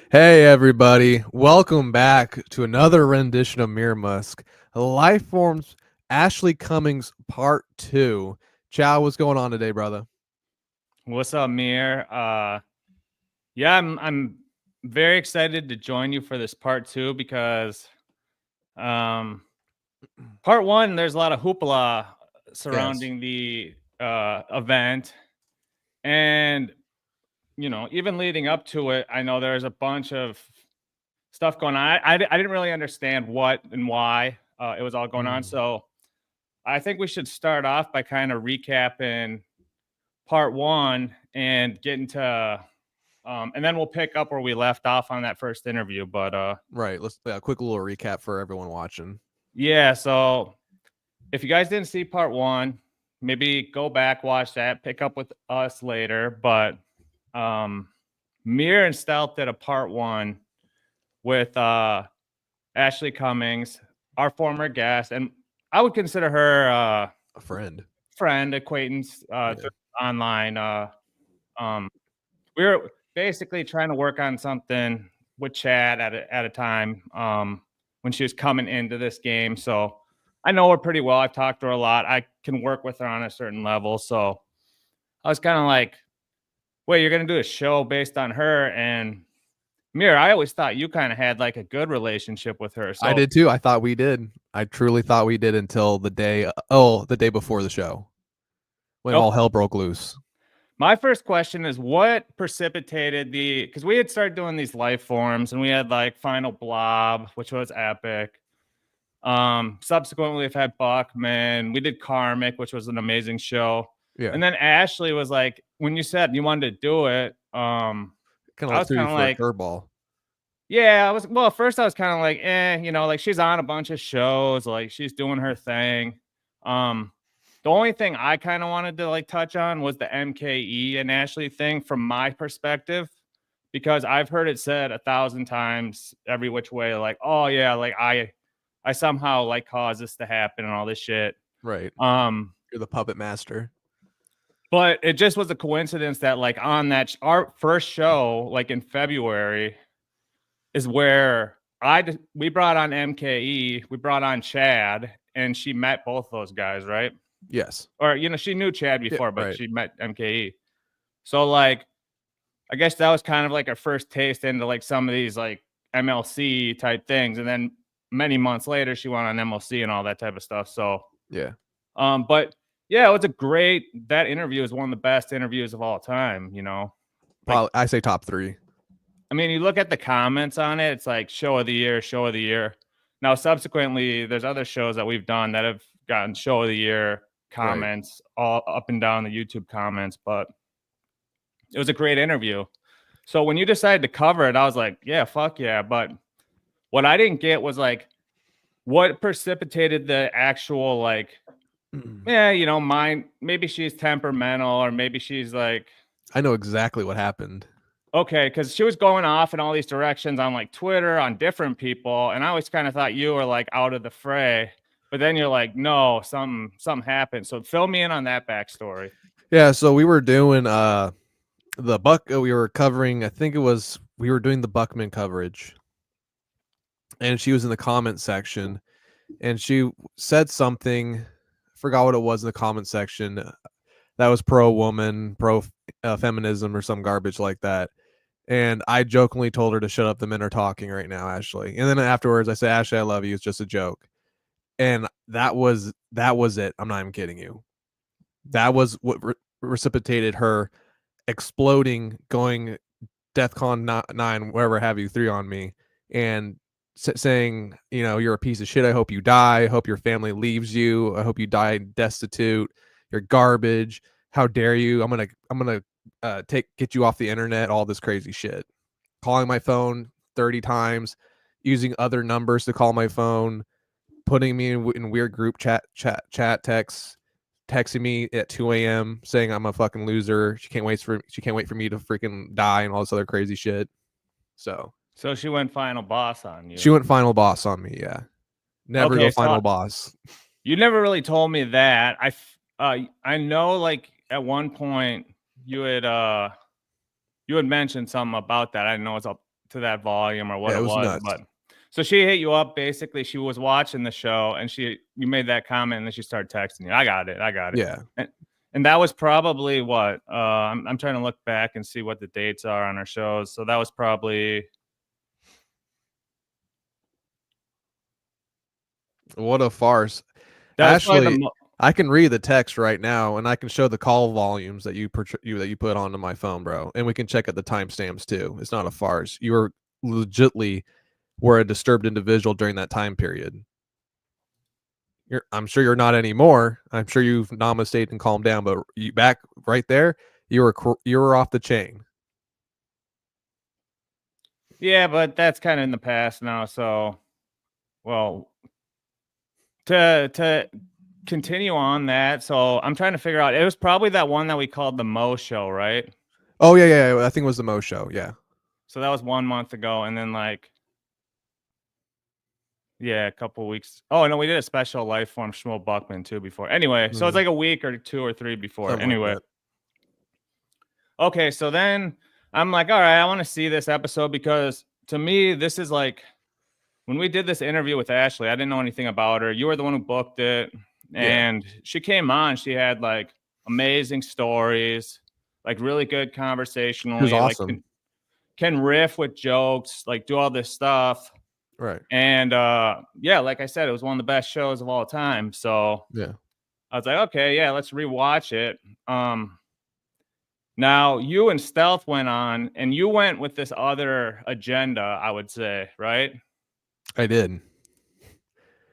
Hey everybody, welcome back to another rendition of Mir Musk, Lifeforms Ashley Cummings Part 2. Chow, what's going on today, brother? What's up, Mir? Yeah, I'm very excited to join you for this part two because um part one, there's a lot of hoopla Yes. surrounding the event. And even leading up to it, I know there's a bunch of stuff going on. I didn't really understand what and why it was all going on. Mm. So I think we should start off by kind of recapping part one and get into and then we'll pick up where we left off on that first interview. But Right, let's quick little recap for everyone watching. yeah, so if you guys didn't see part one, maybe go back, watch that, pick up with us later. But Mir and Stealth did a part one with Ashley Cummings, our former guest, and I would consider her A friend. friend, acquaintance Yeah. online. Um, we were basically trying to work on something with Chad at a time when she was coming into this game. So I know her pretty well. I've talked to her a lot. I can work with her on a certain level. So I was kind of like, wait, you're going to do a show based on her? And Mir, I always thought you kind of had like a good relationship with her. I So, did too. I thought we did. I truly thought we did until the day before the show when all okay. hell broke loose. My first question is what precipitated because we had started doing these life forms and we had like Final Blob, which was epic. Subsequently, we've had Bachman. We did Karmic, which was an amazing show. Yeah. And then Ashley was like, when you said you wanted to do it, Kind of I like was threw you kind of for a like, curveball. yeah, well, first I was kind of like, like she's on a bunch of shows, like she's doing her thing. Um, the only thing I kind of wanted to like touch on was the MKE and Ashley thing from my perspective, because I've heard it said 1,000 times every which way, like, oh yeah, like I somehow like caused this to happen and all this shit. Right. Um, You're the puppet master. but it just was a coincidence that like on that our first show, like in February, is where we brought on MKE, we brought on Chad, and she met both those guys, right? Yes. Or she knew Chad Yeah, before, but right. she met MKE. So like, I guess that was kind of like our first taste into like some of these like MLC type things, and then many months later, she went on MLC and all that type of stuff. So, Yeah. but yeah, it was a great. That interview is one of the best interviews of all time. Like, Probably I say top 3. I mean, you look at the comments on it, it's like show of the year, show of the year. Now, subsequently, there's other shows that we've done that have gotten show of the year Right. comments all up and down the YouTube comments, but it was a great interview. So when you decided to cover it, I was like, yeah, fuck yeah. But what I didn't get was like what precipitated the actual like, Mm. yeah, mine. Maybe she's temperamental, or maybe she's like, I know exactly what happened. okay, because she was going off in all these directions on like Twitter on different people, and I always kind of thought you were like out of the fray. But then you're like, no, something happened. So fill me in on that backstory. Yeah, so we were doing the Buck we were covering, I think we were doing the Buckman coverage. And she was in the comment section and she said something, forgot what it was in the comment section, that was pro woman, pro feminism or some garbage like that. And I jokingly told her to shut up, the men are talking right now, Ashley. And then afterwards I said, Ashley, I love you. It's just a joke. And that was it. I'm not even kidding you. That was what precipitated her exploding, going DEFCON 9, wherever have you, 3 on me, and saying, you're a piece of shit. I hope you die. I hope your family leaves you. I hope you die destitute. You're garbage. How dare you? I'm gonna get you off the internet. All this crazy shit. Calling my phone 30 times, using other numbers to call my phone, putting me in weird group chat texts, texting me at 2 a.m. saying I'm a fucking loser. She can't wait for me to freaking die and all this other crazy shit. So So she went final boss on you. she went final boss on me. Yeah, never go Okay, so final boss. you never really told me that. I know like at one point you had mentioned something about that. I didn't know to that volume or what Yeah, it it was was, nuts. but so she hit you up. Basically, she was watching the show and you made that comment and then she started texting you. I got it. Yeah. And that was probably what I'm trying to look back and see what the dates are on our shows. So that was probably What a farce. the Ashley, I can read the text right now, and I can show the call volumes that you put onto my phone, bro, and we can check out the timestamps too. It's not a farce. You were legitly were a disturbed individual during that time period. I'm sure you're not anymore. I'm sure you've namaste and calmed down, but you back right there, you were off the chain. Yeah, but that's kind of in the past now. So, well, to continue on that, so I'm trying to figure out. It was probably that one that we called the Mo Show, right? Oh yeah. I think it was the Mo show. Yeah. So that was 1 month ago, and then like, yeah, a couple weeks. Oh no, we did a special life form Shmuel Buckman too before. Anyway, so it's like a week or 2 or 3 before. Something like Anyway, that. okay, so then I'm like, all right, I want to see this episode because to me, this is like when we did this interview with Ashley, I didn't know anything about her. You were the one who booked it. Yeah. And she came on. She had like amazing stories, like really good It was conversationally, like awesome. can riff with jokes, like do all this stuff. Right. And yeah, like I said, it was one of the best shows of all time. So Yeah. I was like, okay, yeah, let's rewatch it. Now you and Stealth went on and you went with this other agenda, I would say, right? I did.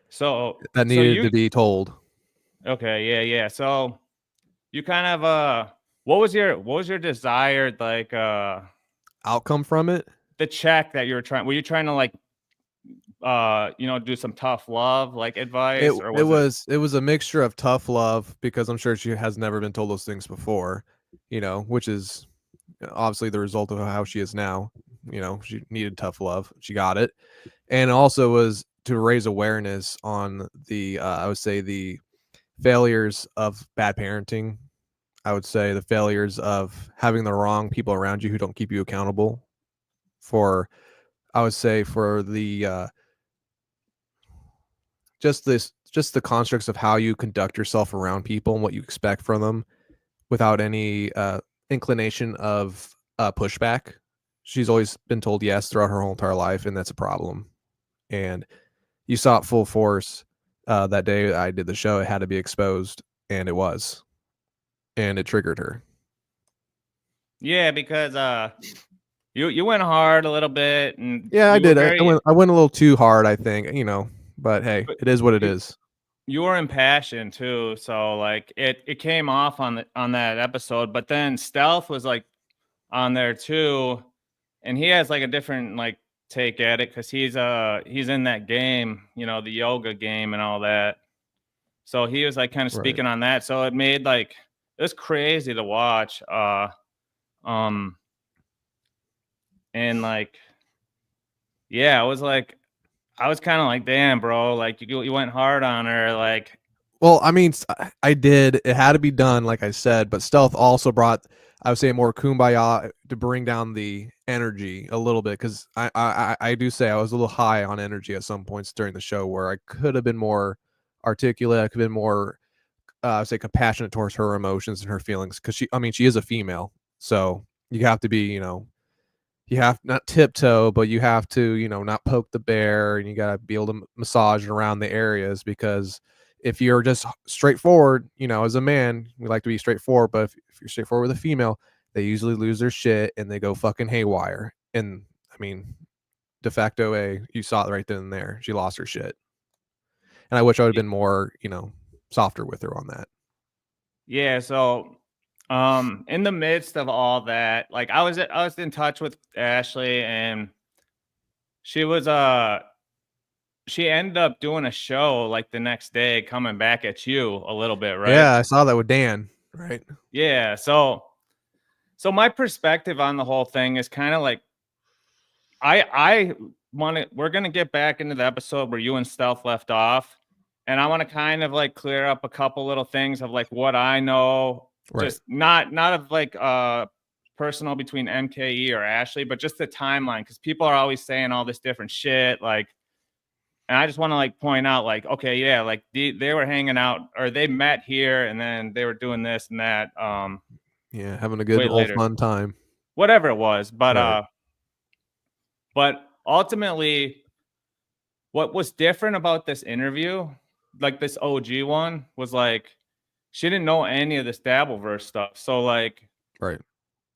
So That so needed you to be told. okay, yeah. So you kind of what was your desired like Outcome from it. the check that you were you trying to like do some tough love like It advice or it was it was a mixture of tough love because I'm sure she has never been told those things before, which is obviously the result of how she is now. She needed tough love. She got it. And also was to raise awareness on the I would say the failures of bad parenting. I would say the failures of having the wrong people around you who don't keep you accountable for I would say for the just the constructs of how you conduct yourself around people and what you expect from them without any inclination of pushback. She's always been told yes throughout her whole entire life, and that's a problem. And you saw it full force that day I did the show. It had to be exposed, and it was, and it triggered her. yeah because you went hard a little bit and Yeah, I you were did. very I went a little too hard, I think. But hey, but it is what it you is. you were impassioned too, so like it came off on that episode, but then Stealth was like on there too, and he has like a different like take at it because he's in that game, the yoga game and all that. So he was like kind of Right. speaking on that. So it made like it was crazy to watch. Um, and like yeah, I was kind of like, damn, bro, like you went hard on her, like Well, I mean, I did. It had to be done, like I said. But Stealth also brought, I would say, more kumbaya to bring down the energy a little bit because I do say I was a little high on energy at some points during the show where I could have been more articulate. I could have been more, I would say, compassionate towards her emotions and her feelings because she is a female, so you have to be, you have not tiptoe, but you have to, not poke the bear, and you got to be able to massage around the areas because if you're just straightforward, as a man, we like to be straightforward, but if you're straightforward with a female, they usually lose their shit and they go fucking haywire. And I mean, de facto you saw it right then and there. She lost her shit. And I wish I would have been more, softer with her on that. yeah. So in the midst of all that, like I was in touch with Ashley and she was she ended up doing a show like the next day coming back at you a little bit, right? Yeah, I saw that with Dan, right? Yeah. So my perspective on the whole thing is kind of like I want to we're gonna get back into the episode where you and Stealth left off, and I want to kind of like clear up a couple little things of like what I know, Right. just not of like personal between MKE or Ashley, but just the timeline, because people are always saying all this different shit. Like, and I just want to like point out, like, okay, yeah, like they were hanging out, or they met here, and then they were doing this and that. Yeah, having a good old fun time. Whatever it was, but Right. but ultimately, what was different about this interview, like this OG one, was like she didn't know any of the Dabbleverse stuff. So like, right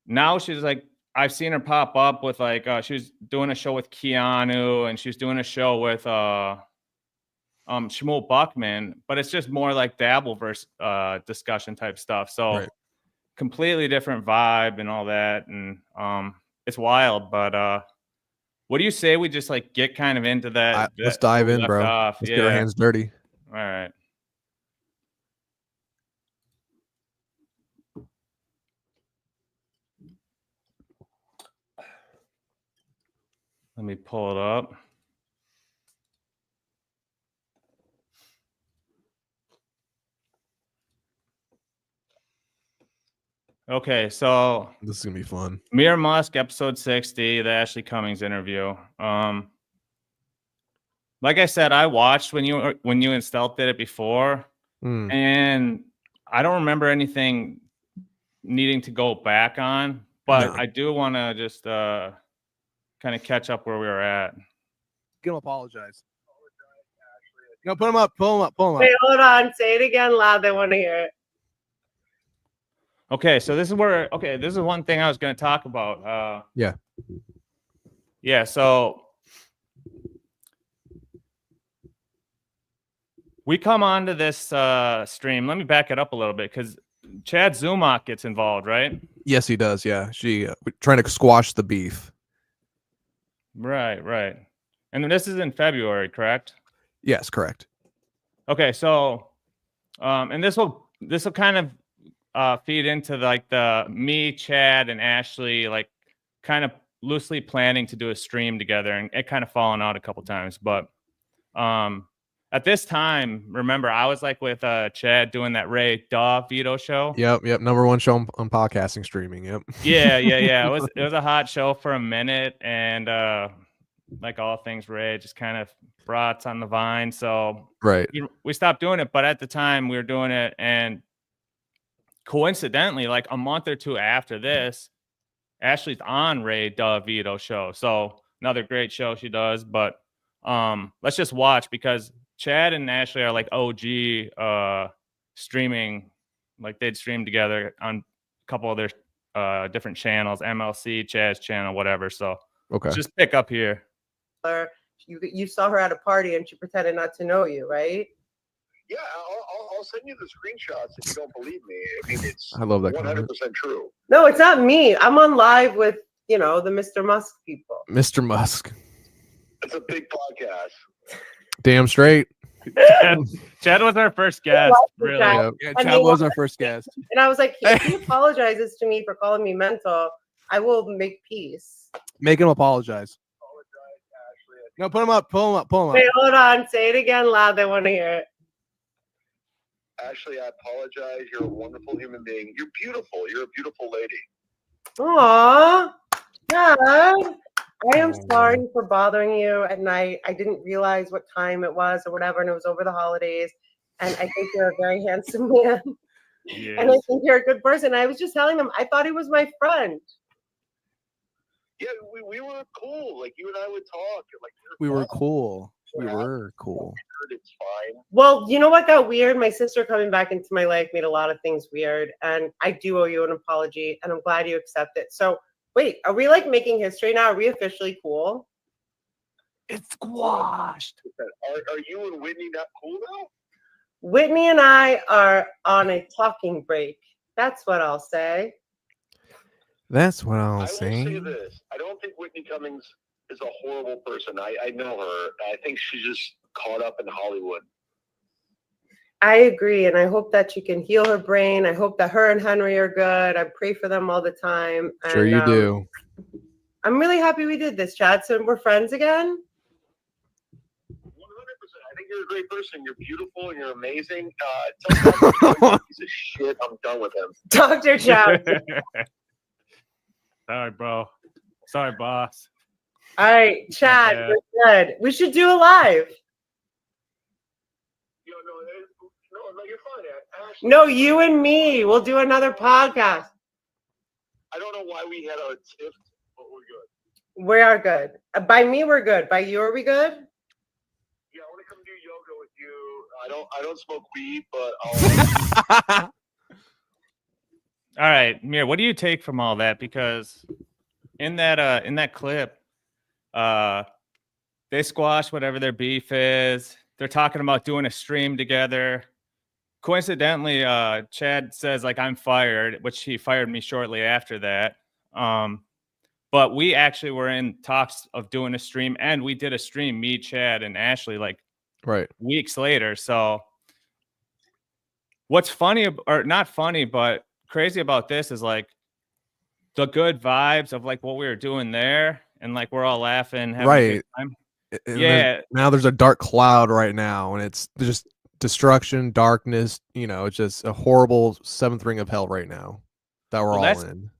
now she's like, I've seen her pop up with like she was doing a show with Keanu, and she was doing a show with Shmuel Buckman, but it's just more like Dabbleverse discussion type stuff. So completely different vibe and all that, and it's wild. But what do you say we just like get kind of into that? Let's dive in, bro. Let's get our hands dirty. All right. Let me pull it up. Okay, so this is gonna be fun. Mir Musk, episode 60, the Ashley Cummings interview. Like I said, I watched when you and Stealth did it before, and I don't remember anything needing to go back on, but I do want to just kind of catch up where we were at. Gonna apologize. No, put him up. Pull him up. Pull him up. Wait, hold on. Say it again loud. They want to hear it. Okay, so this is where, this is one thing I was going to talk about. Yeah, so we come onto this stream. Let me back it up a little bit, because Chad Zumach gets involved, right? Yes, he does. Yeah, she trying to squash the beef. Right. And this is in February, correct? Yes, correct. Okay, so and this will kind of feed into like the me, Chad, and Ashley like kind of loosely planning to do a stream together, and it kind of fallen out a couple times. But at this time, remember, I was like with Chad doing that Ray Daw Vito show. Yep. #1 show on podcasting streaming. Yep. Yeah. It was a hot show for a minute, and like all things Ray, just kind of brats on the vine. So we stopped doing it, but at the time we were doing it, and coincidentally, like a month or two after this, Ashley's on Ray DeVito show. So another great show she does. But let's just watch, because Chad and Ashley are like OG streaming. Like they'd stream together on a couple of their different channels, MLC, Chad's channel, whatever. So just pick up here. You saw her at a party and she pretended not to know you, right? Yeah, I'll send you the screenshots if you don't believe me. I mean, it's I love that 100% true. No, it's not me. I'm on live with, the Mr. Musk people. Mr. Musk. It's a big podcast. Damn straight. Chad was our first guest. Really? Yeah, Chad was our first guest. And I was like, if he apologizes to me for calling me mental, I will make peace. Make him apologize. No, put him up. Pull him up. Pull him up. Wait, hold on. Say it again loud. They want to hear it. Ashley, I apologize. You're a wonderful human being. You're beautiful. You're a beautiful lady. Aww. Dad, I am sorry for bothering you at night. I didn't realize what time it was or whatever, and it was over the holidays. And I think you're a very handsome man. Yes. And I think you're a good person. I was just telling him, I thought he was my friend. Yeah, we were cool. Like, you and I would talk. Like, we were cool. We were cool. It's fine. Well, you know what got weird? My sister coming back into my life made a lot of things weird. And I do owe you an apology. And I'm glad you accept it. So, wait, are we like making history now? Are we officially cool? It's squashed. Are you and Whitney not cool now? Whitney and I are on a talking break. That's what I'll say. That's what I'll say. I will say say this. I don't think Whitney Cummings is a horrible person. I know her. I think she's just caught up in Hollywood. I agree. And I hope that she can heal her brain. I hope that her and Henry are good. I pray for them all the time. And, sure you do. I'm really happy we did this, Chad. So we're friends again? 100%. I think you're a great person. You're beautiful. You're amazing. Tell me, piece of shit. I'm done with him. Dr. Chad. Sorry, bro. Sorry, boss. All right, Chad, bad. we're good. We should do a live. No, you're fine. Ashley, No, you and me. We'll do another podcast. I don't know why we had a tiff, but we're good. We are good. By me, we're good. By you, are we good? Yeah, I want to come do yoga with you. I don't smoke weed, but I'll. All right, Mir, what do you take from all that? Because in that clip, they squash whatever their beef is. They're talking about doing a stream together. Coincidentally, Chad says like I'm fired, which he fired me shortly after that. But we actually were in talks of doing a stream, and we did a stream, me, Chad, and Ashley, like weeks later. So what's funny, or not funny, but crazy about this is like the good vibes of like what we were doing there, and like we're all laughing, having a good time. And now there's a dark cloud right now, and it's just destruction, darkness. You know, it's just a horrible seventh ring of hell right now that we're all in.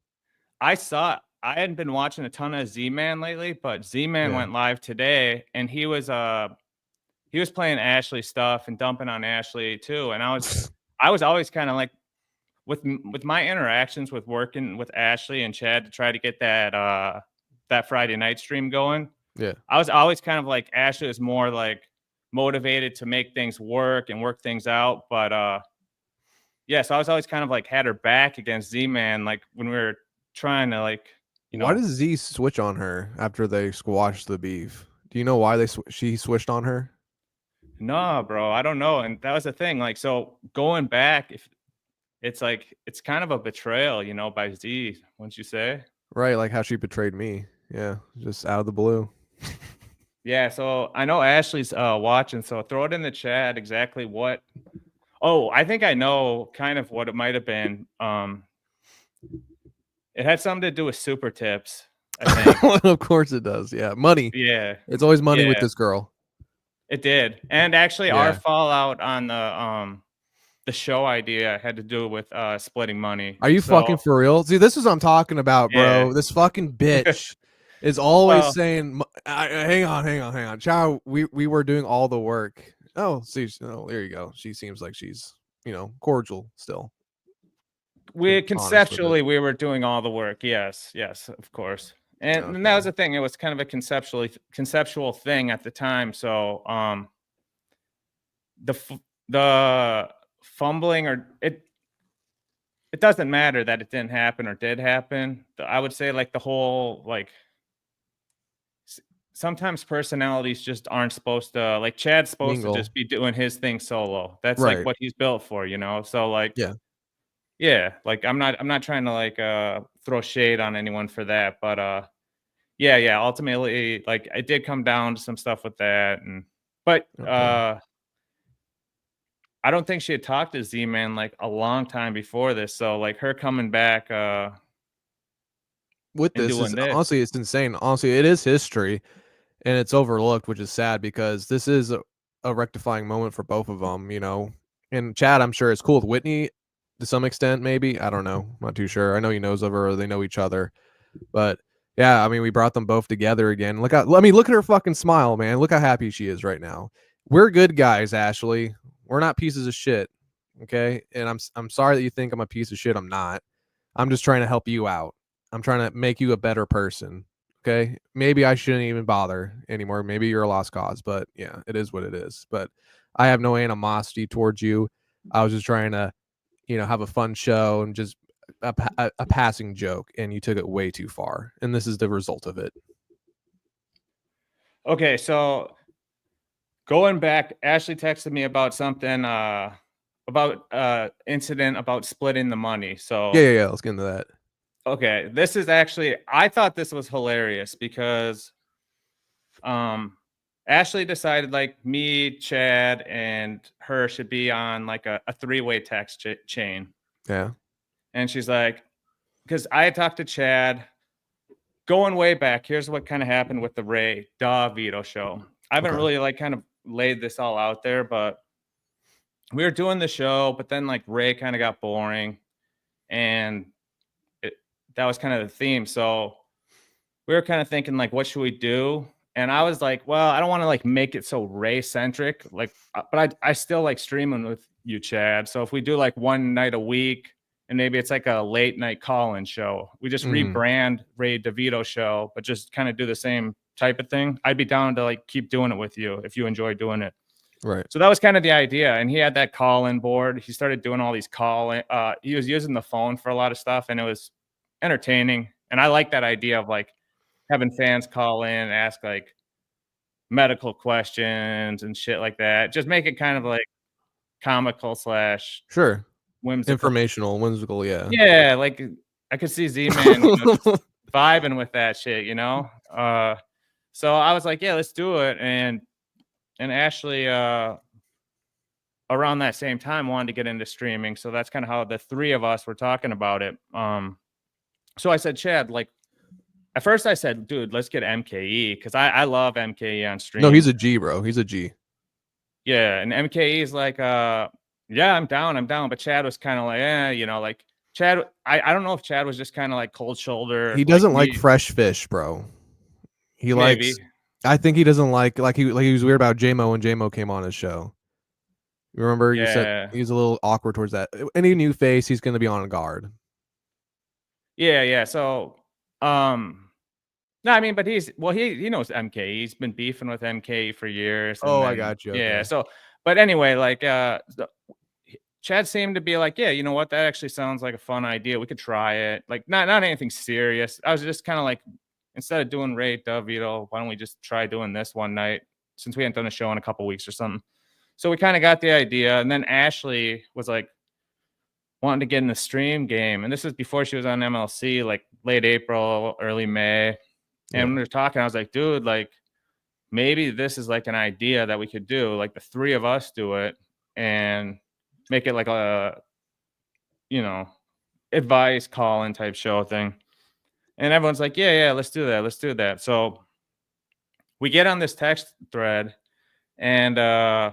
I hadn't been watching a ton of Z-Man lately, but Z-Man went live today, and he was playing Ashley stuff and dumping on Ashley too. And I was always kind of like with my interactions with working with Ashley and Chad to try to get that Friday night stream going. Yeah, I was always kind of like Ashley was more like motivated to make things work and work things out, but so I was always kind of like had her back against Z-Man, like when we were trying to like, you know. Why does Z switch on her after they squash the beef? Do you know why she switched on her? No, bro, I don't know. And that was the thing. Like, so going back, if it's like it's kind of a betrayal, you know, by Z, wouldn't you say? Right, like how she betrayed me. Yeah, just out of the blue. Yeah, so I know Ashley's watching, so throw it in the chat exactly what. Oh, I think I know kind of what it might have been. It had something to do with super tips, I think. Of course it does. Yeah, money. Yeah, it's always money with this girl. It did, and actually, our fallout on the show idea had to do with splitting money. Are you fucking for real? See, this is what I'm talking about, bro. Yeah. This fucking bitch is always saying, hang on. Chow, we were doing all the work. Oh, see, there you go. She seems like she's, cordial still. Conceptually, we were doing all the work. Yes, of course. And that was the thing. It was kind of a conceptual thing at the time. So the fumbling, or it doesn't matter that it didn't happen or did happen. I would say like the whole, like, sometimes personalities just aren't supposed to, like, Chad's supposed to just be doing his thing solo. That's like what he's built for, So like, like I'm not trying to like throw shade on anyone for that, but ultimately, like, it did come down to some stuff with that, but I don't think she had talked to Z-Man like a long time before this, so like her coming back with this is honestly, it's insane. Honestly, it is history, and it's overlooked, which is sad because this is a rectifying moment for both of them, And Chad, I'm sure, is cool with Whitney to some extent, maybe. I don't know. I'm not too sure. I know he knows of her, or they know each other, but yeah, I mean, we brought them both together again. Look at her fucking smile, man. Look how happy she is right now. We're good guys, Ashley. We're not pieces of shit, okay? And I'm sorry that you think I'm a piece of shit. I'm not. I'm just trying to help you out. I'm trying to make you a better person, okay? Maybe I shouldn't even bother anymore. Maybe you're a lost cause, but yeah, it is what it is. But I have no animosity towards you. I was just trying to, have a fun show and just a passing joke, and you took it way too far, and this is the result of it. Okay, so going back, Ashley texted me about something about incident about splitting the money. So yeah, let's get into that. Okay, this is actually, I thought this was hilarious because Ashley decided like me, Chad, and her should be on like a three-way text chain. Yeah. And she's like, because I had talked to Chad going way back. Here's what kind of happened with the Ray Vito show. I haven't really like kind of laid this all out there, but we were doing the show, but then like Ray kind of got boring, and that was kind of the theme. So we were kind of thinking like, what should we do? And I was like, well, I don't want to like make it so Ray centric, like, but I still like streaming with you, Chad. So if we do like one night a week, and maybe it's like a late night call-in show, we just rebrand Ray DeVito show, but just kind of do the same type of thing. I'd be down to like keep doing it with you if you enjoy doing it. Right. So that was kind of the idea. And he had that call-in board. He started doing all these he was using the phone for a lot of stuff, and it was entertaining. And I like that idea of like having fans call in, ask like medical questions and shit like that. Just make it kind of like comical / Sure. whimsical. Informational, whimsical, yeah. Yeah, like I could see Z-Man just vibing with that shit, you know? So I was like, yeah, let's do it. And Ashley around that same time wanted to get into streaming. So that's kind of how the three of us were talking about it. So I said, Chad, like at first I said, dude, let's get MKE because I love MKE on stream. No, he's a G, bro. He's a G. Yeah, and MKE is like, yeah, I'm down. But Chad was kind of like, you know, like Chad. I don't know if Chad was just kind of like cold shoulder. He doesn't like fresh fish, bro. He likes. I think he doesn't like he was weird about J-Mo when J-Mo came on his show. You remember? Yeah. You said he's a little awkward towards that. Any new face, he's going to be on guard. Yeah. So, no, I mean, but he knows MKE. He's been beefing with MKE for years. Oh, I got you. Yeah. Okay. So, but anyway, like, Chad seemed to be like, yeah, you know what? That actually sounds like a fun idea. We could try it. Like, not anything serious. I was just kind of like, instead of doing Ray DeVito, why don't we just try doing this one night since we hadn't done a show in a couple weeks or something? So we kind of got the idea. And then Ashley was like wanting to get in the stream game. And this is before she was on MLC, like late April, early May. And when we were talking, I was like, dude, like maybe this is like an idea that we could do. Like the three of us do it and make it like a, you know, advice call-in type show thing. And everyone's like, yeah, let's do that. So we get on this text thread, and I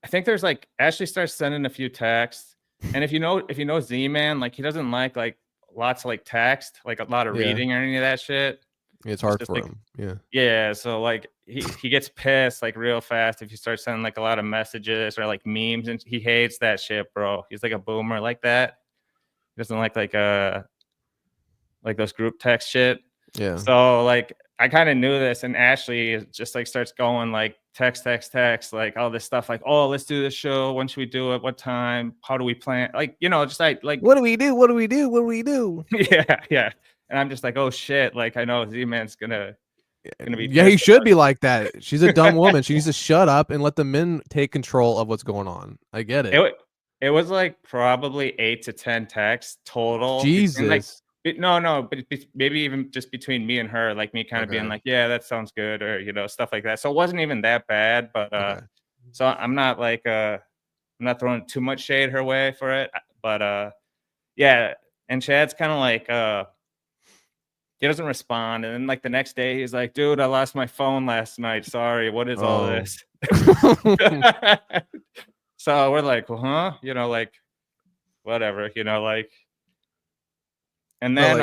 think there's like Ashley starts sending a few texts. And if you know Z-Man, like he doesn't like lots of like text, like a lot of reading or any of that shit. It's hard for him. Yeah. So like he gets pissed like real fast if you start sending like a lot of messages or like memes, and he hates that shit, bro. He's like a boomer like that. He doesn't like those group text shit. Yeah. So like I kind of knew this, and Ashley just like starts going like text, like all this stuff, like, oh, let's do this show. When should we do it? What time? How do we plan? Like, you know, just like what do we do? Yeah. And I'm just like, oh shit, like I know Z-Man's gonna be. Yeah, he should be like that. She's a dumb woman. She needs to shut up and let the men take control of what's going on. I get it. It was like probably 8 to 10 texts total. Jesus. No, but maybe even just between me and her, like me kind of being like, yeah, that sounds good, or you know, stuff like that. So it wasn't even that bad, but so I'm not like I'm not throwing too much shade her way for it, but yeah. And Chad's kind of like he doesn't respond, and then like the next day he's like, dude, I lost my phone last night. Sorry, what is all this? So we're like, well, huh? You know, like whatever, you know, like. And then,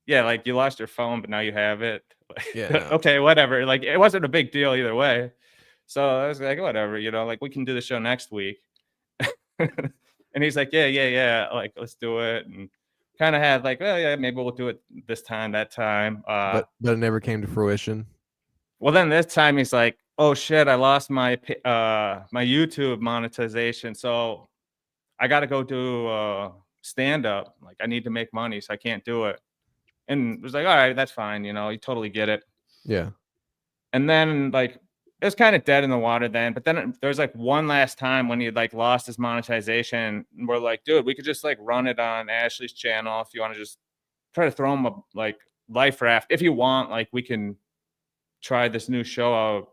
yeah, like you lost your phone, but now you have it. Yeah. Okay, whatever. Like it wasn't a big deal either way. So I was like, whatever, you know, like we can do the show next week. And he's like, yeah, like let's do it. And kind of had like, well, yeah, maybe we'll do it this time, that time. But it never came to fruition. Well, then this time he's like, oh shit, I lost my my YouTube monetization, so I got to go do stand up. Like I need to make money, so I can't do it. And it was like, all right, that's fine, you know, you totally get it. Yeah. And then like it was kind of dead in the water then, but then there's like one last time when he like lost his monetization, and we're like, dude, we could just like run it on Ashley's channel if you want to just try to throw him a like life raft. If you want, like we can try this new show out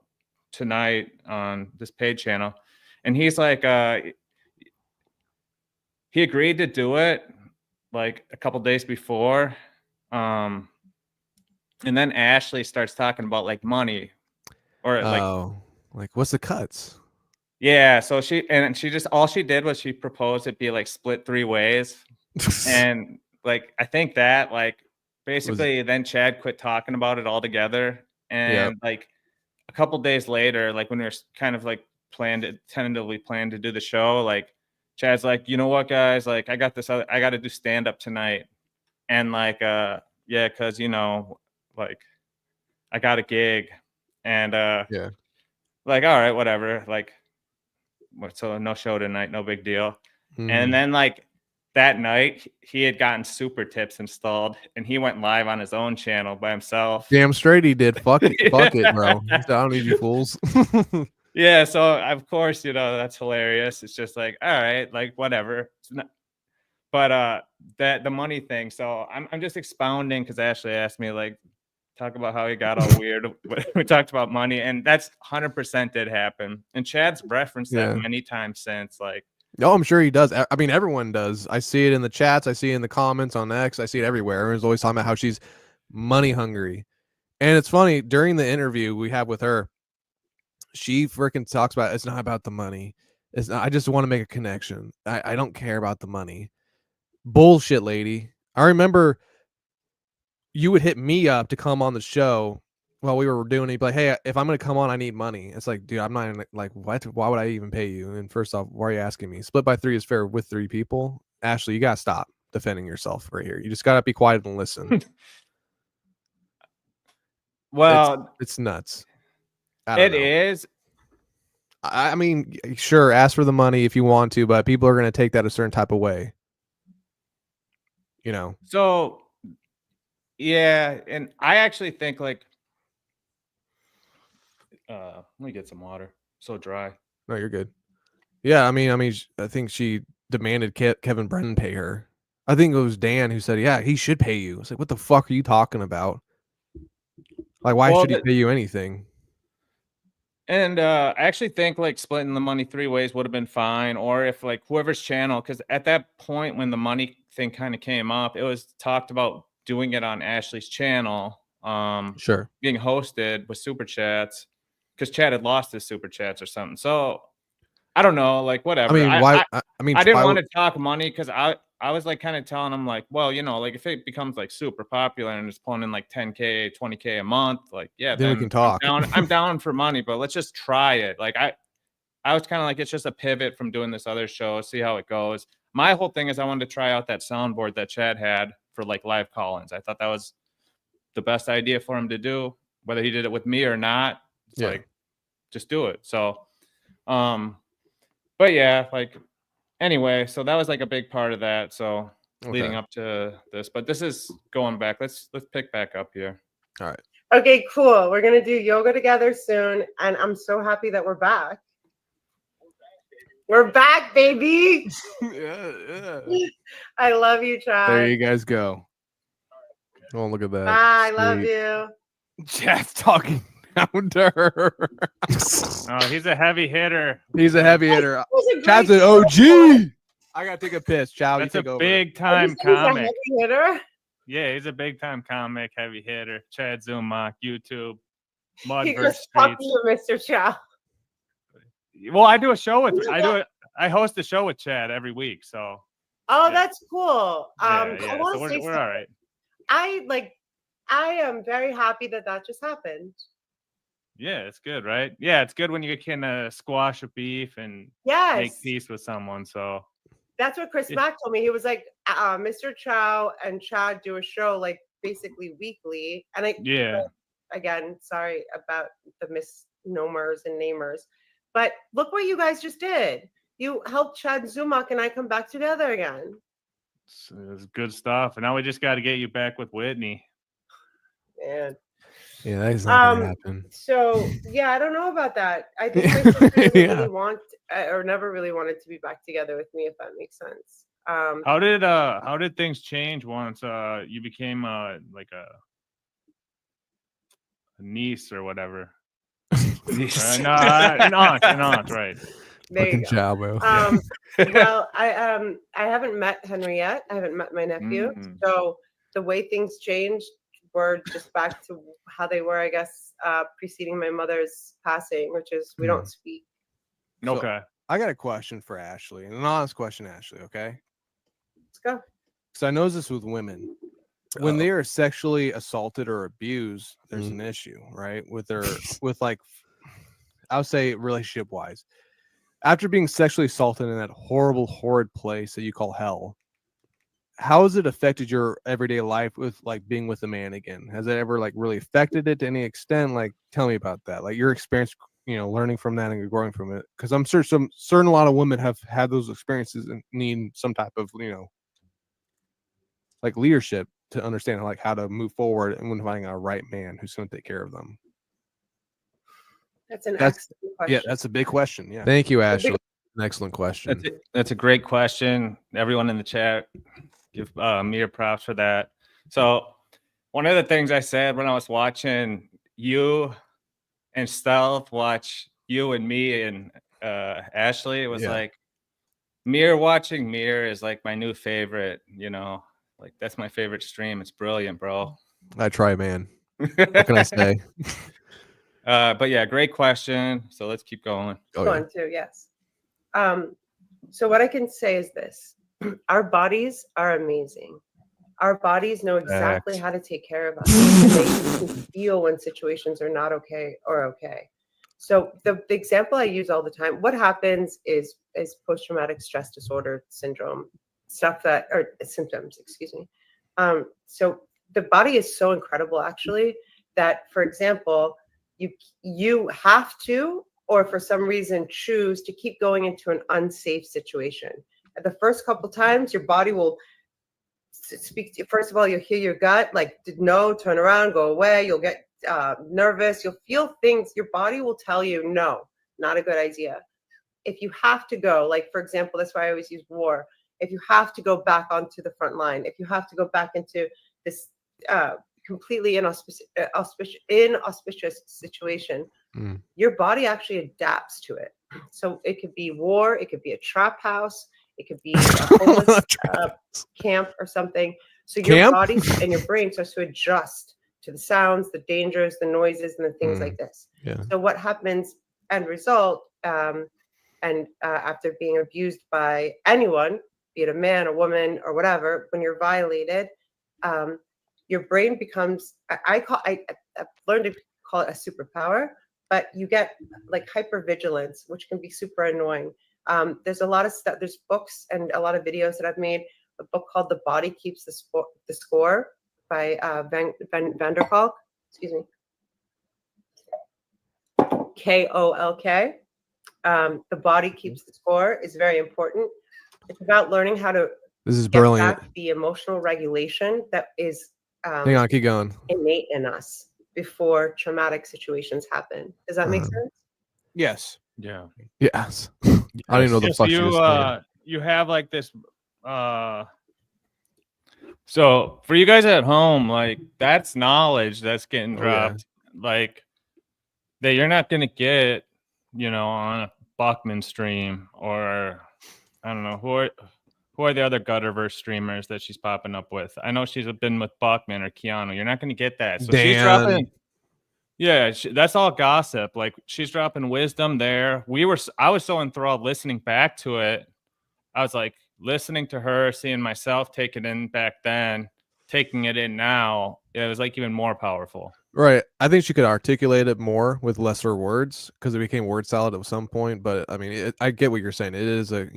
tonight on this paid channel. And he's like he agreed to do it like a couple days before. And then Ashley starts talking about like money or like what's the cuts? Yeah. So she just all she did was she proposed it be like split 3 ways. And like, I think that like basically then Chad quit talking about it altogether. And like a couple days later, like when we were kind of like tentatively planned to do the show, like Chad's like, you know what, guys, like I got to do stand up tonight. And like, yeah, cause you know, like I got a gig and, like, all right, whatever. Like, so no show tonight, no big deal. And then like that night he had gotten super tips installed and he went live on his own channel by himself. Damn straight he did. Fuck it, bro. He said, I don't need you fools. Yeah, so of course, you know, that's hilarious. It's just like, all right, like whatever. But that the money thing. So I'm just expounding because Ashley asked me like talk about how he got all weird. We talked about money, and that's 100% did happen. And Chad's referenced that many times since. Like, no, I'm sure he does. I mean, everyone does. I see it in the chats. I see it in the comments on X. I see it everywhere. Everyone's always talking about how she's money hungry. And it's funny, during the interview we have with her, she freaking talks about it's not about the money. It's not, I just want to make a connection. I don't care about the money. Bullshit, lady. I remember you would hit me up to come on the show while we were doing it. You'd be like, hey, if I'm going to come on, I need money. It's like, dude, I'm not even, like, what? Why would I even pay you? And first off, why are you asking me? Split by 3 is fair with 3 people. Ashley, you got to stop defending yourself right here. You just got to be quiet and listen. well, it's nuts. It is. I mean, sure, ask for the money if you want to, but people are going to take that a certain type of way. You know? So, yeah. And I actually think like, let me get some water. So dry. No, you're good. Yeah, I mean, I think she demanded Kevin Brennan pay her. I think it was Dan who said, yeah, he should pay you. It's like, what the fuck are you talking about? Like, why should he pay you anything? And I actually think like splitting the money 3 ways would have been fine. Or if like whoever's channel, because at that point when the money thing kind of came up, it was talked about doing it on Ashley's channel. Sure. Being hosted with super chats because Chad had lost his super chats or something. So I don't know, like whatever. I mean, why? I mean, I didn't want to talk money because I was like kind of telling him like, well, you know, like if it becomes like super popular and it's pulling in like 10K, 20K a month, like yeah, then we can talk. I'm down for money, but let's just try it. Like I was kind of like, it's just a pivot from doing this other show, see how it goes. My whole thing is I wanted to try out that soundboard that Chad had for like live call-ins. I thought that was the best idea for him to do, whether he did it with me or not. It's like, just do it. So, but yeah, like anyway, so that was like a big part of that. So leading up to this, but this is going back. Let's pick back up here. All right. Okay, cool. We're gonna do yoga together soon, and I'm so happy that we're back. We're back, baby. Yeah. I love you, Chad. There you guys go. Oh, look at that. Bye, I love you. Chad's talking down to her. Oh, he's a heavy hitter. He's a heavy hitter. Chad's an OG. I gotta take a piss. Chow, that's you take a over. Big time comic. He's a heavy hitter. Yeah, he's a big time comic, heavy hitter. Chad Zumach, YouTube, He Mudbird goes, fuck Streets. you, Mr. Chow. Well, I do a show with I host a show with Chad every week. So that's cool. Yeah, I want so to say we're all right. I am very happy that just happened. Yeah, it's good, right? Yeah, it's good when you can squash a beef and make peace with someone. So that's what Chris Mack told me. He was like, Mr. Chow and Chad do a show like basically weekly. And again, sorry about the misnomers and namers, but look what you guys just did. You helped Chad Zumach and I come back together again. It's good stuff. And now we just got to get you back with Whitney. Man. Yeah, that is not gonna happen. So yeah, I don't know about that. I think my sister didn't really want or never really wanted to be back together with me, if that makes sense. How did things change once you became like a niece or whatever? An aunt, right? There you go. Bro. Well, I haven't met Henry yet. I haven't met my nephew. So the way things changed were just back to how they were, I guess, preceding my mother's passing, which is we don't speak. Okay. So, I got a question for Ashley, an honest question, Ashley. Okay. Let's go. because I know this with women. When they are sexually assaulted or abused, there's an issue, right? With like, I would say relationship wise. After being sexually assaulted in that horrible, horrid place that you call hell, how has it affected your everyday life with like being with a man again? Has it ever like really affected it to any extent? Like, tell me about that. Like your experience, learning from that and growing from it. Because I'm sure a lot of women have had those experiences and need some type of, like leadership to understand like how to move forward and when finding a right man who's going to take care of them. That's an excellent question. Yeah, that's a big question. Yeah. Thank you, Ashley. An excellent question. That's a great question. Everyone in the chat, give Mir props for that. So one of the things I said when I was watching you and Stealth watch you and me and Ashley, it was like Mir watching Mir is like my new favorite, like that's my favorite stream. It's brilliant, bro. I try, man. What can I say? But yeah, great question. So let's keep going. Going to, yes. So what I can say is this. Our bodies are amazing. Our bodies know exactly how to take care of us. And they can feel when situations are not okay or okay. So the example I use all the time, what happens is post-traumatic stress disorder syndrome, symptoms, excuse me. So the body is so incredible actually that, for example, you have to, or for some reason choose to keep going into an unsafe situation. At the first couple times, your body will speak to you. First of all, you'll hear your gut, like, no, turn around, go away. You'll get nervous. You'll feel things. Your body will tell you, no, not a good idea. If you have to go, like, for example, that's why I always use war. If you have to go back onto the front line, if you have to go back into this completely inauspicious situation, your body actually adapts to it. So it could be war, it could be a trap house, it could be a homeless camp or something. So your body and your brain starts to adjust to the sounds, the dangers, the noises, and the things like this. Yeah. So what happens, end result, after being abused by anyone, be it a man, a woman, or whatever, when you're violated, your brain becomes, I've learned to call it a superpower, but you get like hypervigilance, which can be super annoying. There's a lot of stuff, there's books and a lot of videos that I've made, a book called The Body Keeps the Score by Van der Kolk, excuse me, K-O-L-K. The Body Keeps the Score is very important. It's about learning how to get back the emotional regulation that is hang on, keep going, innate in us before traumatic situations happen. Does that make sense? Yes. Yeah. Yes. I don't even know the fuck you have like this so for you guys at home, like that's knowledge that's getting dropped, like that you're not gonna get, on a Buckman stream, or I don't know who are the other Gutterverse streamers that she's popping up with. I know she's been with Buckman or Keanu. You're not gonna get that. So she's dropping. Yeah, that's all gossip. Like she's dropping wisdom there. I was so enthralled listening back to it. I was like listening to her, seeing myself take it in back then, taking it in now. It was like even more powerful. Right. I think she could articulate it more with lesser words because it became word salad at some point. But I mean, I get what you're saying. It is a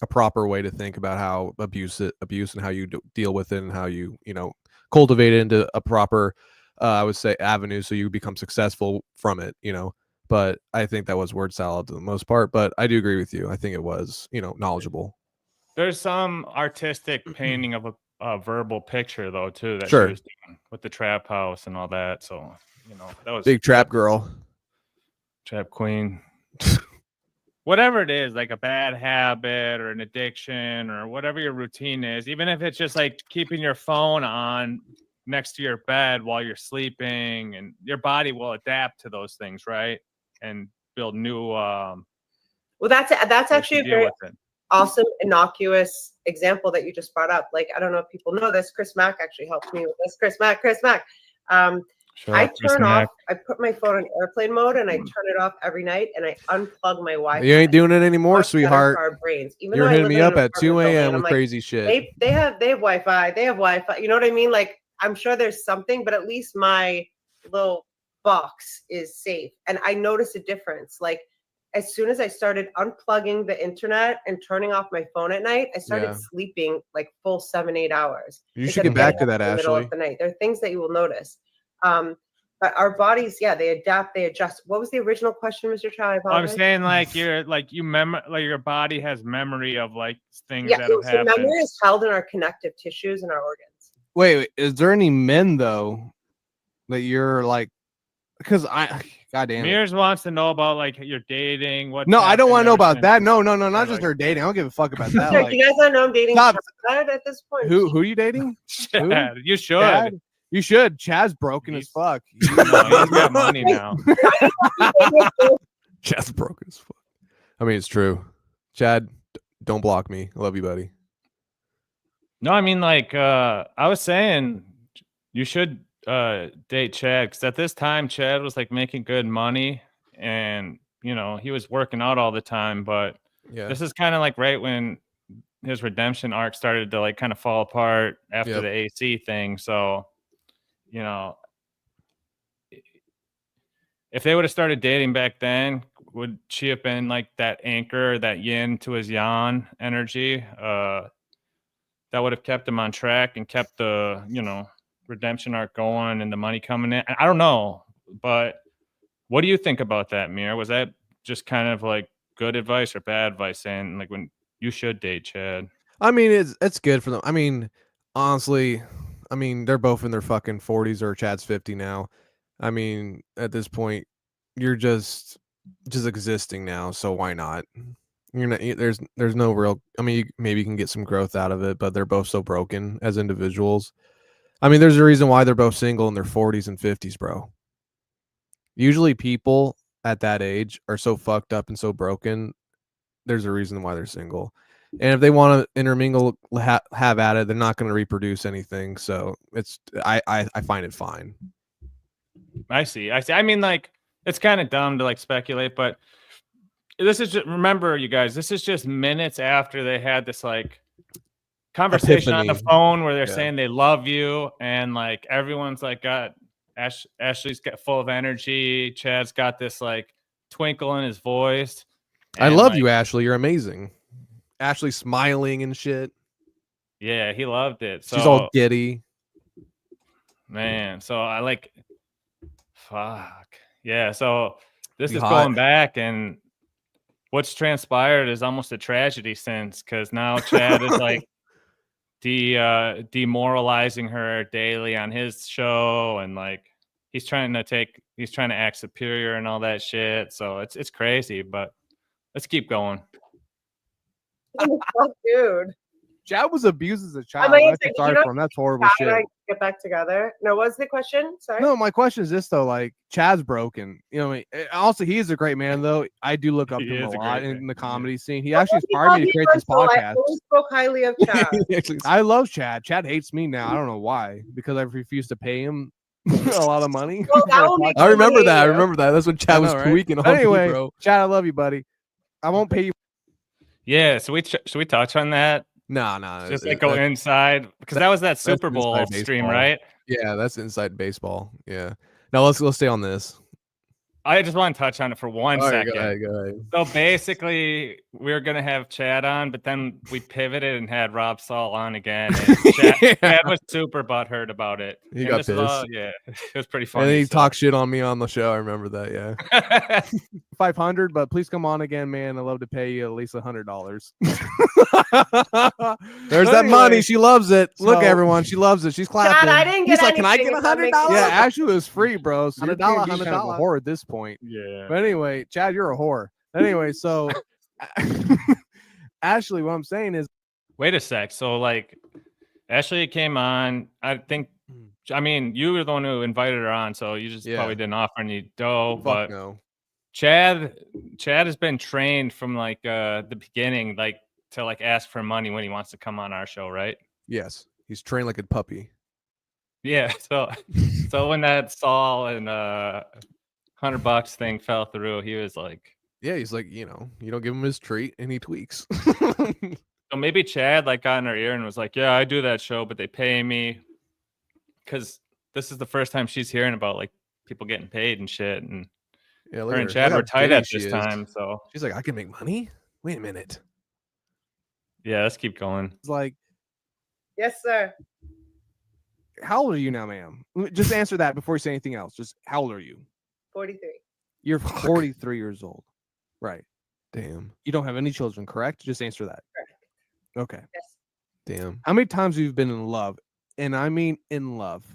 proper way to think about how abuse and how you deal with it and how you cultivate it into a proper I would say avenue so you become successful from it, but I think that was word salad for the most part, but I do agree with you. I think it was, knowledgeable. There's some artistic painting of a verbal picture though, too, that she was doing with the trap house and all that. So, that was big trap girl, trap queen, whatever it is, like a bad habit or an addiction or whatever your routine is, even if it's just like keeping your phone on next to your bed while you're sleeping, and your body will adapt to those things, right? And build new well, that's actually a very awesome innocuous example that you just brought up. Like, I don't know if people know this, Chris Mack actually helped me with this. Chris Mack I put my phone on airplane mode and I turn it off every night and I unplug my Wi-Fi. You ain't doing it anymore, Much better sweetheart. for our brains. Even You're though I hitting live me in up an at 2 apartment building, a.m. and with I'm like, crazy shit. they have Wi-Fi. They have Wi-Fi. You know what I mean? Like, I'm sure there's something, but at least my little box is safe. And I noticed a difference. Like, as soon as I started unplugging the internet and turning off my phone at night, I started sleeping like full 7-8 hours. You should get back to that, in the middle Ashley. of the night. There are things that you will notice. But our bodies, they adapt, they adjust. What was the original question, Mr. Chow? I apologize. I'm saying like your body has memory of like things Yeah, that have so happened. memory is held in our connective tissues and our organs. Wait, is there any men though that you're like? Because goddamn. Mears wants to know about like your dating. What? No, I don't want to know about that. No, not just her dating. I don't give a fuck about that. Like, you guys don't know I'm dating stop. Chad at this point. Who are you dating? Chad, you should. Chad? You should. Chad's broken as fuck. He's got money now. Chad's broken as fuck. I mean, it's true. Chad, don't block me. I love you, buddy. No, I mean, like, I was saying you should date Chad, because at this time Chad was like making good money and he was working out all the time, but this is kind of like right when his redemption arc started to like kind of fall apart after the AC thing. So if they would have started dating back then, would she have been like that anchor, that yin to his yang energy that would have kept him on track and kept the redemption arc going and the money coming in? I don't know, but what do you think about that, Mir? Was that just kind of like good advice or bad advice, saying like when you should date Chad? I mean, it's good for them. I mean, honestly, they're both in their fucking 40s, or Chad's 50 now. I mean, at this point, you're just existing now, so why not? You're not. There's no real. I mean, maybe you can get some growth out of it, but they're both so broken as individuals. I mean, there's a reason why they're both single in their 40s and 50s, bro. Usually people at that age are so fucked up and so broken. There's a reason why they're single. And if they want to intermingle, have at it, they're not going to reproduce anything. So I find it fine. I see. I mean, like, it's kind of dumb to like speculate, but this is just, remember, you guys, this is just minutes after they had this like conversation on the phone where they're saying they love you, and like everyone's like got Ashley's got full of energy. Chad's got this like twinkle in his voice. I love you, Ashley. You're amazing. Ashley smiling and shit. Yeah, he loved it. So she's all giddy. Man, so I like, fuck. Yeah, so this is going back, and what's transpired is almost a tragedy since, because now Chad is like demoralizing her daily on his show, and like he's trying to act superior and all that shit. So it's crazy, but let's keep going. Dude, Chad was abused as a child. I feel sorry for him. That's horrible shit. I get back together. No, what's the question? Sorry. No, my question is this though. Like, Chad's broken. Also, he is a great man though. I do look up to him a lot in the comedy scene. He actually inspired me to create this podcast. I always spoke highly of Chad. I love Chad. Chad hates me now. I don't know why. Because I refused to pay him a lot of money. Well, I remember that. I remember that. That's when Chad was tweaking on anyway, me, bro. Chad, I love you, buddy. I won't pay you. Yeah, so should we touch on that? No. Just like go inside, because that was that Super Bowl stream, right? Yeah, that's inside baseball. Yeah. Now let's stay on this. I just want to touch on it for 1 second. Go ahead. So basically, we were gonna have Chad on, but then we pivoted and had Rob Saul on again. And Chad was super butthurt about it. He got pissed. Yeah, it was pretty funny. And he talked shit on me on the show. I remember that. Yeah. 500, but please come on again, man. I'd love to pay you at least $100. There's that money. She loves it. Look, everyone, she loves it. She's clapping. Chad, I didn't get He's like, can I get $100? Yeah, actually, it was free, bro. So $100, kind of a whore at this point. Yeah. But anyway, Chad, you're a whore. Anyway, so Ashley, what I'm saying is, wait a sec. So like, Ashley came on. I mean, you were the one who invited her on, so you just probably didn't offer any dough. But no. Chad has been trained from like the beginning, like to like ask for money when he wants to come on our show, right? Yes, he's trained like a puppy. Yeah. So when that Saul and $100 thing fell through, he was like, Yeah, he's like, you don't give him his treat and he tweaks. so maybe Chad like got in her ear and was like, yeah, I do that show, but they pay me, because this is the first time she's hearing about like people getting paid and shit. And Yeah, her and Chad were tight at this time. So she's like, I can make money. Wait a minute. yeah, let's keep going. It's like, Yes, sir. How old are you now, ma'am? Just answer that before you say anything else. Just how old are you? 43. You're 43 years old. Right. damn, You don't have any children, correct? Just answer that. Correct. Okay. Yes. damn. How many times have you been in love? And I mean in love.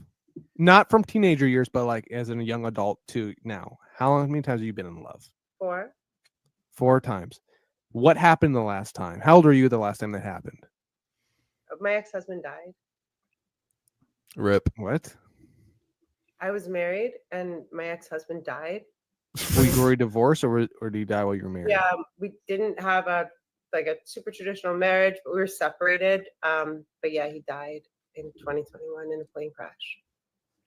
Not from teenager years, but like as a young adult to now. How many times have you been in love? 4. 4 times. What happened the last time? How old are you the last time that happened? My ex-husband died. Rip. What? I was married and my ex-husband died. Were you already divorced or did you die while you were married? Yeah, we didn't have a super traditional marriage, but we were separated. But yeah, he died in 2021 in a plane crash.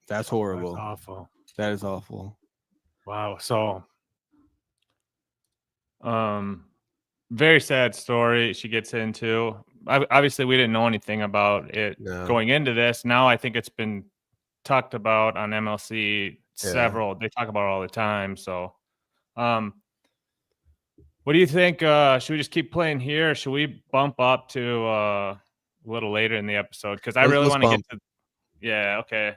That's horrible. That's awful. That is awful. Wow. So, very sad story she gets into. Obviously, we didn't know anything about it No. going into this. Now I think it's been talked about on MLC several. They talk about it all the time. So, what do you think? Should we just keep playing here? Or should we bump up to a little later in the episode? Because I really Let's want to get to. Yeah. Okay.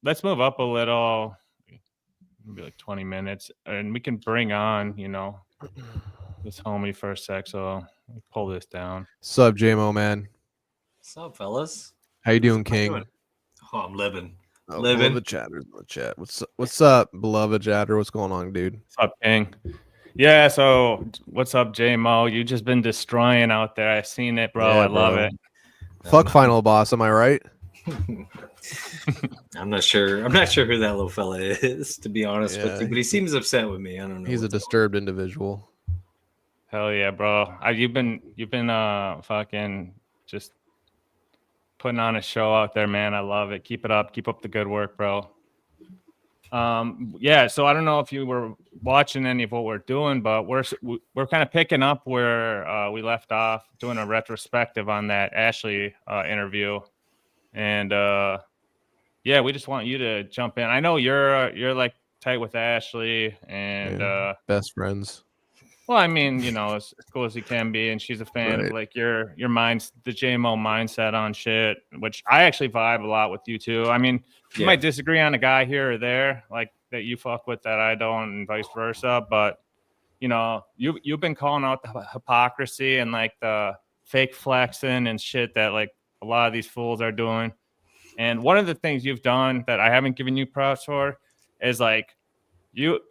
Let's move up a little. Maybe like 20 minutes, and we can bring on, this homie for a sec. So let me pull this down. Sub JMO, man. What's up, fellas? How you doing, How you King? doing? Oh, I'm living. Oh, Living. beloved chatters in the chat. What's up, beloved chatter? What's going on, dude? What's up, King? Yeah. So what's up, JMO? You just been destroying out there. I've seen it, bro. Yeah, I love bro. it. Fuck final boss. Am I right? I'm not sure. I'm not sure who that little fella is, to be honest with Yeah. you. But he seems upset with me. I don't know. He's a what's disturbed individual. Hell yeah, bro. You've been fucking just putting on a show out there, man. I love it. Keep it up. Keep up the good work, bro. Yeah. So I don't know if you were watching any of what we're doing, but we're kind of picking up where we left off, doing a retrospective on that Ashley interview, and yeah, we just want you to jump in. I know you're like tight with Ashley, and Yeah. Best friends. well, I mean, as cool as he can be, and she's a fan of Right. like your mind, the JMO mindset on shit, which I actually vibe a lot with you too. I mean, you Yeah. might disagree on a guy here or there, like that you fuck with that I don't, and vice versa. But you've been calling out the hypocrisy and like the fake flexing and shit that like a lot of these fools are doing. And one of the things you've done that I haven't given you props for is like you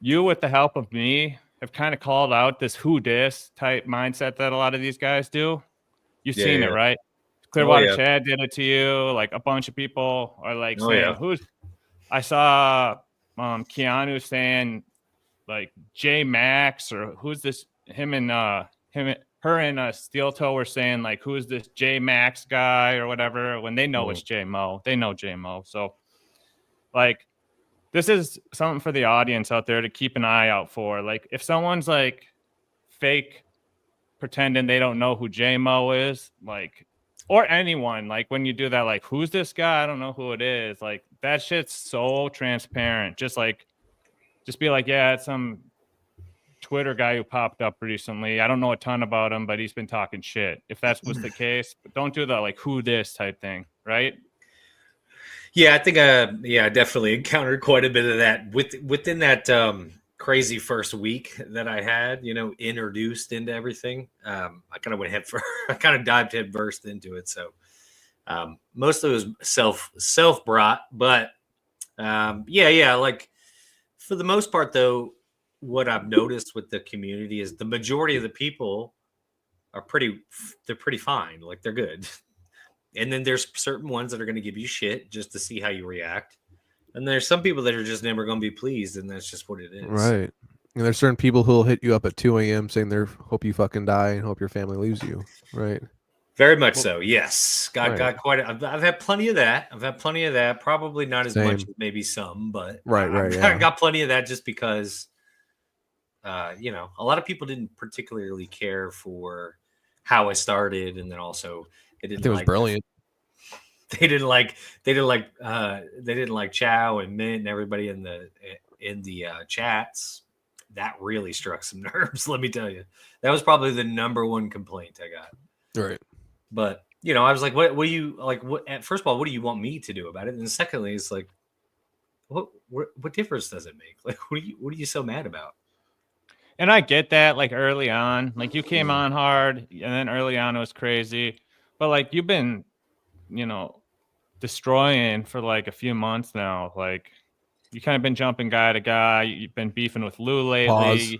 with the help of me have kind of called out this who dis type mindset that a lot of these guys do. You've Yeah, seen yeah. it, right? Clearwater yeah. Chad did it to you. Like a bunch of people are like Oh, saying, yeah. I saw Keanu saying like J Max, or who's this? Her and Steel Toe were saying like, who's this J Max guy or whatever, when they know it's J Mo. They know J Mo. So like, this is something for the audience out there to keep an eye out for. Like, if someone's like fake pretending they don't know who J-Mo is, like, or anyone, like when you do that, like, who's this guy? I don't know who it is. Like, that shit's so transparent. Just be like, yeah, it's some Twitter guy who popped up recently. I don't know a ton about him, but he's been talking shit. If that was the case, but don't do the like who this type thing, right? Yeah, I think I definitely encountered quite a bit of that within that crazy first week that I had, introduced into everything. I kind of I kind of dived head first into it. So most of it was self brought, but like for the most part though, what I've noticed with the community is the majority of the people are pretty fine. Like they're good. And then there's certain ones that are going to give you shit just to see how you react. And there's some people that are just never going to be pleased, and that's just what it is. Right. And there's certain people who'll hit you up at 2 a.m. saying they hope you fucking die and hope your family leaves you. Right. Very much so. Yes, Right. got quite. I've had plenty of that. Probably not as much Same. as maybe some, but Right, I yeah. got plenty of that just because, you know, a lot of people didn't particularly care for how I started, and then also they I think didn't it was like brilliant. they didn't like Chow and Mint and everybody in the chats. That really struck some nerves. Let me tell you, that was probably the number one complaint I got. Right. But you know, I was like, what do you like? What first of all, what do you want me to do about it? And secondly, it's like, what difference does it make? Like, what are you so mad about? And I get that, like early on, like you came on hard, and then early on it was crazy. But like you've been, you know, destroying for like a few months now. Like you kind of been jumping guy to guy. You've been beefing with Lou lately. Pause.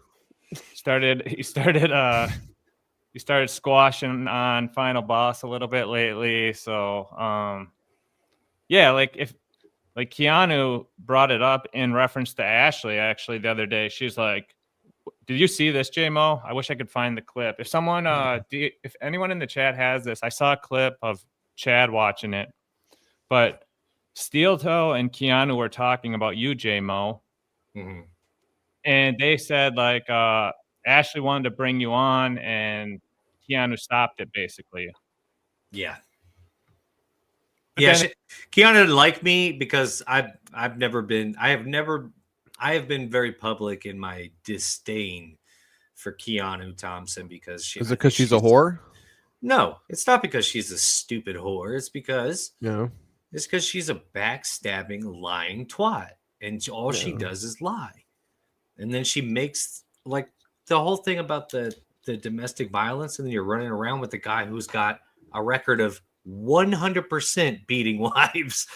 You started squashing on Final Boss a little bit lately. So yeah, like if like Keanu brought it up in reference to Ashley actually the other day. She's like, did you see this, JMO? I wish I could find the clip. If someone, if anyone in the chat has this, I saw a clip of Chad watching it, but Steel Toe and Keanu were talking about you, JMO, and they said like Ashley wanted to bring you on, and Keanu stopped it basically. Yeah. But Yeah, then- Keanu didn't like me because I have been very public in my disdain for Keanu Thompson because Is it because she's a whore? No, it's not because she's a stupid whore. It's because No. it's because she's a backstabbing, lying twat, and all she does is lie. And then she makes like the whole thing about the domestic violence, and then you're running around with the guy who's got a record of 100% beating wives,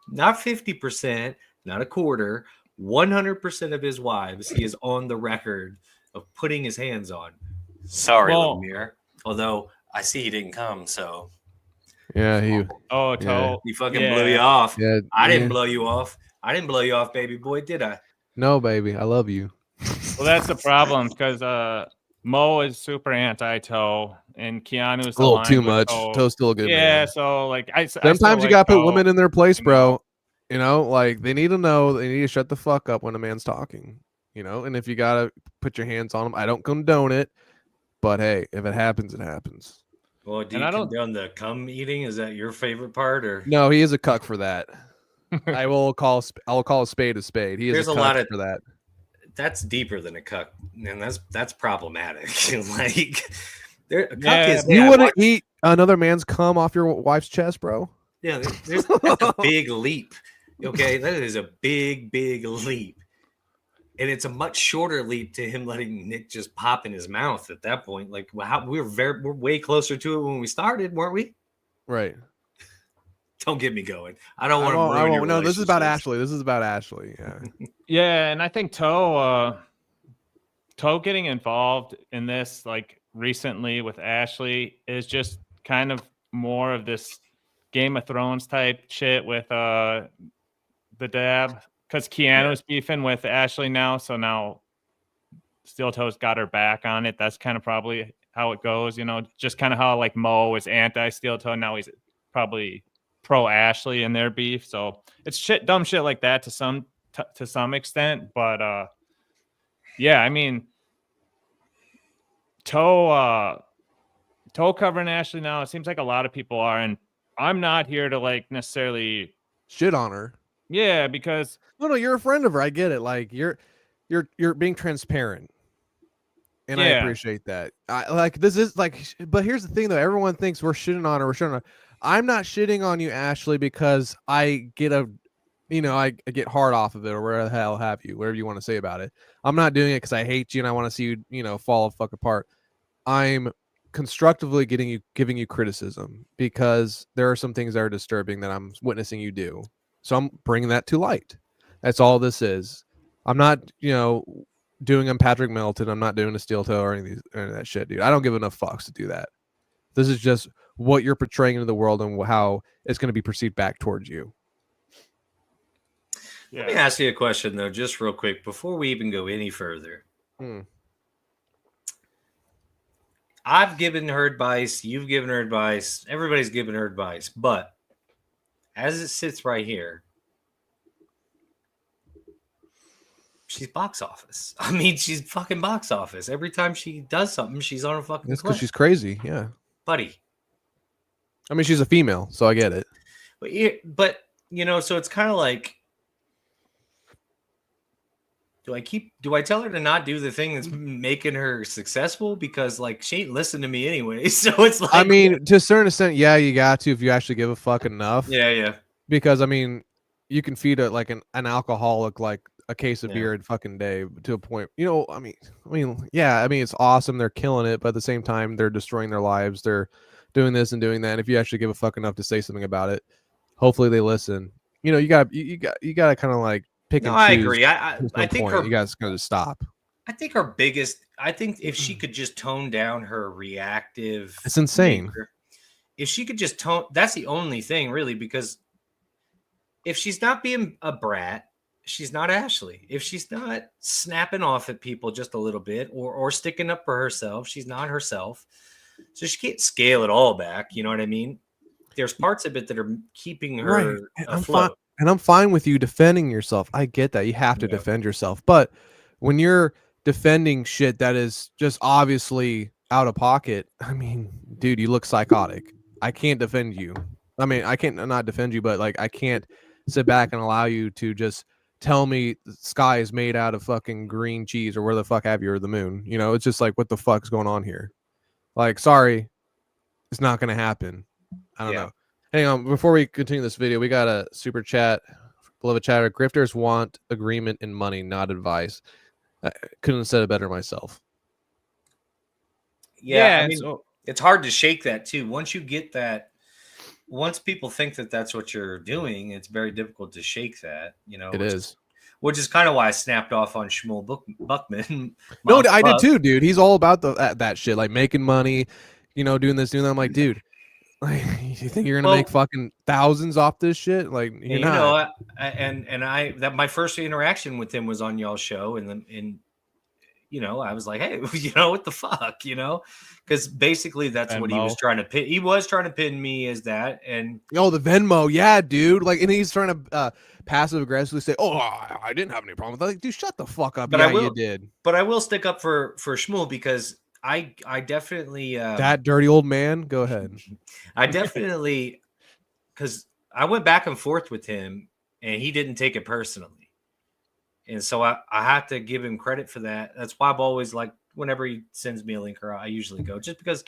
not 50%, not a quarter, 100% of his wives he is on the record of putting his hands on. Sorry, Well- Mir. Although I see he didn't come, so Yeah, he. Toe. he fucking Yeah. blew you off. Yeah, I didn't yeah. blow you off. I didn't blow you off, baby boy, did I? No, baby, I love you. Well, that's the problem because Mo is super anti-Toe, and Keanu's A little aligned too with much. Toe. Toe's still a good Yeah, man. so like I still Sometimes you like gotta put Toe, women in their place, you bro. know? You know, like they need to know. They need to shut the fuck up when a man's talking. You know, and if you gotta put your hands on them, I don't condone it. But hey, if it happens, it happens. Well, do And you I don't- condone the cum eating? Is that your favorite part, or No, he is a cuck for that. I'll call a spade a spade. He is There's a a cuck lot of- for that. that's deeper than a cuck, and that's problematic. Like, a cuck Yeah. is You wouldn't eat another man's cum off your wife's chest, bro? Yeah, that's a big leap. Okay, that is a big leap, and it's a much shorter leap to him letting Nick just pop in his mouth at that point. Like, we're way closer to it when we started, weren't we? Right. Don't get me going. I don't I want to won't. ruin your No, this is about relationships. Ashley. This is about Ashley. Yeah. Yeah, and I think Toe getting involved in this like recently with Ashley is just kind of more of this Game of Thrones type shit with the dab because Keanu's beefing with Ashley now, so now Steel Toe's got her back on it. That's kind of probably how it goes, you know, just kind of how like Mo was anti Steel Toe, now he's probably pro Ashley in their beef. So it's dumb shit like that to some extent, but yeah, I mean, Toe covering Ashley now, it seems like a lot of people are, and I'm not here to like necessarily Shit on her. Yeah, because No, you're a friend of her. I get it. Like you're being transparent, and I Yeah. appreciate that. I like this is like, but here's the thing though. Everyone thinks we're shitting on her. We're shitting on her. I'm not shitting on you, Ashley, because I get I get hard off of it, or where the hell have you, whatever you want to say about it. I'm not doing it because I hate you and I want to see you, fall the fuck apart. I'm constructively giving you criticism because there are some things that are disturbing that I'm witnessing you do. So I'm bringing that to light. That's all this is. I'm not, doing a Patrick Melton. I'm not doing a Steel Toe or any of that shit, dude. I don't give enough fucks to do that. This is just what you're portraying into the world and how it's going to be perceived back towards you. Let me ask you a question, though, just real quick, before we even go any further. I've given her advice. You've given her advice. Everybody's given her advice. But as it sits right here, she's box office. I mean, she's fucking box office. Every time she does something, she's on a fucking That's clip. because she's crazy. Yeah. Buddy. I mean, she's a female, so I get it. But you know, so it's kind of like, do I tell her to not do the thing that's making her successful? Because like she ain't listening to me anyway. So it's like, I mean, to a certain extent, yeah, you got to if you actually give a fuck enough. yeah. Because I mean, you can feed like an alcoholic like a case of Yeah. beer a fucking day to a point. You know, I mean, yeah, I mean, it's awesome. They're killing it, but at the same time, they're destroying their lives. They're doing this and doing that. And if you actually give a fuck enough to say something about it, hopefully they listen. You know, you got to kind of like pick and choose. I agree. I think you guys kind of stop. I think her biggest. I think if she could just tone down her reactive, It's insane. nature, if she could just tone, that's the only thing really. Because if she's not being a brat, she's not Ashley. If she's not snapping off at people just a little bit or sticking up for herself, she's not herself. So she can't scale it all back. You know what I mean? There's parts of it that are keeping her afloat. I'm fine with you defending yourself. I get that. You have to defend yourself. But when you're defending shit that is just obviously out of pocket, I mean, dude, you look psychotic. I can't defend you. I mean, I can't not defend you, but like I can't sit back and allow you to just tell me the sky is made out of fucking green cheese or where the fuck have you, or the moon. You know, it's just like, what the fuck's going on here? Like, sorry, it's not going to happen. I don't know. Hang on. Before we continue this video, we got a super chat. Beloved chatter, grifters want agreement and money, not advice. I couldn't have said it better myself. Yeah, I mean, it's hard to shake that too. Once you get that, once people think that that's what you're doing, it's very difficult to shake that. You know, which is kind of why I snapped off on Shmuel Buckman. No, I did too, dude. He's all about that shit, like making money, you know, doing this, doing that. I'm like, dude, like, you think you're gonna make fucking thousands off this shit? Like, you're not. Know, that my first interaction with him was on y'all's show, and you know, I was like, hey, you know, what the fuck, you know, because basically that's what he was trying to pin. He was trying to pin me as that, and the Venmo, yeah, dude. Like, and he's trying to passive aggressively say, oh, I didn't have any problem with that. Like, dude, shut the fuck up. But yeah, you did. But I will stick up for Shmuel because I definitely that dirty old man. Go ahead. I definitely, because I went back and forth with him, and he didn't take it personally, and so I have to give him credit for that. That's why I've always like whenever he sends me a link, or I usually go just because.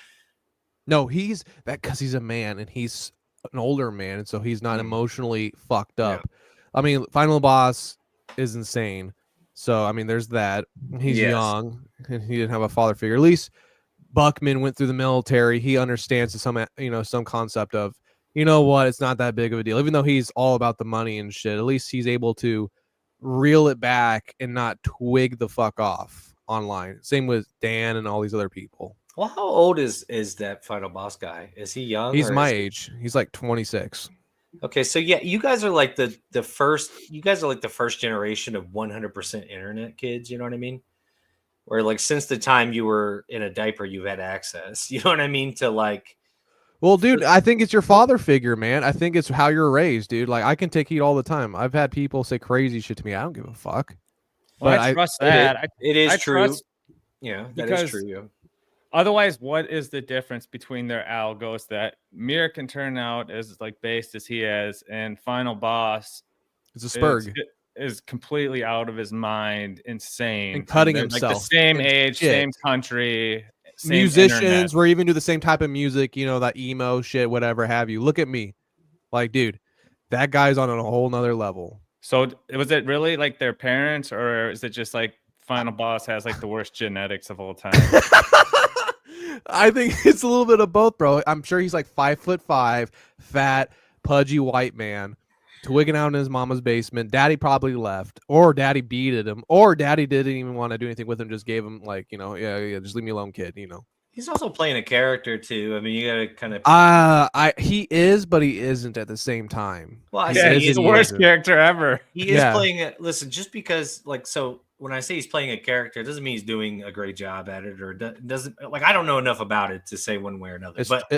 No, he's that because he's a man and he's an older man, and so he's not emotionally fucked up. Yeah. I mean, Final Boss is insane. So, I mean, there's that. He's young and he didn't have a father figure. At least Buckman went through the military. He understands some concept of, you know what, it's not that big of a deal. Even though he's all about the money and shit, at least he's able to reel it back and not twig the fuck off online. Same with Dan and all these other people. Well, how old is that Final Boss guy? Is he young? He's my age. He's like 26. Okay, so yeah, you guys are like the first. You guys are like the first generation of 100% internet kids. You know what I mean? Where like since the time you were in a diaper, you've had access. You know what I mean? To like. Well, dude, I think it's your father figure, man. I think it's how you're raised, dude. Like I can take heat all the time. I've had people say crazy shit to me. I don't give a fuck. Well, I trust that. It is true. Yeah, that is true. Yeah. Otherwise, what is the difference between their algos that Mir can turn out as like based as he is, and Final Boss is a spurg, is completely out of his mind, insane, and cutting himself. Like the same age, same country, same musicians. internet. We even do the same type of music, you know, that emo shit, whatever have you. Look at me, like, dude, that guy's on a whole nother level. So was it really like their parents, or is it just like Final Boss has like the worst genetics of all time? I think it's a little bit of both, bro. I'm sure he's like 5'5", fat, pudgy white man, twigging out in his mama's basement. Daddy probably left, or daddy beated him, or daddy didn't even want to do anything with him. Just gave him like, you know, yeah, just leave me alone, kid. You know. He's also playing a character too. I mean, you gotta kind of. He is, but he isn't at the same time. Well, he's the worst character ever. He is playing it. Listen, just because, like, so when I say he's playing a character, it doesn't mean he's doing a great job at it, or doesn't like. I don't know enough about it to say one way or another. But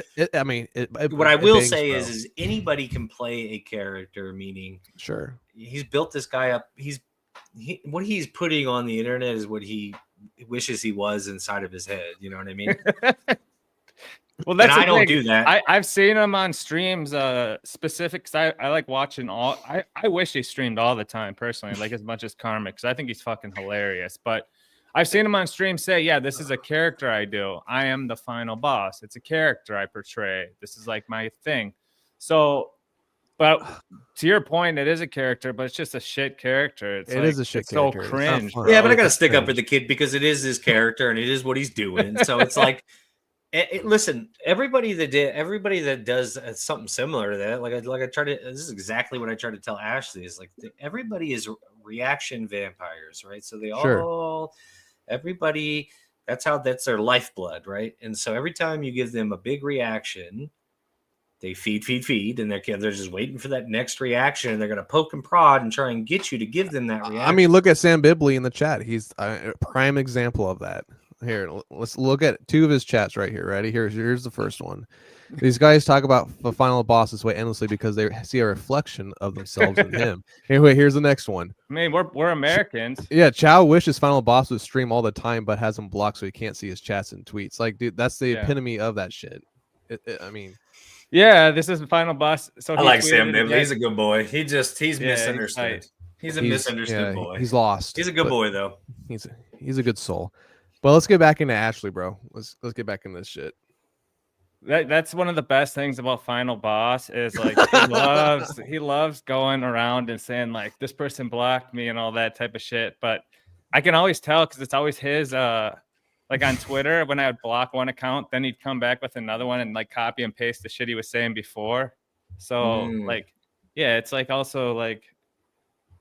what I will say is anybody can play a character. Meaning, sure, he's built this guy up. What he's putting on the internet is what he wishes he was inside of his head. You know what I mean? Well, that's I don't do that. I've seen him on streams, specific. Cause I like watching all. I wish he streamed all the time personally, like as much as Karmic, because I think he's fucking hilarious. But I've seen him on stream say, "Yeah, this is a character I do. I am the final boss. It's a character I portray. This is like my thing." So, but to your point, it is a character, but it's just a shit character. It is a shit character. So cringe. Yeah, but I gotta stick up for the kid because it is his character and it is what he's doing. So it's like. Listen, everybody that does something similar to that, like I try to. This is exactly what I try to tell Ashley. Is like everybody is reaction vampires, right? So they everybody. That's their lifeblood, right? And so every time you give them a big reaction, they feed, and they're just waiting for that next reaction, and they're gonna poke and prod and try and get you to give them that reaction. I mean, look at Sam Bibley in the chat. He's a prime example of that. Here, let's look at two of his chats right here. Ready? Here's the first one. These guys talk about the final boss this way endlessly because they see a reflection of themselves in him. Anyway, here's the next one. I mean, we're Americans. Yeah, Chow wishes final boss would stream all the time, but has him blocked so he can't see his chats and tweets. Like, dude, that's the epitome of that shit. I mean, yeah, this is the final boss. So I like Sam Bibley. He's a good boy. He's misunderstood. He's a misunderstood boy. He's lost. He's a good boy though. He's a good soul. Well, let's get back into Ashley, bro. Let's get back into this shit. That's one of the best things about Final Boss is like he loves going around and saying like this person blocked me and all that type of shit. But I can always tell because it's always his like on Twitter when I would block one account, then he'd come back with another one and like copy and paste the shit he was saying before. So like yeah, it's like also like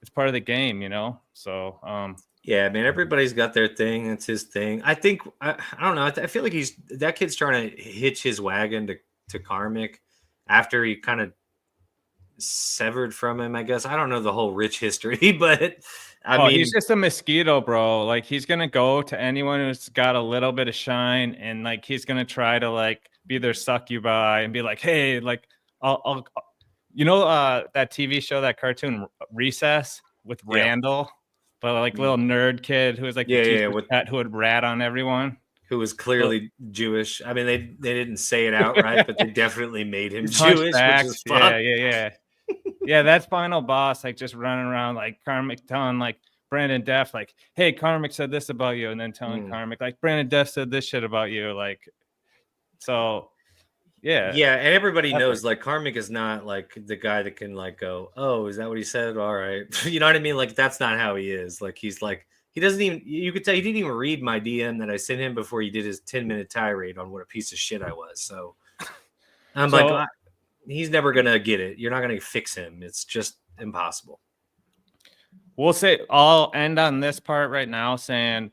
it's part of the game, you know. So yeah, man, everybody's got their thing. It's his thing. I think I don't know. I feel like that kid's trying to hitch his wagon to Karmic after he kind of severed from him. I guess I don't know the whole rich history, but I mean, he's just a mosquito, bro. Like he's gonna go to anyone who's got a little bit of shine, and like he's gonna try to like be their suck you by and be like, hey, like I'll you know that TV show, that cartoon Recess with Randall. But like little nerd kid who was like who would rat on everyone, who was clearly Jewish. I mean, they didn't say it outright, but they definitely made him Jewish, which is fun. Yeah. That's Final Boss, like just running around like Karmic telling like Brandon Deff, like, hey, Karmic said this about you, and then telling Karmic like Brandon Deff said this shit about you, like so. Yeah, and everybody knows like Karmic is not like the guy that can like go, oh, is that what he said? All right, you know what I mean? Like that's not how he is. Like he's like he doesn't even. You could tell he didn't even read my DM that I sent him before he did his 10-minute tirade on what a piece of shit I was. So I'm like, he's never gonna get it. You're not gonna fix him. It's just impossible. We'll say I'll end on this part right now, saying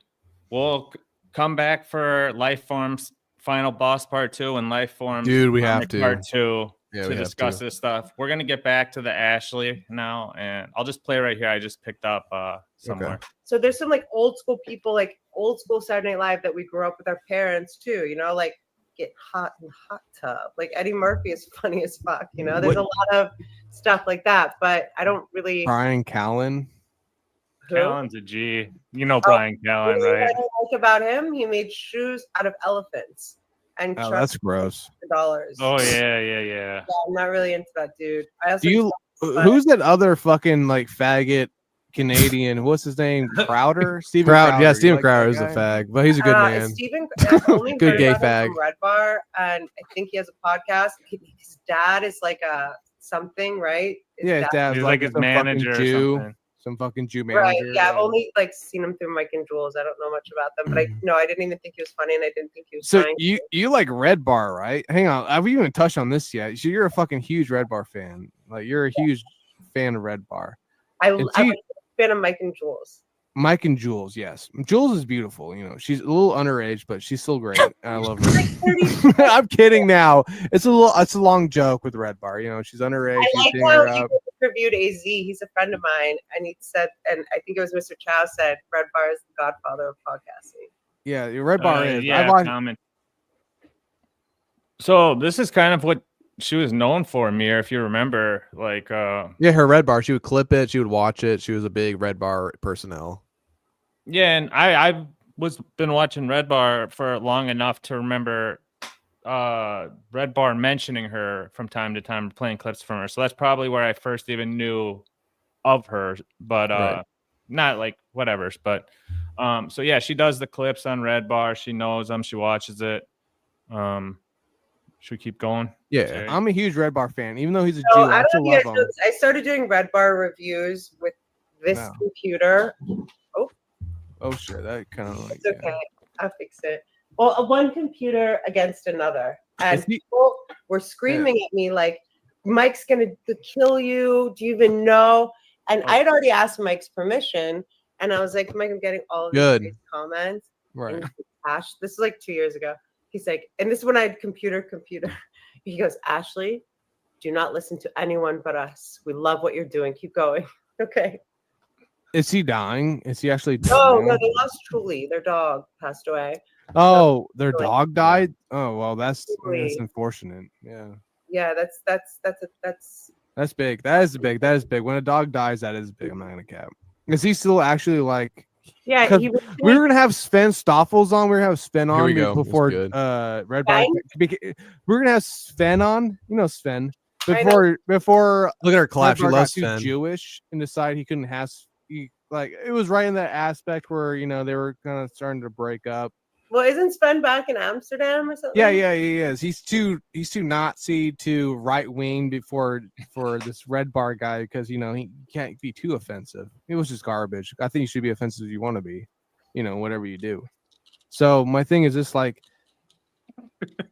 we'll come back for LifeForms Final Boss Part 2 and LifeForms we have to Part 2 to discuss this stuff. We're gonna get back to the Ashley now, and I'll just play right here. I just picked up somewhere. Okay. So there's some like old school people, like old school Saturday Night Live that we grew up with our parents too. You know, like Get Hot in Hot Tub. Like Eddie Murphy is funny as fuck. You know, there's a lot of stuff like that, but I don't really. Brian Callen. Callen's a G. You know Brian Callen, right? What I like about him, he made shoes out of elephants and that's gross. $dollars. Oh yeah. I'm not really into that, dude. I also who's that other fucking like faggot Canadian? What's his name? Crowder? Steven Crowder. Yeah, Steven Crowder is a fag, but he's a good man. Steven, I've only good heard gay about fag. him from Red Bar, and I think he has a podcast. His dad is like a something, right? His dad's like his manager or something. Some fucking Jew manager. Right. Yeah, I've only like seen him through Mike and Jules. I don't know much about them, but I didn't even think he was funny, and I didn't think he was. So you like Red Bar, right? Hang on, have we even touched on this yet? So you're a fucking huge Red Bar fan. Like you're a huge fan of Red Bar. I'm a fan of Mike and Jules. Mike and Jules, yes. Jules is beautiful. You know, she's a little underage, but she's still great. I love her. I'm kidding now. It's a long joke with Red Bar. You know, she's underage. I like how you reviewed AZ. He's a friend of mine, and he said, and I think it was Mr. Chow said, Red Bar is the godfather of podcasting. Yeah, your Red Bar is. Yeah, I watched. comment. So this is kind of what she was known for, Mir, if you remember. Like, Yeah, her Red Bar. She would clip it. She would watch it. She was a big Red Bar personnel. yeah, and I was been watching Red Bar for long enough to remember Red Bar mentioning her from time to time, playing clips from her. So that's probably where I first even knew of her, but Right. not like whatever's. But so yeah, she does the clips on Red Bar. She knows them. She watches it. Should we keep going? Yeah. Sorry. I'm a huge Red Bar fan, even though he's a So Jew. I I don't still know if you love guys know him. this. I started doing Red Bar reviews with this Wow. computer. Oh shit, that kind of like. It's okay. I'll fix it. Well, one computer against another. And Is he- people were screaming at me like, Mike's going to kill you. Do you even know? And I'd already asked Mike's permission. And I was like, Mike, I'm getting all of Good. these comments. Right. And Ash, this is like 2 years ago. He's like, and this is when I had computer. He goes, Ashley, do not listen to anyone but us. We love what you're doing. Keep going. Okay. Is he dying? Is he actually No, dying? no, they lost Truly. Their dog passed away. Oh, their Truly. dog died. Oh well, that's Truly. unfortunate. Yeah, Yeah, that's that's big. That is big. That is big. When a dog dies, that is big. I'm not gonna cap. Is he still actually like? yeah. 'Cause He was We were gonna have Sven Stoffels on. We were gonna have Sven Here on we go. That's before good. Red Bar. We were gonna have Sven on. You know Sven. I know. Before Look at her clap. Red She Bar loves got too Sven. Jewish and decided he couldn't have. Like it was right in that aspect where they were kind of starting to break up. well, isn't Sven back in Amsterdam or something? Yeah, he is. He's too Nazi, too right wing for this Red Bar guy because he can't be too offensive. It was just garbage. I think you should be offensive if you want to be, whatever you do. So my thing is just like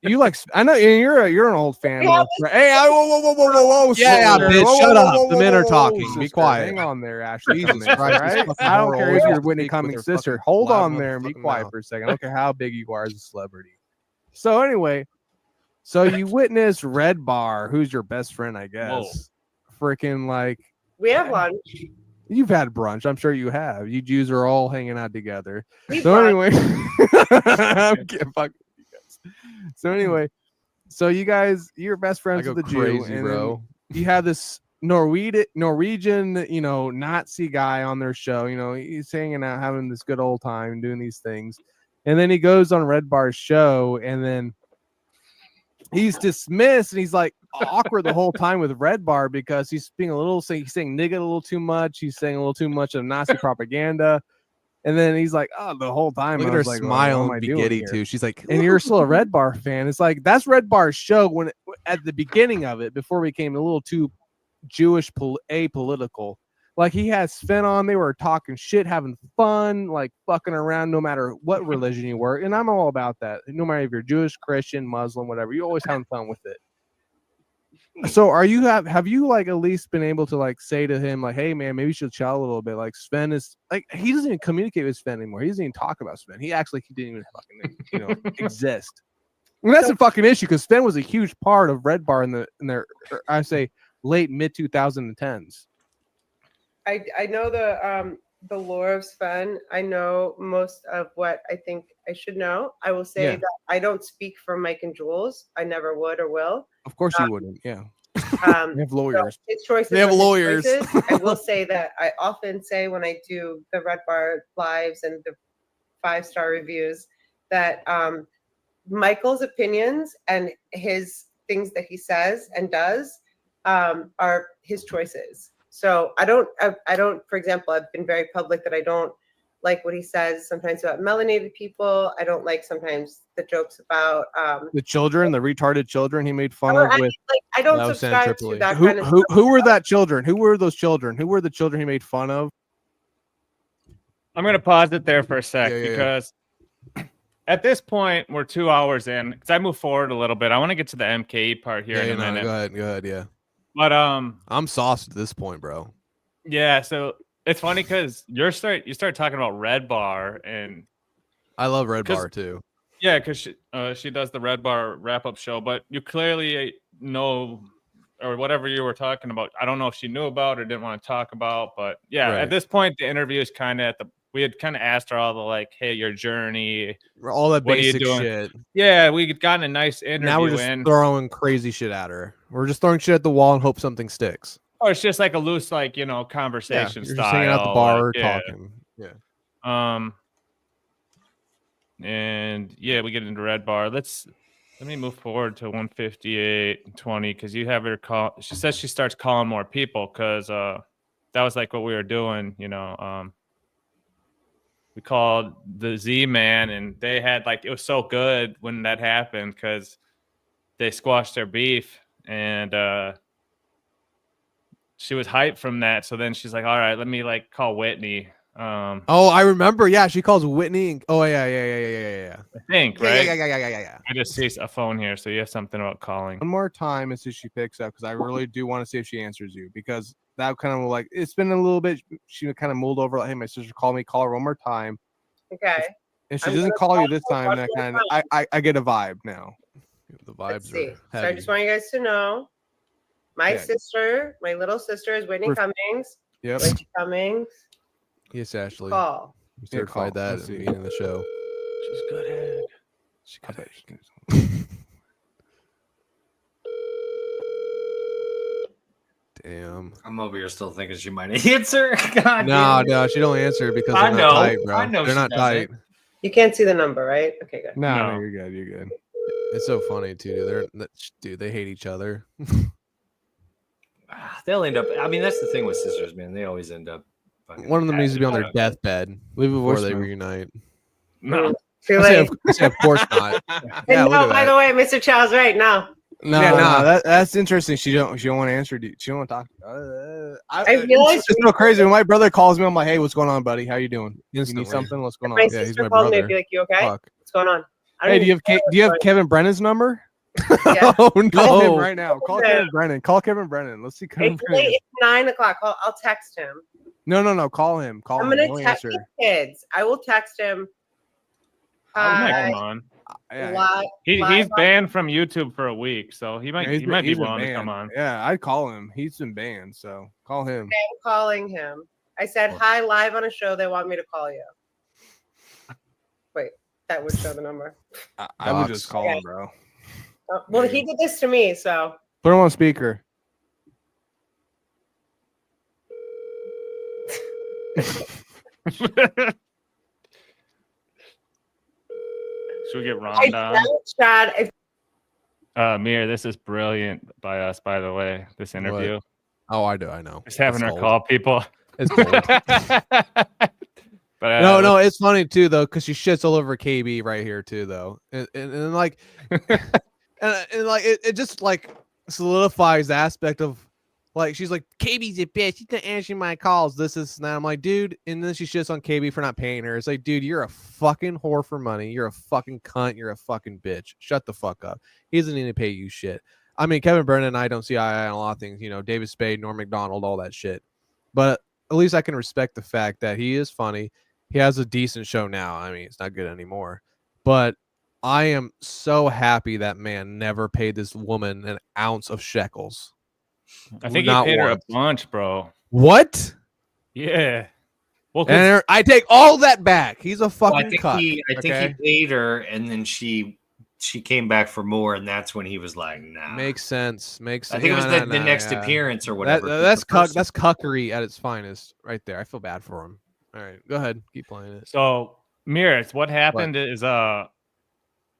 you like. I know you're an old fan. Yeah, Hey, whoa, Yeah, sister. bitch, Whoa, shut whoa, up. whoa, The men are whoa, talking. whoa, Be sister. quiet. Hang on there, Ashley. Jesus Cummings, Christ, this right? fucking I don't care if whore you're always Whitney speak with Cummings' her sister. fucking Hold loud on there. Be motherfucking quiet mouth. for a second. I don't care how big you are as a celebrity. So anyway, so you witness Red Bar, who's your best friend, I guess. Freaking like We have lunch. you've had brunch. I'm sure you have. You Jews are all hanging out together. We So brunch. anyway, I'm kidding, fuck you guys. So anyway, so you guys, you're best I friends go with the Jew, crazy, and bro. then you have this Norwegian, Nazi guy on their show. He's hanging out, having this good old time, doing these things, and then he goes on Red Bar's show, and then he's dismissed, and he's like awkward the whole time with Red Bar because he's being he's saying nigga a little too much. He's saying a little too much of Nazi propaganda. And then he's like, oh, the whole time Look I at her was like, smile what am I and be doing giddy here? too. She's like, And you're still a Red Bar fan. It's like that's Red Bar's show when at the beginning of it, before it became a little too Jewish apolitical. Like he had Sven on, they were talking shit, having fun, like fucking around, no matter what religion you were. And I'm all about that. No matter if you're Jewish, Christian, Muslim, whatever, you're always having fun with it. So are you have you like at least been able to like say to him like, hey man, maybe you should chill a little bit? Like Sven is like he doesn't even communicate with Sven anymore. He doesn't even talk about Sven. He didn't even fucking exist. And that's a fucking issue because Sven was a huge part of Red Bar in their I say late mid 2010s. I know the lore of Sven. I know most of what I think I should know. I will say Yeah. that I don't speak for Mike and Jules. I never would or will. Of course you wouldn't. Yeah, Um, they have lawyers. So his choices. They have are his lawyers. choices. I will say that I often say when I do the Red Bar lives and the 5-star reviews that Michael's opinions and his things that he says and does are his choices. So I don't, for example, I've been very public that I don't like what he says sometimes about melanated people. I don't like sometimes the jokes about The children, the retarded children he made fun of with I don't No, subscribe to Tripoli. that kind of stuff. who were that children? Who were those children? Who were the children he made fun of? I'm gonna pause it there for a sec Yeah. because at this point we're 2 hours in. Because I move forward a little bit. I want to get to the MKE part here in a minute. Go ahead. Yeah, But I'm sauced at this point, bro. yeah. So it's funny because you start talking about Red Bar and I love Red 'Cause- Bar too. yeah, because she does the Red Bar wrap up show. But you clearly know or whatever you were talking about. I don't know if she knew about or didn't want to talk about, but yeah, Right. at this point, the interview is kind of we had kind of asked her all the like, hey, your journey, All that what are you basic doing? shit. Yeah, we had gotten a nice interview Now we're just in. throwing crazy shit at her. We're just throwing shit at the wall and hope something sticks. Or it's just like a loose, like, conversation you're style. just hanging out at the bar, like, yeah. talking. Yeah. And yeah, we get into Red Bar. Let me move forward to 158 and 20 because you have her call. She says she starts calling more people because that was like what we were doing. We called the Z-Man, and they had like, it was so good when that happened because they squashed their beef, and she was hyped from that. So then she's like, all right, let me like call Whitney. I remember. Yeah, she calls Whitney. And, yeah. I think, right? Yeah. I just see a phone here, so you have something about calling. One more time as soon as she picks up, because I really do want to see if she answers you, because that kind of like, it's been a little bit, she kind of mulled over like, hey, my sister called me, call her one more time. Okay. If she I'm doesn't gonna call you call this her time, one that more kind of, I get a vibe now. The Let's vibes see. are So I heavy. just want you guys to know, my Yeah. sister, my little sister is Whitney We're- Cummings. Yep. Whitney Cummings, Yes, Ashley. call. We Yeah, certified call. that Let's at the see. beginning of the show. She's good head. I bet she can- Damn. I'm over here still thinking she might answer. God No, damn it. she don't answer because I they're know. not tight, bro. I know They're she not doesn't. tight. You can't see the number, right? Okay, good. No, No. you're good. You're good. It's so funny too. Dude, they hate each other. They'll end up. I mean, that's the thing with sisters, man. They always end up. fucking One of them needs to be on their hashing it out. deathbed before they Voicemail. reunite. No. Too I say, late. I say, of course not. And Yeah, look no, at by that. the way, Mr. Chow's right now. No, that's interesting. She don't want to answer. She don't want to talk. I realized It's so crazy. When my brother calls me, I'm like, "Hey, what's going on, buddy? How you doing? You Instantly. need something? What's going if my on?" Yeah, he's sister my called me, I'd brother. be like, you okay? Fuck. What's going on? I don't Hey, do you even have know do you have what's Kevin Brennan's number? Yeah. Oh Call him no! right now. Call Yeah. Kevin Brennan. Call Kevin Brennan. Let's see going Kevin on. It's Brennan. late. It's 9 o'clock. I'll text him. No. Call him. Call I'm him. gonna He'll text answer. the kids. I will text him. He might Hi. come on. Yeah, He's Live on- banned from YouTube for a week, so he might he's be willing been to come banned. on. Yeah, I'd call him. He's been banned, so call him. I'm calling him. I said, hi, live on a show. They want me to call you. Wait, that would show the number. I would just Docs. call Okay. him, bro. Well, he did this to me, so. Put him on speaker. Should we get I Ron on? Chad, if Mir, this is brilliant by us, by the way. This interview, Oh, I do. I know. just having It's her cold. call people. It's cold. But No, it's funny too though, because she shits all over KB right here too, though, and like, and like it just like solidifies the aspect of like she's like KB's a bitch. She's not answering my calls. This is that. I'm like, dude, and then she shits on KB for not paying her. It's like, dude, you're a fucking whore for money. You're a fucking cunt. You're a fucking bitch. Shut the fuck up. He doesn't need to pay you shit. I mean, Kevin Brennan and I don't see eye on a lot of things. You know, David Spade, Norm Macdonald, all that shit. But at least I can respect the fact that he is funny. He has a decent show now. I mean, it's not good anymore. But I am so happy that man never paid this woman an ounce of shekels. I think Not he paid her once. a bunch, bro. What? Yeah. Well, 'cause- And I take all that back. He's a Well, fucking I think cuck. he okay? paid her, and then she came back for more, and that's when he was like, "Nah." Makes sense. Makes sense. I think it was Nah, the nah, next yeah. appearance or whatever. That's The first- that's cuckery at its finest, right there. I feel bad for him. All right, go ahead, keep playing it. So, Mirrors, what happened is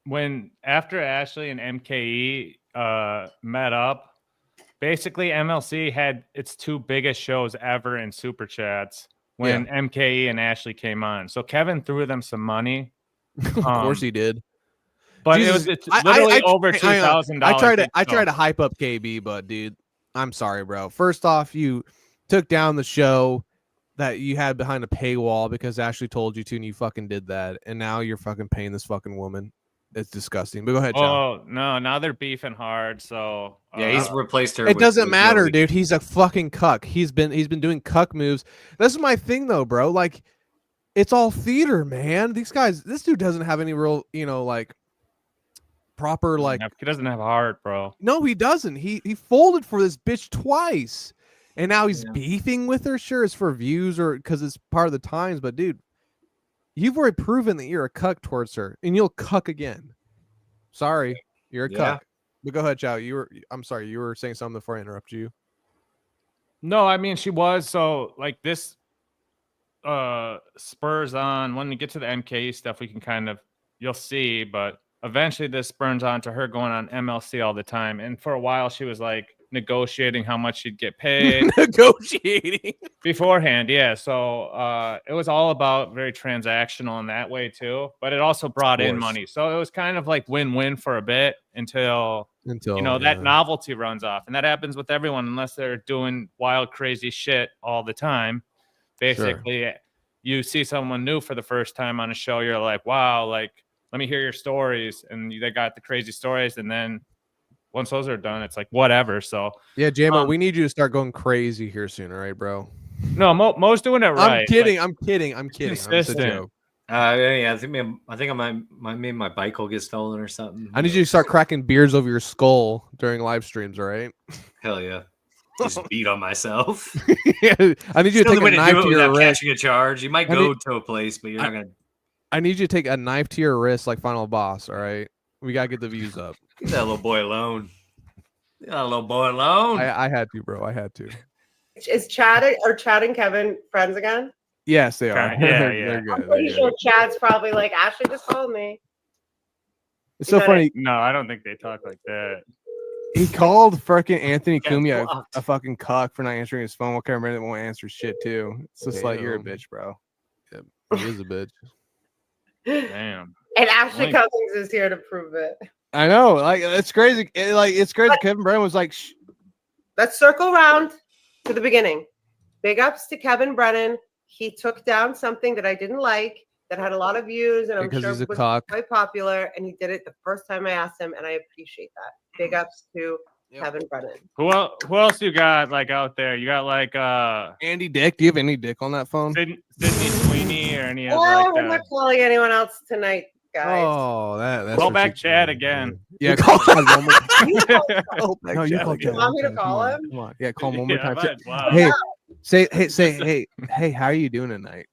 when after Ashley and MKE met up, basically MLC had its two biggest shows ever in Super Chats when MKE and Ashley came on. So Kevin threw them some money. Of course he did. But Jesus, it's literally over hang on. $2,000. I tried to hype up KB, but dude, I'm sorry, bro. First off, you took down the show that you had behind a paywall because Ashley told you to, and you fucking did that, and now you're fucking paying this fucking woman. It's disgusting. But go ahead, Chow. Oh no, now they're beefing hard. So Yeah, he's replaced her. It with doesn't matter, Joey. dude. He's a fucking cuck. He's been doing cuck moves. This is my thing though, bro. Like, it's all theater, man. These guys, this dude doesn't have any real, like proper like. He doesn't have a heart, bro. No, he doesn't. He folded for this bitch twice, and now he's Yeah. beefing with her. Sure, it's for views or because it's part of the times, but dude, you've already proven that you're a cuck towards her, and you'll cuck again. Sorry, you're a Yeah. cuck. But go ahead, Chow. I'm sorry. You were saying something before I interrupt you. No, I mean she was so like this spurs on when we get to the MKE stuff we can kind of you'll see, but eventually this spurs on to her going on MLC all the time. And for a while she was like negotiating how much she'd get paid Negotiating beforehand. Yeah. So it was all about very transactional in that way too. But it also brought in course. money. So it was kind of like win-win for a bit until you know that yeah. novelty runs off, and that happens with everyone unless they're doing wild crazy shit all the time. Basically, you see someone new for the first time on a show, you're like, wow, like let me hear your stories, and they got the crazy stories, and then once those are done, it's like whatever. So Yeah, JMO, we need you to start going crazy here soon, all right, bro? no, Mo's doing it right. I'm kidding. Like, I'm kidding. I'm kidding. It's a consistent. joke. Yeah, I think maybe my bike will get stolen or something. I need you to start cracking beers over your skull during live streams, all right? Hell yeah. Just beat on myself. Yeah, I need you to Still take the way a to knife do it to your without wrist. catching a charge. You might I go need- to a place, but you're not gonna. I need you to take a knife to your wrist like Final Boss, all right? We gotta get the views up. Leave that little boy alone. Leave that little boy alone. I had to, bro. I had to. Is Chad and Kevin friends again? Yes, they are. Okay, yeah, They're yeah. good. I'm They're pretty good. sure Chad's probably like, Ashley just called me. It's so You gotta- funny. No, I don't think they talk like that. He called freaking Anthony Gets Cumia blocked. a fucking cuck for not answering his phone. What kind of man that won't answer shit too? It's just like you're a Damn. bitch, bro. Yeah, he is a bitch. Damn. And Ashley Like- Cummings is here to prove it. I know, like it's crazy. It's crazy. Kevin Brennan was like, Let's circle around to the beginning. Big ups to Kevin Brennan. He took down something that I didn't like, that had a lot of views, and I'm because sure he's a was cock. quite popular. And he did it the first time I asked him, and I appreciate that. Big ups to Yep. Kevin Brennan. Who else you got like out there? You got like Andy Dick. Do you have any dick on that phone? Sydney Sweeney or any of Well, we're like not calling anyone else tonight, guys. Oh, that's Call what back she- Chad again. Yeah, call Chad one more time. You call- No, you call Chad. You want me to one time. call Come on, him? Come on. Yeah, call him one more Yeah, time. might as well. Hey, hey, how are you doing tonight?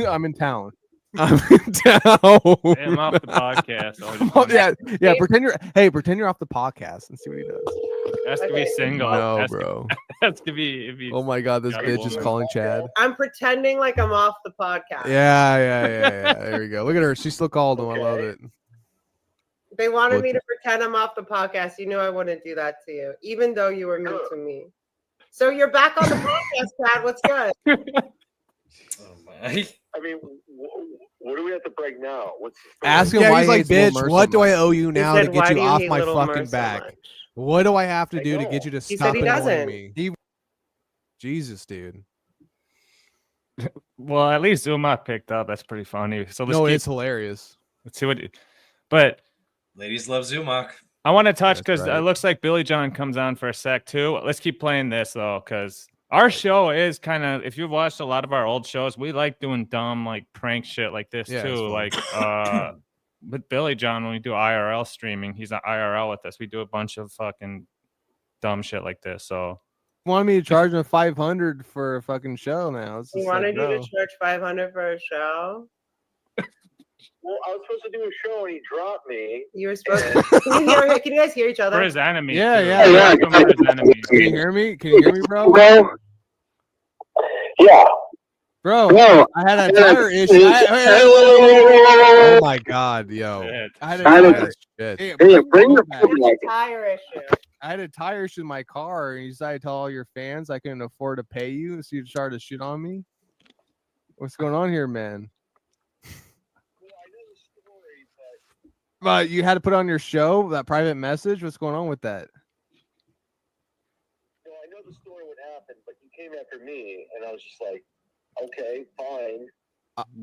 I'm in town. I'm in town. I'm off the podcast. I just Oh, wanted- yeah. Pretend you're off the podcast and see what he does. Has to be Okay. single. No, has bro. has to be. If Oh my god, this Got a bitch is woman. calling Chad. I'm pretending like I'm off the podcast. Yeah. There we go. Look at her. She still called him. I love it. They wanted me Look- to pretend I'm off the podcast. You knew I wouldn't do that to you, even though you were mean to me. So you're back on the podcast, Chad. What's good? Oh my. I mean, what do we have to break now? What's the story? Ask him Yeah, why he's he like, hates Little bitch, Mer so what do I much. owe you He now said, to "Why get do you you off hate my Little Mer fucking so back? much?" What do I have to I do to know. get you to He stop said he annoying doesn't. me? Jesus, dude. well, at least Zuma picked up. That's pretty funny. So let's No, keep, it's hilarious. let's see what. But Ladies love Zumach. I want to touch That's because right. it looks like Billy John comes on for a sec too. Let's keep playing this though, because our show is kind of. If you've watched a lot of our old shows, we like doing dumb like prank shit like this Yeah, it's too. fun. Like with Billy John when we do IRL streaming, he's on IRL with us. We do a bunch of fucking dumb shit like this. So Wanted me to charge him $500 for a fucking show now. It's You just like, wanted you bro. to charge $500 for a show? Well, I was supposed to do a show and he dropped me. You were supposed to. Can you guys hear each for other? his enemies, Yeah, too. yeah. We Yeah, like him for his enemies. Can you hear me? Can you hear me, bro? Yeah. Bro, No. I had a tire issue. Oh my god, yo. Shit. I had a I tire don't- Shit. Hey, Hey, bring your your back. phone back. Tire issue. I had a tire issue in my car, and you decided to tell all your fans I couldn't afford to pay you, so you started to shit on me. What's going on here, man? But you had to put on your show that private message. What's going on with that? No, I know the story what happened, but you came after me, and I was just like, okay, fine.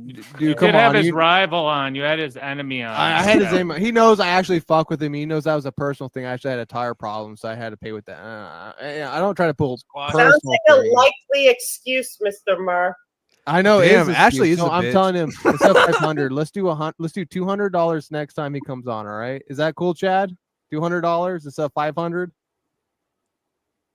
Dude, You come did have on. his you- rival on. You had his enemy on. I had his Yeah. name. He knows I actually fuck with him. He knows that was a personal thing. I actually had a tire problem, so I had to pay with that. I don't try to pull Sounds personal like a things. likely excuse, Mr. Murr. I know. Damn, Damn, Ashley is a I'm bitch. telling him it's up 500. Let's do $200 next time he comes on. All right, is that cool, Chad? $200. It's up 500.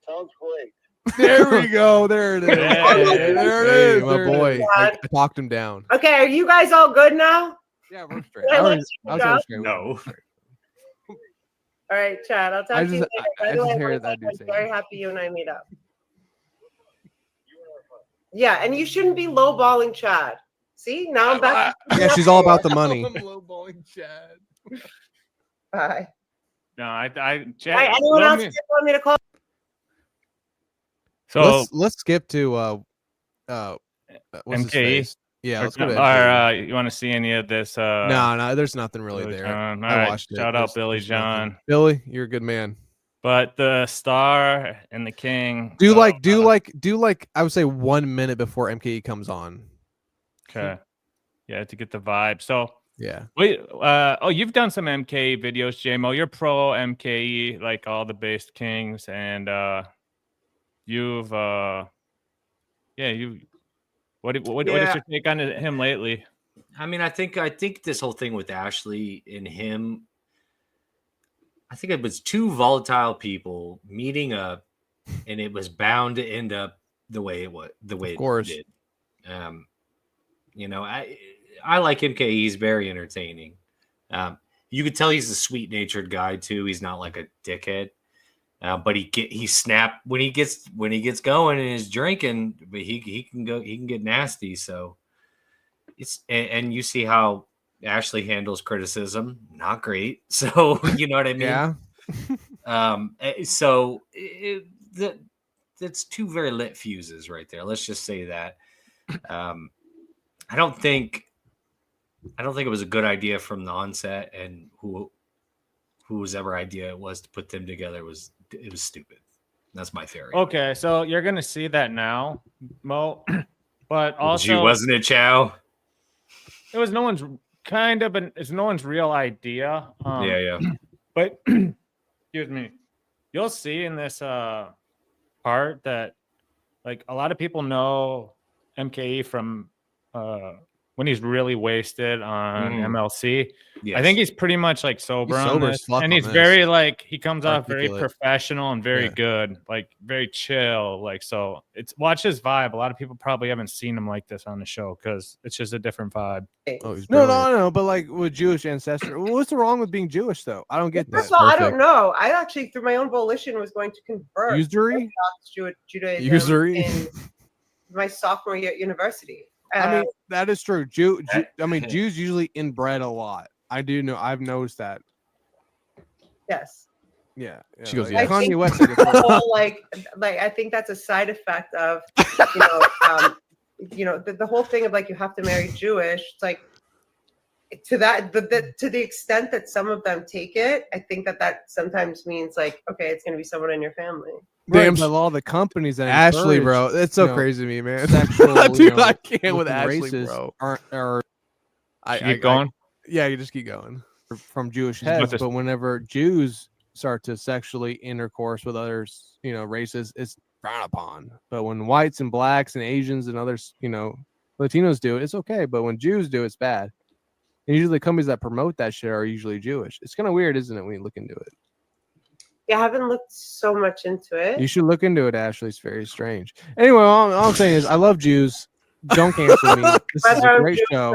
Sounds great. There we go. There it is. Hey, there it Hey, is. my there it boy. is. I talked him down. Okay, are you guys all good now? Yeah, we're straight. Can I I let was you I go? was straight. No. All right, Chad. I'll talk I to you just- later. I By the just way, hear I'm that dude say very that. happy you and I meet up. Yeah, and you shouldn't be lowballing Chad. See, now I'm back. Yeah, she's all about the money. Lowballing Chad. Bye. No, I All right, anyone else want me to call? So Let's skip to what's his MKE? face? Yeah, let's go to or MKE. you want to see any of this? No, there's nothing really Billy there. John. All I right, watched it. shout out There's Billy nothing. John. Billy, you're a good man. But the Star and the King. Do like I would say 1 minute before MKE comes on. Okay. Yeah, to get the vibe. So Yeah. wait, you've done some MKE videos, JMO. You're pro MKE, like all the based kings, and you've what is your take on him lately? I mean, I think this whole thing with Ashley and him, I think it was two volatile people meeting up, and it was bound to end up the way it was, Of course. it did. You know, I like MK. He's very entertaining. You could tell he's a sweet natured guy too. He's not like a dickhead. But he snap when he gets going and is drinking, but he can get nasty. So it's and you see how Ashley handles criticism, not great. So you know what I mean? Yeah. So that's two very lit fuses right there. Let's just say that. I don't think it was a good idea from the onset, and whose ever idea it was to put them together was stupid. That's my theory. Okay, so you're gonna see that now, Mo. But also, wasn't it, Chow? it was no one's real idea. Yeah. But excuse me, you'll see in this part that like a lot of people know MKE from when he's really wasted on MLC. Yes. I think he's pretty much like sober He's on sober this, as fuck and on he's this. very like he comes off very Articulate. professional and very Yeah. good, like very chill. Like so, it's watch his vibe. A lot of people probably haven't seen him like this on the show because it's just a different vibe. Oh, he's No, brilliant. but like with Jewish ancestry, what's the wrong with being Jewish though? I don't get First that. of all, I perfect. don't know. I actually, through my own volition, was going to convert Usury? Orthodox Judaism Usury? in my sophomore year at university. I mean, that is true. Jews usually inbred a lot. I do know. I've noticed that. yes. Yeah. She goes, like yes. Kanye West. The whole, like I think that's a side effect of the whole thing of like you have to marry Jewish. It's like to the extent that some of them take it, I think that sometimes means like, okay, it's gonna be someone in your family. Damn, But all the companies that Ashley, encourage bro. It's so you know, crazy to me, man. sexual, Dude, I can't with looking Ashley, races bro. are Keep going. Yeah, you just keep going. from Jewish Just about heads, this- but whenever Jews start to sexually intercourse with others, races, it's frowned upon. But when whites and blacks and Asians and others, Latinos do it, it's okay. But when Jews do, it's bad. And usually companies that promote that shit are usually Jewish. It's kind of weird, isn't it, when you look into it? Yeah, I haven't looked so much into it. You should look into it, Ashley. It's very strange. Anyway, all I'm saying is I love Jews. Don't cancel me. This is a great show.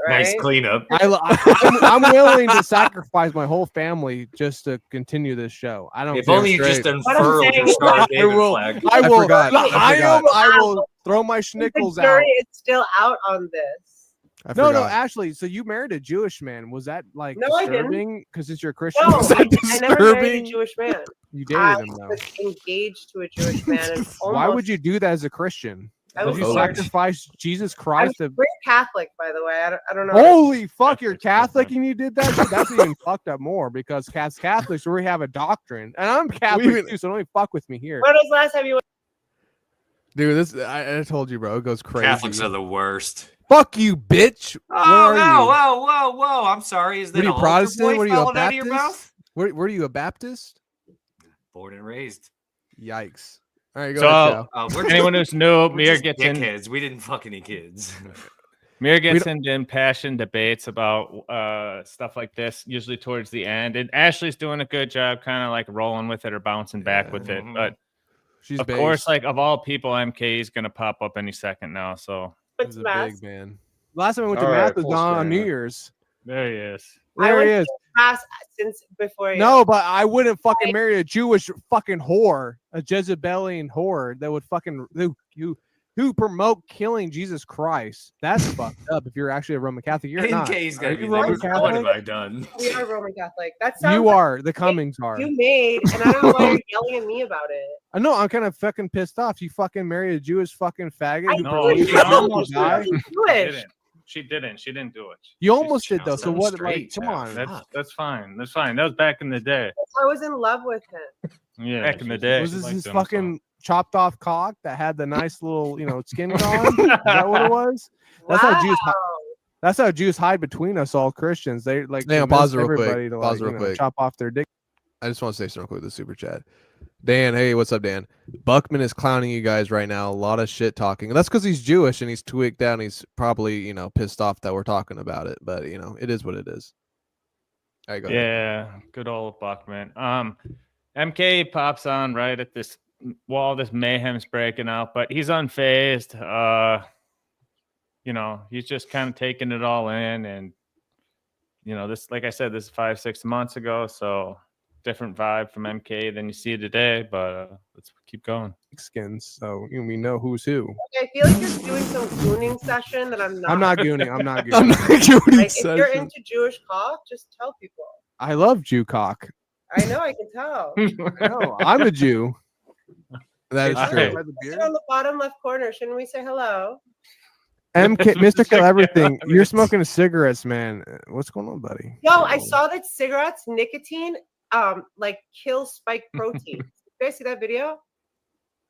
Right? Nice cleanup. I'm willing to sacrifice my whole family just to continue this show. I don't If care. only you just What I'm unfurled saying your is Star that- David will. flag. I will. forgot. I will throw my schnickels The out. jury is still out on this. I No, forgot. Ashley. So you married a Jewish man? Was that like No, I didn't. disturbing? Because it's your Christian. No, Was that I never married a disturbing? Jewish man. You I dated him though. was engaged to a Jewish man. And Why would you do that as a Christian? I Would was you Almost. sacrifice Jesus I'm Christ? To... very Catholic, by the way. I don't know. Holy fuck, you're Catholic and you did that? Dude, that's even fucked up more because Catholics we have a doctrine, and I'm Catholic too, so don't even fuck with me here. When was the last time you went? Dude, I told you, bro. It goes crazy. Catholics are the worst. Fuck you, bitch. Oh, Where are you? whoa. I'm sorry. Is What are that you, a Protestant? Protestant? What are you, a Out of your Baptist? mouth? Where are you, a Baptist? Born and raised. Yikes. All right, go So, ahead, Joe. We're anyone who's new, we're Mir just gets in. dickheads. We didn't fuck any kids. Mir gets into impassioned debates about stuff like this, usually towards the end. And Ashley's doing a good job, kind of like rolling with it or bouncing back with it. But She's of course, like of all people, MK is going to pop up any second now. So What's He's a Mass? big man. Last time I went to All Math right, was full on New screen. Year's. there he is. There he is. Mass since before you. No, but I wouldn't fucking marry a Jewish fucking whore, a Jezebelian whore that would fucking who promote killing Jesus Christ. That's fucked up. If you're actually a Roman Catholic, you're not. NK's Are gonna you be Roman like, what have Catholic? I done? We are Roman Catholic. That sounds You like are. The Cummings are. you made, and I don't know why you're yelling at me about it. I know. I'm kind of fucking pissed off. You fucking marry a Jewish fucking faggot. I who No, believes she Jesus will almost die. did. Jewish. She didn't do it. You almost did though. Sounds So what? straight, Like, come Jeff. on. That's fine. That's fine. That was back in the day. I was in love with him. Yeah, back in the day. Was she this liked his him, fucking chopped off cock that had the nice little, skin on? Is that what it was? That's how Jews. Wow. That's how Jews hide between us all Christians. They like Hang on, convince pause it real quick. everybody to, Pause it real quick. chop off their dick. I just want to say something real quick with the super chat. Dan, hey, what's up, Dan? Buckman is clowning you guys right now. A lot of shit talking. And that's because he's Jewish and he's tweaked out and he's probably, pissed off that we're talking about it. But, it is what it is. All right, go ahead. Yeah, good old Buckman. MK pops on right at this while this mayhem's breaking out, but he's unfazed. He's just kind of taking it all in, and this, like I said, this is 5-6 months ago, so different vibe from MK than you see today. But let's keep going. Skins, so we know who's who. I feel like you're doing some gooning session that I'm not. I'm not gooning. I'm not gooning. I'm not gooning Like, if you're session. into Jewish cock, just tell people. I love Jew cock. I know, I can tell. No, I'm a Jew. That is All true. right. Sit on the bottom left corner. Shouldn't we say hello? MK, Mr. Kill Everything. I You're mean- smoking cigarettes, man. What's going on, buddy? Yo, I saw that cigarettes, nicotine, kill spike protein. You guys see that video?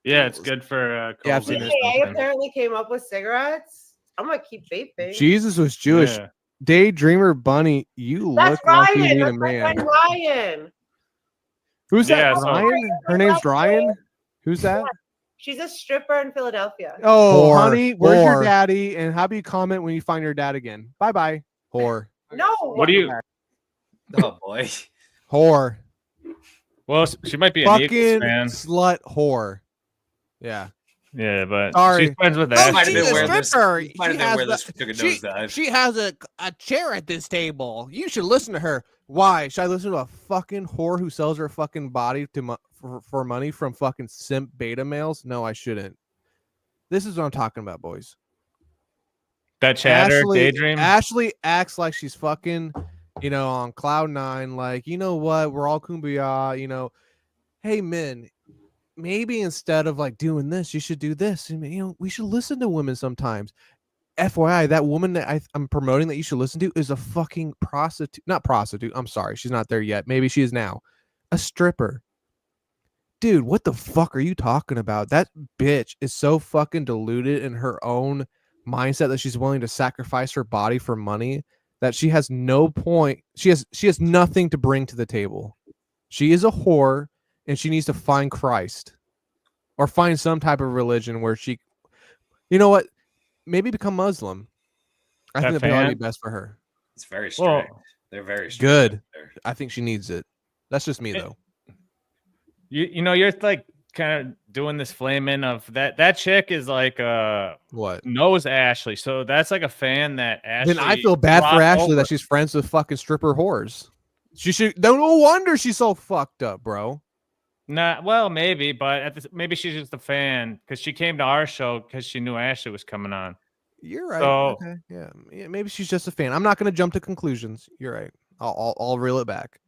Yeah, it's good for Yeah, I've COVID seen or it. CKA something. apparently came up with cigarettes. I'm gonna keep vaping. Jesus was Jewish. Yeah. Daydreamer Bunny, you That's look like you Ryan. need a That's my man. friend Ryan. Who's that? Yeah, so- Ryan? Her name's Ryan? Who's that? She's a stripper in Philadelphia. Oh, Whore. honey, where's your Whore. daddy? And how do you comment when you find your dad again? Bye bye. Whore. No. What do you? Oh boy. Whore. Well, she might be an Eagles Fucking fan. slut whore. Yeah. Yeah, but Sorry. she's friends with No, Ashley. Might have she's been a where this. stripper. Might She have been has where the- this took a nosedive. She has a chair at this table. You should listen to her. Why? Should I listen to a fucking whore who sells her fucking body to for money from fucking simp beta males? No, I shouldn't. This is what I'm talking about, boys. That chatter, daydream. Ashley acts like she's fucking, on cloud nine. Like, you know what? We're all kumbaya. Hey, men, maybe instead of like doing this, you should do this. We should listen to women sometimes. FYI, that woman that I'm promoting that you should listen to is a fucking prostitute. Not prostitute. I'm sorry. She's not there yet. Maybe she is now. A stripper. Dude, what the fuck are you talking about? That bitch is so fucking deluded in her own mindset that she's willing to sacrifice her body for money that she has no point. She has nothing to bring to the table. She is a whore and she needs to find Christ or find some type of religion where she, you know what? Maybe become Muslim. I think That that'd probably fan? be best for her. It's very Well, strict. They're very strict Good. up there. I think she needs it. That's just me though. You're like kind of doing this flaming of that chick is like What? knows Ashley, so that's like a fan that Ashley. Then I feel bad for brought Ashley over. that she's friends with fucking stripper whores. She should. No wonder she's so fucked up, bro. Well, maybe, but maybe she's just a fan because she came to our show because she knew Ashley was coming on. You're right. So- Okay. Yeah. Maybe she's just a fan. I'm not gonna jump to conclusions. You're right. I'll reel it back.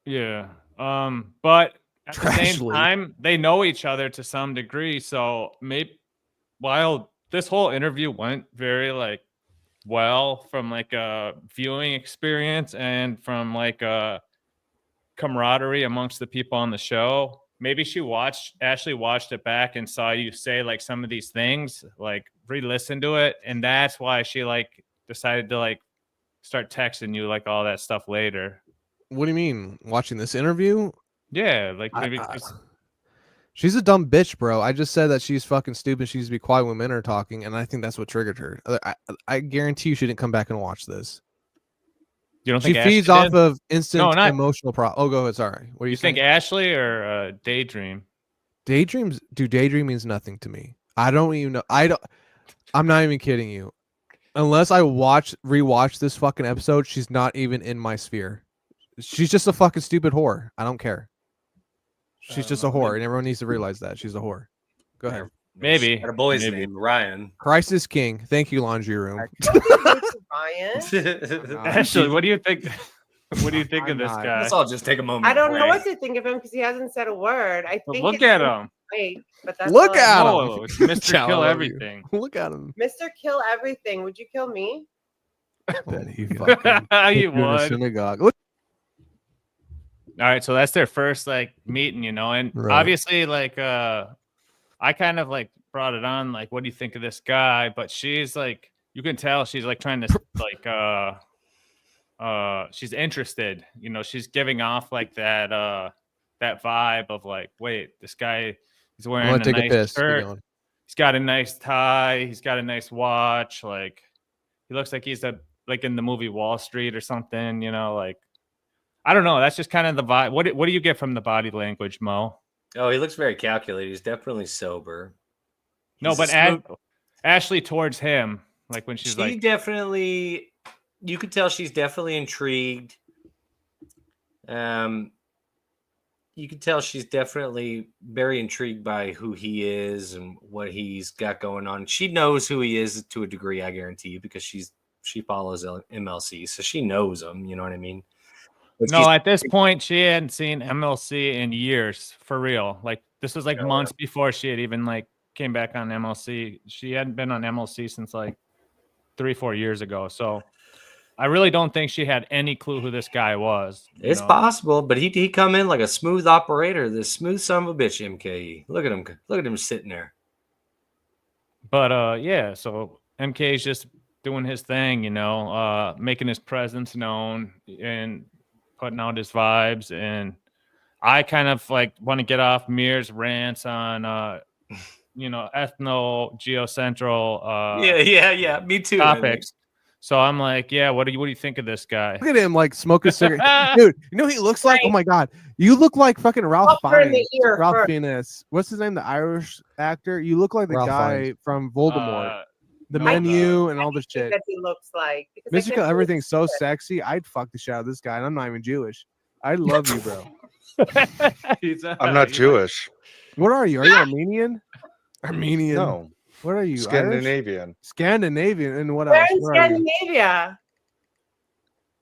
Yeah. But at the same Trashly. time, they know each other to some degree. So maybe while this whole interview went very well from like a viewing experience and from like a camaraderie amongst the people on the show, maybe Ashley watched it back and saw you say like some of these things, like re-listen to it, and that's why she like decided to like start texting you like all that stuff later. What do you mean? Watching this interview? Yeah, like maybe I- She's a dumb bitch, bro. I just said that she's fucking stupid. She needs to be quiet when men are talking, and I think that's what triggered her. I guarantee you she didn't come back and watch this. You don't She think feeds Ashley off did? of instant No, not- emotional Oh, go ahead. Sorry. What are you You saying? think Ashley or Daydream? Daydreams? Dude, daydream means nothing to me. I don't even know. I'm not even kidding you. Unless I rewatch this fucking episode, she's not even in my sphere. She's just a fucking stupid whore. I don't care. She's just a whore, and everyone needs to realize that she's a whore. Go ahead. Maybe. Got a boy's Maybe. name, Ryan. Crisis King. Thank you, Laundry Room. Ryan. Ashley, what do you think? What do you think of I'm this not. guy? Let's all just take a moment. I don't know break. what to think of him because he hasn't said a word. I But think look it's at him. Fake, but that's Look all I at know. him. No, it's Mr. Chow, I Kill love you. Everything. Look at him. Mr. Kill Everything. Would you kill me? That he fucking You put in a would. synagogue. Look. All right, so that's their first like meeting, and Right. obviously like I kind of like brought it on like, what do you think of this guy? But she's like, you can tell she's like trying to like she's interested, she's giving off like that that vibe of like, wait, this guy is I'm wearing gonna a take a nice piss. Keep shirt. going. He's got a nice tie, he's got a nice watch, like he looks like he's like in the movie Wall Street or something, like I don't know. That's just kind of the vibe. What do you get from the body language, Mo? Oh, he looks very calculated. He's definitely sober. No, He's but a smooth- Ashley towards him, like when she's she like, definitely, you could tell she's definitely intrigued. You could tell she's definitely very intrigued by who he is and what he's got going on. She knows who he is to a degree, I guarantee you, because she follows MLC, so she knows him. You know what I mean? But no, at this point, she hadn't seen MLC in years, for real. Like this was like months before she had even like came back on MLC. She hadn't been on MLC since like 3-4 years ago. So I really don't think she had any clue who this guy was. It's possible, but he come in like a smooth operator, this smooth son of a bitch, MKE. Look at him sitting there. But yeah, so MK is just doing his thing, making his presence known and putting out his vibes. And I kind of like want to get off Mir's rants on ethno geocentral Yeah, me too. topics. So I'm like, yeah, what do you think of this guy? Look at him like smoking a cigarette. Dude, you know who he looks like? Oh my god. You look like fucking Ralph Up her in Fiennes. the ear Ralph first. Fiennes. What's his name? The Irish actor. You look like the Ralph guy Fiennes. from Voldemort. The no, menu and all this Think shit. that he looks like. because I Mr. can't Kill believe Everything's so it. sexy. I'd fuck the shit out of this guy, and I'm not even Jewish. I love you, bro. I'm not Jewish. What are you? Are you Armenian? Armenian. No, What are you? Irish? Scandinavian. Scandinavian. And what Where else? in Where are you? Scandinavia?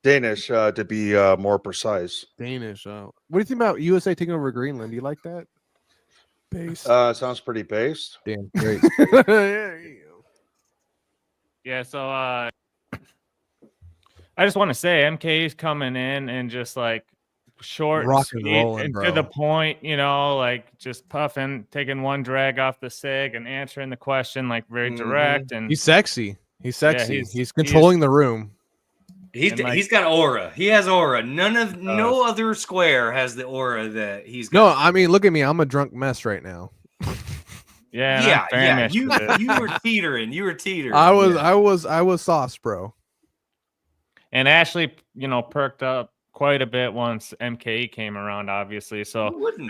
Danish, to be more precise. Danish. Oh. What do you think about USA taking over Greenland? Do you like that? Base. Sounds pretty based. Damn, great. There you go. Yeah, so I just want to say MK's coming in and just like short, Rock and and sweet, rolling, and bro. to the point, like just puffing, taking one drag off the cig and answering the question like very Mhm. direct. And He's sexy. He's sexy. he's- He's he controlling the room. He's And, like- he's got aura. He has aura. No other square has the aura that he's got. No, I mean, look at me. I'm a drunk mess right now. yeah, and I'm yeah. famished You with it. you were teetering. You were teetering. I Yeah. was sauce, bro. And Ashley, perked up quite a bit once MKE came around, obviously. So Who wouldn't?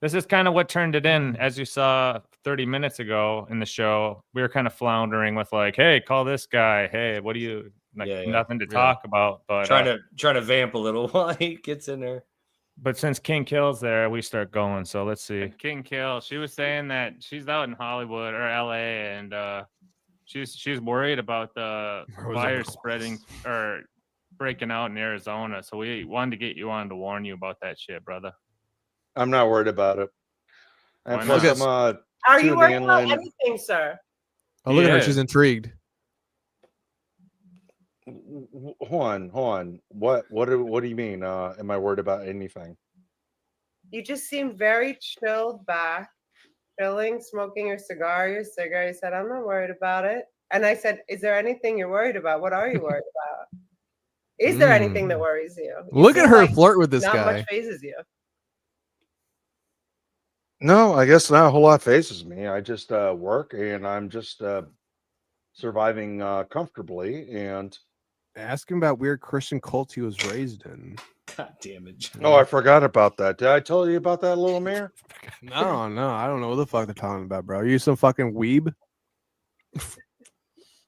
this is kind of what turned it in. As you saw 30 minutes ago in the show, we were kind of floundering with like, hey, call this guy. Hey, what do you like? Yeah, Nothing to yeah. talk about. But trying to vamp a little while he gets in there. But since King Kill's there, we start going. So let's see. King Kill, she was saying that she's out in Hollywood or LA, and she's worried about the virus spreading or breaking out in Arizona. So we wanted to get you on to warn you about that shit, brother. I'm not worried about it. And Why plus, not? I'm Are to you the worried about inland. anything, sir? Oh, look at her. Yeah. She's intrigued. Hold on. What do you mean? Am I worried about anything? You just seem very chilled back, chilling, smoking your cigar, your cigarette. You said, I'm not worried about it. And I said, is there anything you're worried about? What are you worried about? Is there anything that worries you? You Look at seem her like flirt with this not guy. much phases you. No, I guess not a whole lot phases me. I just work and I'm just surviving comfortably. And Ask him about weird Christian cults he was raised in. God damn it. oh, I forgot about that. Did I tell you about that, little Mir? No, I don't know what the fuck they're talking about, bro. Are you some fucking weeb?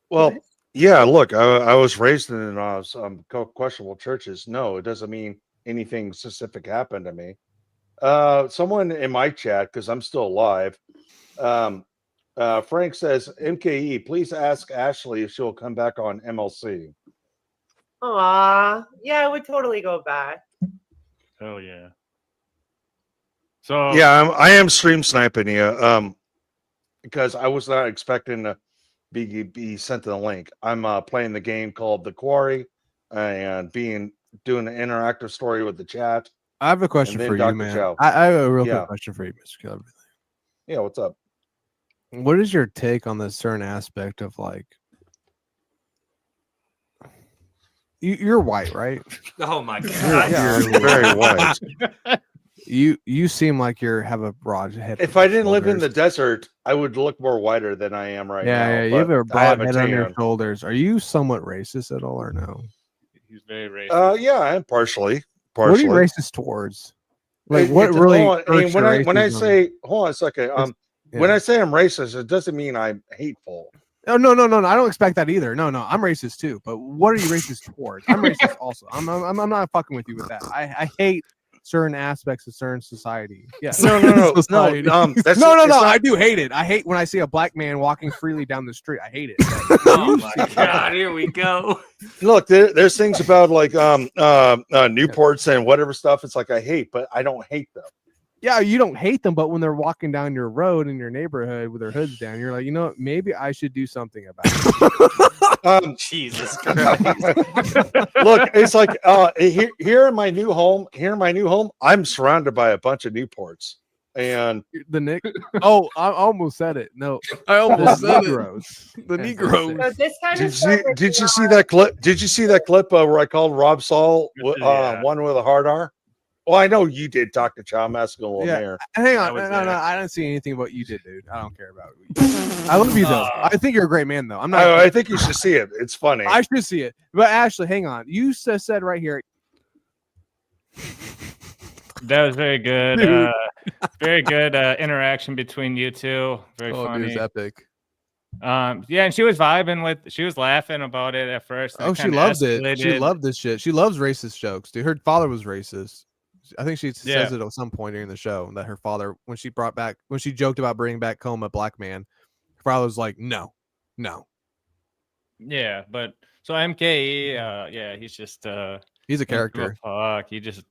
Well, yeah. Look, I was raised in some questionable churches. No, it doesn't mean anything specific happened to me. Someone in my chat, because I'm still alive. Frank says, MKE, please ask Ashley if she'll come back on MLC. Aw, yeah, I would totally go back. Oh yeah. So Yeah, I am stream sniping you. Because I was not expecting to be sent to the link. I'm playing the game called The Quarry and doing an interactive story with the chat. I have a question And then for you, Dr. man. Chow. I have a real Yeah. quick question for you, Mr. Killer. Yeah, what's up? What is your take on this certain aspect of like you're white, right? Oh my You're, god. you're very white. You seem like you have a broad head. If on I your didn't live in the shoulders. desert, I would look more whiter than I am right now. Yeah, you have but a I broad have head on your tan. shoulders. Are you somewhat racist at all or no? he's very racist. Yeah, I am partially. What are you racist towards? Like what It's- really hold on, hurts when your I racism? say hold on a second. It's- When yeah. I say I'm racist, it doesn't mean I'm hateful. Oh, no. I don't expect that either. No. I'm racist too. But what are you racist towards? I'm racist also. I'm not fucking with you with that. I hate certain aspects of certain society. Yeah. No. Society. That's no. it's not- I do hate it. I hate when I see a black man walking freely down the street. I hate it. Oh my god, here we go. Look, there's things about like Newports and whatever stuff. It's like I hate, but I don't hate them. Yeah, you don't hate them, but when they're walking down your road in your neighborhood with their hoods down, you're like, you know what? Maybe I should do something about it. Jesus Christ. Look, it's like here in my new home. I'm surrounded by a bunch of Newports, and The Nick. Oh, I almost said it. No, I almost the said it. Negroes. The As they Negroes. say. So this kind of did stuff you is did you see not- that clip? Did you see that clip where I called Rob Saul Yeah. one with a hard R? Well, I know you did, Dr. Chow. I'm asking a little Yeah. Mayor. Hang on, was no, there. I didn't see anything about you did, dude. I don't care about you. I love you though. I think you're a great man though. I'm not. I think you should see it. It's funny. I should see it. But Ashley, hang on. You said right here. That was very good. Dude. Very good interaction between you two. Very Oh, dude, funny. it's epic. Yeah, and she was vibing with. She was laughing about it at first. and Oh, she kinda loved it. She escalated. loved this shit. She loves racist jokes, dude. Her father was racist. I think she says it at some point during the show that her father, when she joked about bringing back home a black man, her father was like, no. Yeah, but so MKE, yeah, he's just He's a don't give a character. Fuck, he just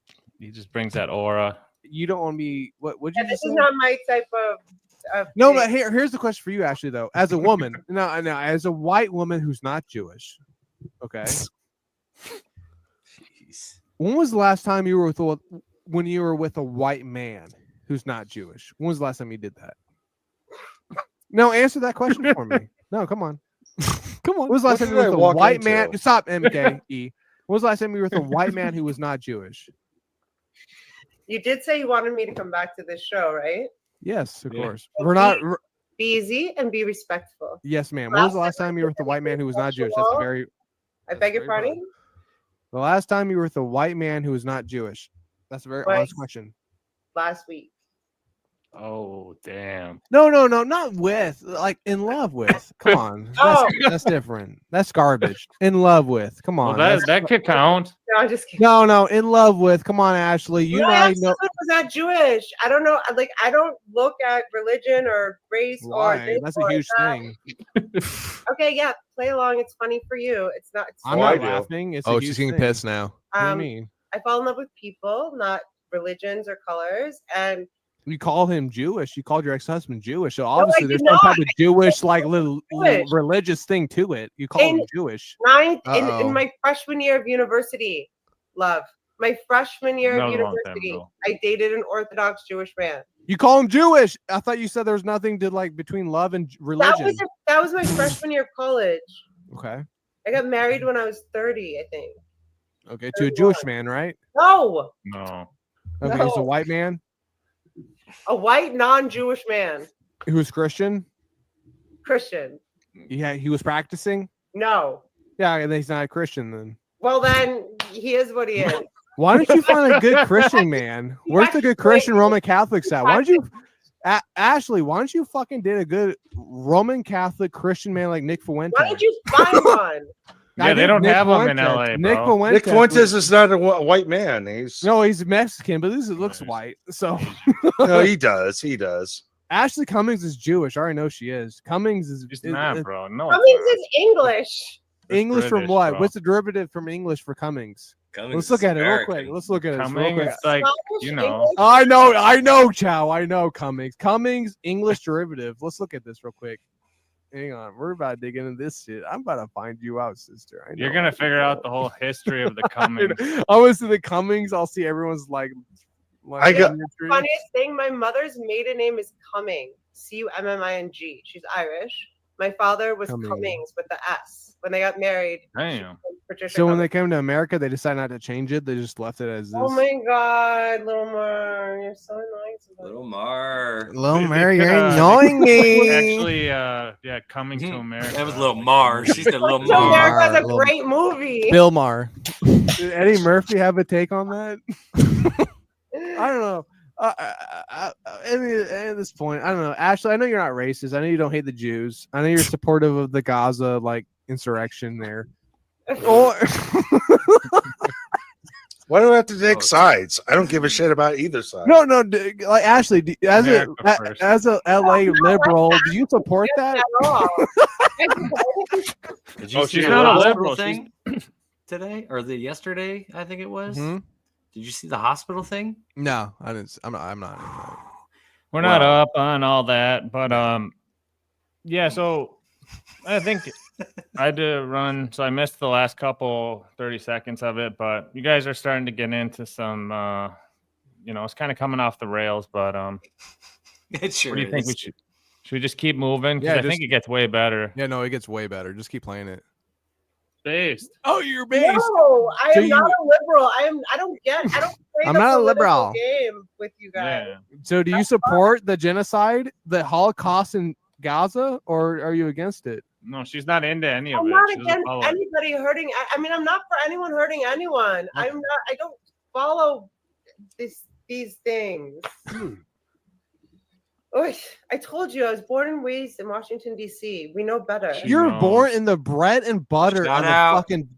brings that aura. You don't want to be. What would you Yeah, just this is say? not my type of No, thing. but here's the question for you, Ashley. Though, as a woman, no, as a white woman who's not Jewish, okay. Jeez. When was the last time you were with a white man who's not Jewish? When was the last time you did that? No, answer that question for me. No, come on. Come on. When was the last What time you did were I with a walk white into? man? Stop, MKE. When was the last time you were with a white man who was not Jewish? You did say you wanted me to come back to this show, right? Yes, of Yeah. course. We're not. Be easy and be respectful. Yes, ma'am. When was the last time you were with a white man who was not Jewish? That's a very. I beg your very pardon? The last time you were with a white man who was not Jewish. That's a very Twice. honest question. Last week. Oh damn! No, not with, like in love with. Come on, that's different. That's garbage. In love with. Come on. Well, that could count. No, I'm just kidding. No, in love with. Come on, Ashley. You No, and I I actually know. was not Jewish. I don't know. Like, I don't look at religion or race or Why? this That's a or huge that. thing. Okay, yeah, play along. It's funny for you. It's not. It's I'm Oh, I not do. laughing. It's a Oh, huge she's getting thing. pissed now. What do you Um, mean? I fall in love with people, not religions or colors. And You call him Jewish. You called your ex-husband Jewish. So I obviously did there's some type not. of Jewish, like little Jewish. religious thing to it. You call him And- Jewish. ninth Uh-oh. in my freshman year of university, love. My freshman year That of was a long time university, ago. I dated an Orthodox Jewish man. You call him Jewish. I thought you said there was nothing to like between love and religion. That was my freshman year of college. Okay. I got married when I was 30, I think. Okay. To a Jewish man, right? No, No. Okay. He's a No. white man. A white non-Jewish man. He was Christian. Christian. Yeah, he was practicing. No. Yeah, and he's not a Christian then. Well, then he is what he is. Why don't you find a good Christian man? Where's the good Christian Roman Catholics at? Why don't you, Ashley? Why don't you fucking date a good Roman Catholic Christian man like Nick Fuentes? Why don't you find one? Yeah, they don't have them in LA, Nick bro. Fuentes. Nick Fuentes is not a white man. He's he's Mexican, but this looks white. So no, he does. He does. Ashley Cummings is Jewish. I already know she is. Cummings is It's not, bro. No, Cummings is English. English from British, what? bro. What's the derivative from English for Cummings? Cummings Let's look is at it real American. quick. Let's look at it real Cummings, quick. like, Scottish, you know. English. I know, Chow. I know Cummings. Cummings, English derivative. Let's look at this real quick. Hang on. We're about to dig into this shit. I'm about to find you out, sister. I know. You're gonna figure out the whole history of the Cummings. I was to the Cummings. I'll see everyone's like I got- history. Funniest thing, my mother's maiden name is Cumming. Cumming. She's Irish. My father was Cumming. Cummings with the S. When they got married, Damn. Patricia So when Cummings. they came to America, they decided not to change it. They just left it as this. Oh my God, little Mar, you're so nice. Little Mar. Little They Mary, you're could, annoying me. Actually, yeah, coming to America. That was Little Mar. She said Little So Mar. America's a Little- great movie. Bill Maher. Did Eddie Murphy have a take on that? I don't know. At this point, I don't know. Ashley, I know you're not racist. I know you don't hate the Jews. I know you're supportive of the Gaza insurrection there. Or Why do I have to take sides? I don't give a shit about either side. no, like Ashley, as America first. a LA liberal, do you support that? At all. Did you Oh, see she's the not a hospital liberal. thing today or the yesterday? I think it was. Mhm. Did you see the hospital thing? No, I didn't. I'm not. We're not Wow. up on all that, but yeah. So I think I had to run, so I missed the last couple 30 seconds of it. But you guys are starting to get into some, it's kind of coming off the rails. But It sure what do you think is. we should? Should we just keep moving? Because Yeah, I think just- it gets way better. Yeah, no, it gets way better. Just keep playing it. Based. Oh, you're No, I So am not a liberal. I don't play I'm the not a political liberal. game with you guys. Yeah. So do you support the genocide, the Holocaust in Gaza, or are you against it? No, she's not into any of I'm it. not She doesn't against follow it. anybody hurting. I mean, I'm not for anyone hurting anyone. I'm not. I don't follow these things. Oy, I told you I was born and raised in Washington D.C. We know better. She You're knows. born in the bread and butter Shout of the out. fucking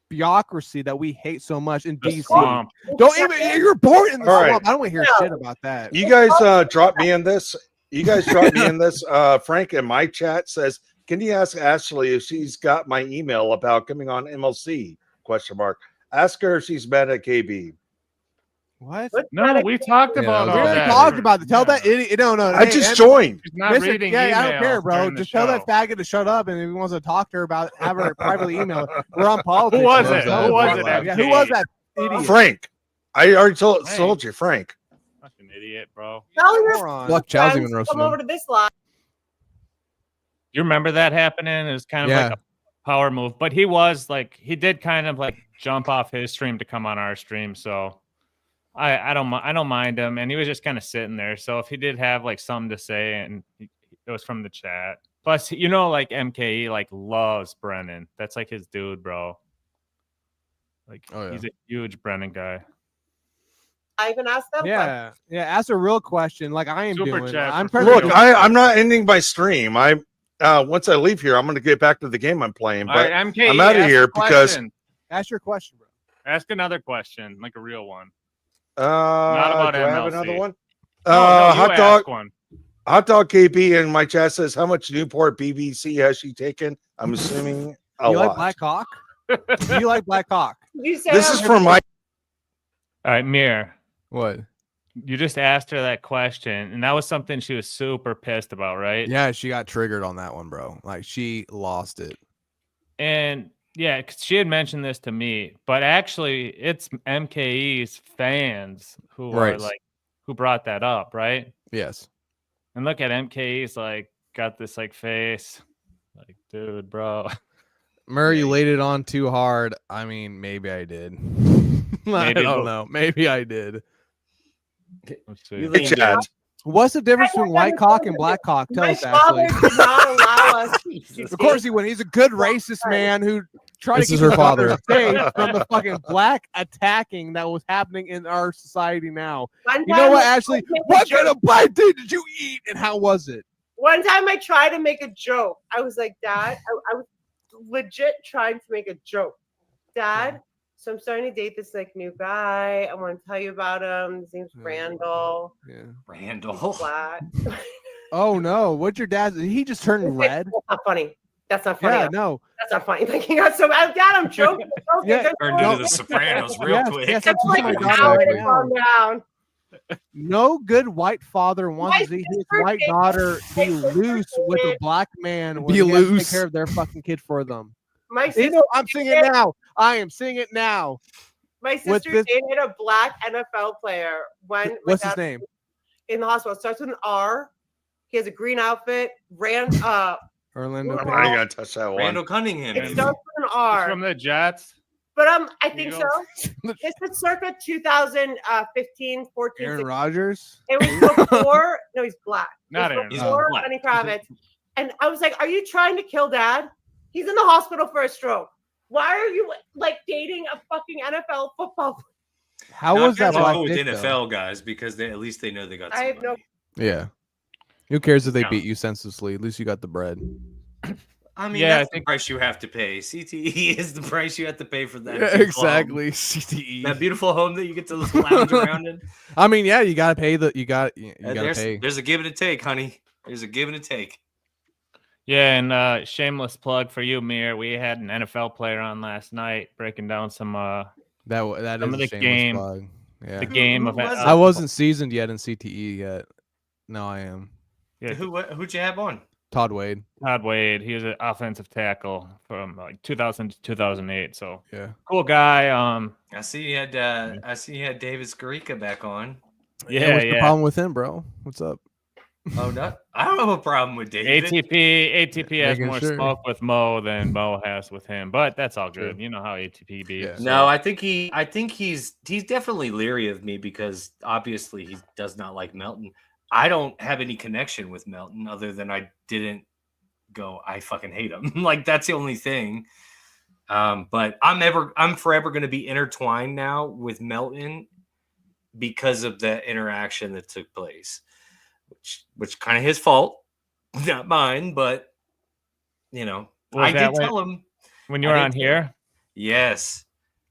bureaucracy that we hate so much in The DC. swamp. Don't even. You're born in the All right. swamp. I don't want to hear No. shit about that. You guys drop me in this. You guys drop me in this. Frank in my chat says, "Can you ask Ashley if she's got my email about coming on MLC?" Question mark. Ask her if she's mad at KB. What? What's No, that? we talked Yeah, about we We all already that. talked about it. Tell Yeah. that idiot. No. I hey, just joined. She's not Mister- reading yeah, I don't care, emails bro. during the Just tell that show. faggot to shut up, and if he wants to talk to her about it, have her privately email. We're on politics. Who was bro. it? So- Who was it, Yeah, who was that idiot? Frank. I already told Frank. you, Frank. Fucking idiot, bro. Tell your Moron. Look, Chow's friends even to roasting come him. over to this live. You remember that happening? It was kind of like a power move, but he did kind of like jump off his stream to come on our stream. So I don't mind him, and he was just kind of sitting there. So if he did have like something to say, and it was from the chat. Plus, like MKE like loves Brennan. That's like his dude, bro. Like Oh, yeah. he's a huge Brennan guy. I even asked them. Yeah. Ask a real question, like I am Super doing. chat I'm for perfectly. Look, I'm not ending my stream. Once I leave here, I'm going to get back to the game I'm playing. All But right, MKE, I'm outta ask here a because- question. Ask your question, bro. Ask another question, like a real one. do about I have MLC. another one? No, you Hot ask dog. one. Hot dog KB in my chat says, "How much Newport BBC has she taken?" I'm assuming a You lot. like Black Hawk? Do you like Black Hawk? Did you say This I'm is for my. All right, Mir. What? You just asked her that question, and that was something she was super pissed about, right? Yeah, she got triggered on that one, bro. Like she lost it. And yeah, 'cause she had mentioned this to me, but actually, it's MKE's fans who are Right. like who brought that up, right? Yes. And look at MKE's like got this like face, like dude, bro. Murray, you laid it on too hard. I mean, maybe I did. I Maybe, don't but- know. Maybe I did. Let's see. You Hey, leaned Chad. in. What's the difference between white cock and black cock? Tell My us, Ashley. father did not allow us. Of course he wouldn't. He's a good racist man who tried This to is keep her his mother father. safe from the fucking black attacking that was happening in our society now. One You know time what, I Ashley? tried to make a What joke. kind of black dude did you eat, and how was it? One time I tried to make a joke. I was like, Dad, I was legit trying to make a joke. Dad, so I'm starting to date this like new guy. I want to tell you about him. His name's Yeah. Randall. Yeah. Randall. Black. Oh no! What's your dad? Did he just turn red? That's not funny. That's not funny. Yeah, no. That's not funny. Like, you got so Dad, I'm joking. Okay, Yeah. there's Turned no- into the Sopranos real Yes, quick. yes, I'm It's like teaching an my daughter hour right to now. calm down. No good white father wants My to see his sister white dated- daughter my be sister loose with a dated- black man when Be he has to take loose. care of their fucking kid for them. My You sister, know, I'm seeing it now. I am seeing it now. my with sister this- dated a black NFL player when my What's his dad name? was in the hospital. It starts with an R. He has a green outfit. Orlando. Well, Pace. I ain't gonna touch that one. Randall Cunningham. It baby. starts with an He's R. from the Jets. But I think so. Eagles. This was circa 2015, 14, Aaron 16. Rodgers. It was before. No, he's black. Not It was Aaron. He's before black. Lenny Kravitz. And I was like, "Are you trying to kill Dad? He's in the hospital for a stroke. Why are you like dating a fucking NFL football player?" How No, was that I'm gonna black go with dick, NFL guys because at least they know they got. I Some have no- money. Yeah. Who cares if they No. beat you senselessly? At least you got the bread. I mean, Yeah, I that's think- the price you have to pay. CTE is the price you have to pay for that. Yeah, beautiful home. exactly. CTE. That beautiful home that you get to lounge around in. I mean, yeah, you gotta pay the. You got. You And gotta pay. there's a give and a take, honey. There's a give and a take. Yeah, and shameless plug for you, Mir. We had an NFL player on last night breaking down some That some is of a the shameless game. plug. Yeah. the game who of was it? I wasn't seasoned yet in CTE yet. No, I am. Yeah, Who'd you have on? Todd Wade. Todd Wade. He was an offensive tackle from like 2000 to 2008. So Yeah. cool guy. I see you had David Skarica back on. Yeah, What's the yeah. problem with him, bro? What's up? Oh, no, I don't have a problem with David. ATP has Making more sure. smoke with Mo than Mo has with him, but that's all good. True. You know how ATP be. Yeah. No, I think he's definitely leery of me because obviously he does not like Melton. I don't have any connection with Melton other than I didn't go, I fucking hate him. Like that's the only thing. But I'm forever going to be intertwined now with Melton because of the interaction that took place, which kind of his fault, not mine. But you know, Was I that did tell him. when you were I on did here. Yes.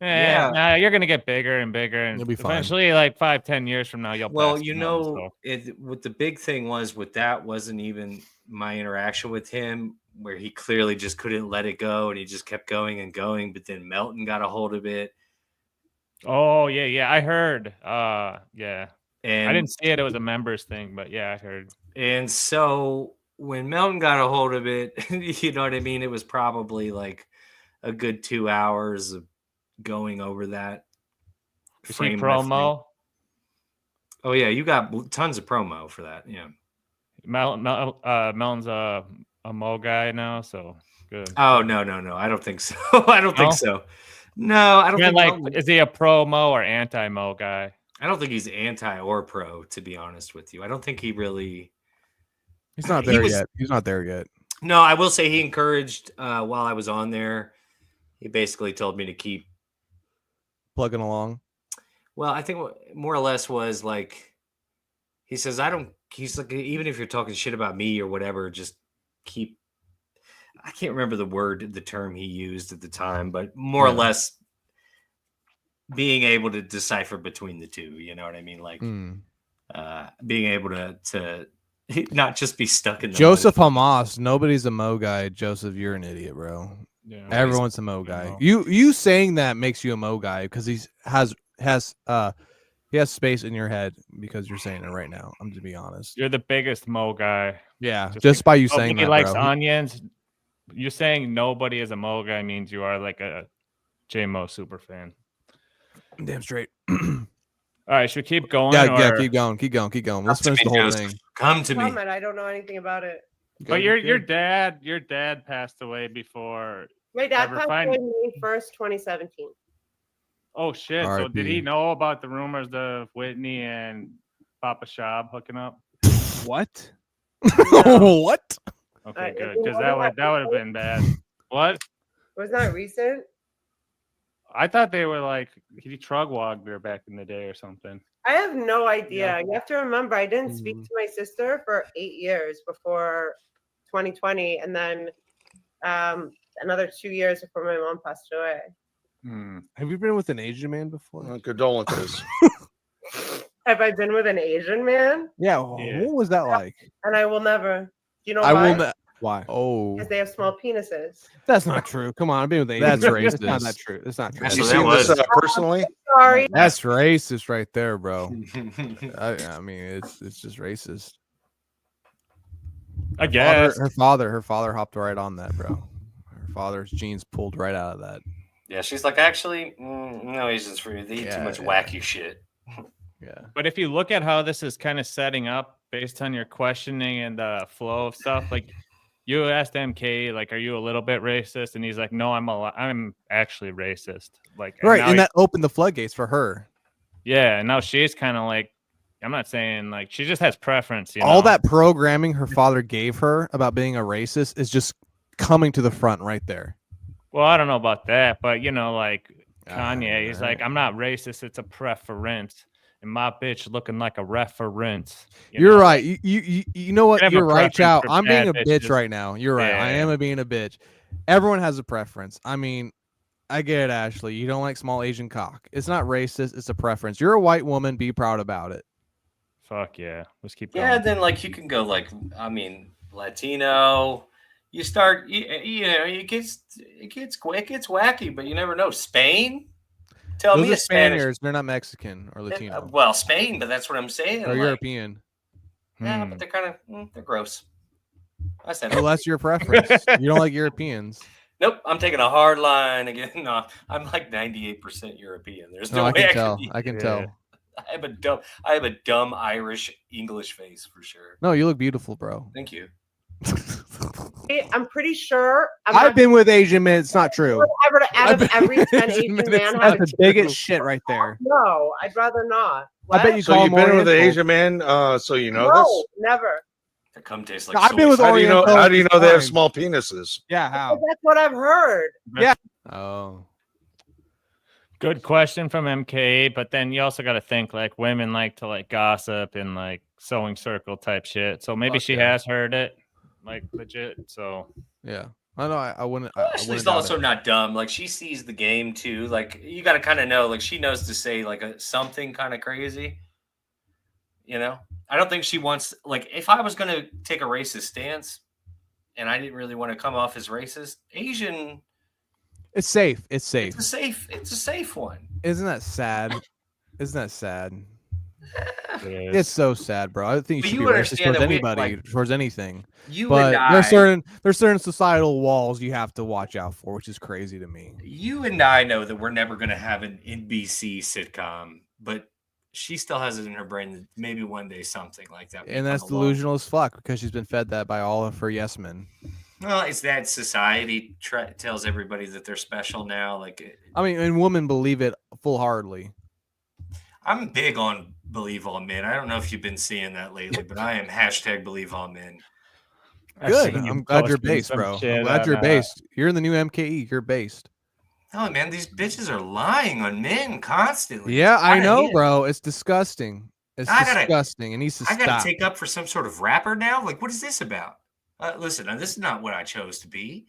Yeah, nah, you're gonna get bigger and bigger, and You'll be fine. eventually, like 5-10 years from now, you'll. Well, pass you Melton, know, so. what the big thing was with that wasn't even my interaction with him, where he clearly just couldn't let it go and he just kept going and going. But then Melton got a hold of it, Oh yeah, I heard. Yeah, and I didn't see it. It was a members thing, but yeah, I heard. And so when Melton got a hold of it, you know what I mean? It was probably like a good 2 hours of going over that. Is he frame by frame. promo? Oh yeah, you got tons of promo for that. Yeah. Melton's a Mo guy now, so good. Oh no, I don't think so. I don't No? think so. No, I don't Man, think like, Melton- is he a pro Mo or anti Mo guy? I don't think he's anti or pro, to be honest with you. I don't think he really. He's not He there was- yet. He's not there yet. No, I will say he encouraged while I was on there. He basically told me to keep. Plugging along. Well, I think what more or less was like, he says, he's like, even if you're talking shit about me or whatever, just keep. I can't remember the term he used at the time, but more or Yeah. less being able to decipher between the two. You know what I mean? Like. Mm. Being able to not just be stuck in the Joseph mode. Hamas. Nobody's a Mo guy. Joseph, you're an idiot, bro. Yeah. Everyone's a Mo guy. Mo. You saying that makes you a Mo guy because he has space in your head because you're saying it right now. I'm to be honest. You're the biggest Mo guy. Yeah, Just just by you Oh, saying he that, likes bro. onions. You're saying nobody is a Mo guy means you are like a J Mo super fan. Damn straight. All right, should we keep going? Yeah, or... keep going. Let's Come finish to the me, whole Joseph. thing. Come to me. Comment. I don't know anything about it. But your dad passed away before. My dad Ever passed find- away May 1st, 2017. Oh shit! So did R.I.P. he know about the rumors of Whitney and Papa Shab hooking up? What? What? Okay, If good, you because know that what would have been bad. What? Was that recent? I thought they were like he trug-wogged her back in the day or something. I have no idea. Yeah. You have to remember, I didn't speak to my sister for 8 years before 2020, and then another 2 years before my mom passed away. Have you been with an Asian man before? Condolences. Have I been with an Asian man? Yeah. Yeah. What was that like? And I will never. Do you know I why? will not. Why? Oh, Because they have small penises. That's not true. Come on, I've been with Asian. That's men. It's not racist. that true. It's not true. That's You what that seen this was. personally? Sorry. that's racist right there, bro. I mean, it's just racist. I guess. Her father hopped right on that, bro. Her father's genes pulled right out of that. Yeah, she's like, actually, no Asians for you. They eat too much wacky shit. Yeah. But if you look at how this is kind of setting up based on your questioning and the flow of stuff, like you asked MK, like, are you a little bit racist? And he's like, no, I'm actually racist. Like, Right, and that opened the floodgates for her. yeah, and now she's kind of like, I'm not saying like she just has preference. You All know? that programming her father gave her about being a racist is just coming to the front right there. Well, I don't know about that, but you know, like Kanye, he's Alright. like, I'm not racist. It's a preference. And my bitch looking like a reference. You're know? right. You know what? have a You're right, preference Chow. for I'm being a bad bitch bitches. right now. You're right. I am being a bitch. Everyone has a preference. I mean, I get it, Ashley. You don't like small Asian cock. It's not racist. It's a preference. You're a white woman. Be proud about it. Fuck yeah. Let's keep going. Yeah, then like you can go like, I mean, Latino. You start, you know, it gets wacky, but you never know. Spain. Tell Those me are a Spanish. Spaniards. They're not Mexican or Latino. Well, Spain, but that's what I'm saying. Or like, European. Yeah, but they're kind of they're gross. I said, Well, that's your preference. You don't like Europeans. nope. I'm taking a hard line again. No, I'm like 98% European. There's no No, I way can I tell. could be. I can Yeah. tell. I have a dumb Irish English face for sure. No, you look beautiful, bro. Thank you. I'm pretty sure. I've been with Asian men. It's not true. Ever out of every 10 Asian man have That's the biggest shit right there. No, I'd rather not. I bet you So call you've him been with an Oriental. Asian man, so you know No, this? never. The cum tastes like No, I've been soy with sauce. How do you know? Oriental How do you know they have fine. small penises? Yeah, how? That's what I've heard. Oh. Good question from MK, but then you also got to think like women like to like gossip and like sewing circle type shit. So maybe Fuck she yeah. has heard it, like legit. So Yeah. I know. I wouldn't. Well, I Ashley's wouldn't doubt also it. not dumb. Like she sees the game too. Like you got to kind of know. Like she knows to say like something kind of crazy. You know, I don't think she wants. Like if I was gonna take a racist stance, and I didn't really want to come off as racist, Asian. It's safe. It's safe. It's a safe one. Isn't that sad? Isn't that sad? it It's so sad, bro. I don't think you But should you be racist understand towards that we, anybody, like, towards anything. You But and there's certain societal walls you have to watch out for, which is crazy to me. You and I know that we're never going to have an NBC sitcom, but she still has it in her brain that maybe one day something like that. may And that's come along. delusional as fuck because she's been fed that by all of her yes men. Well, it's that society tells everybody that they're special now. Like, I mean, and women believe it full heartedly. I'm big on believe all men. I don't know if you've been seeing that lately, but I am hashtag believe all men. Good. I'm glad you're based, bro. I'm glad you're based. You're in the new MKE. You're based. Oh man, these bitches are lying on men constantly. Yeah, I Outta know, hand. bro. It's disgusting. It's disgusting. It needs to I gotta stop. take up for some sort of rapper now. Like, what is this about? Listen, this is not what I chose to be.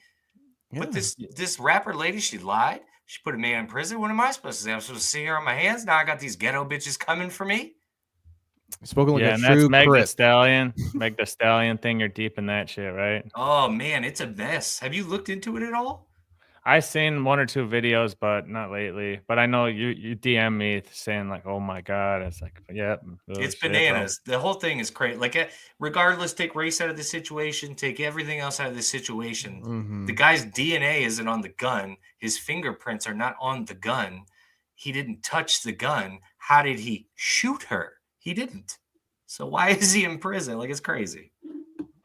But this rapper lady, she lied. She put a man in prison. What am I supposed to say? I'm supposed to see her on my hands. Now I got these ghetto bitches coming for me. Spoken like yeah, a and true that's Meg the Crip. Stallion. Meg the Stallion thing. You're deep in that shit, right? Oh man, it's a mess. Have you looked into it at all? I've seen one or two videos, but not lately. But I know you DM me saying like, "Oh my god!" It's like, yeah, It's bananas. The whole thing is crazy. Like, regardless, take race out of the situation, take everything else out of the situation. Mhm. The guy's DNA isn't on the gun. His fingerprints are not on the gun. He didn't touch the gun. How did he shoot her? He didn't. So why is he in prison? Like, it's crazy.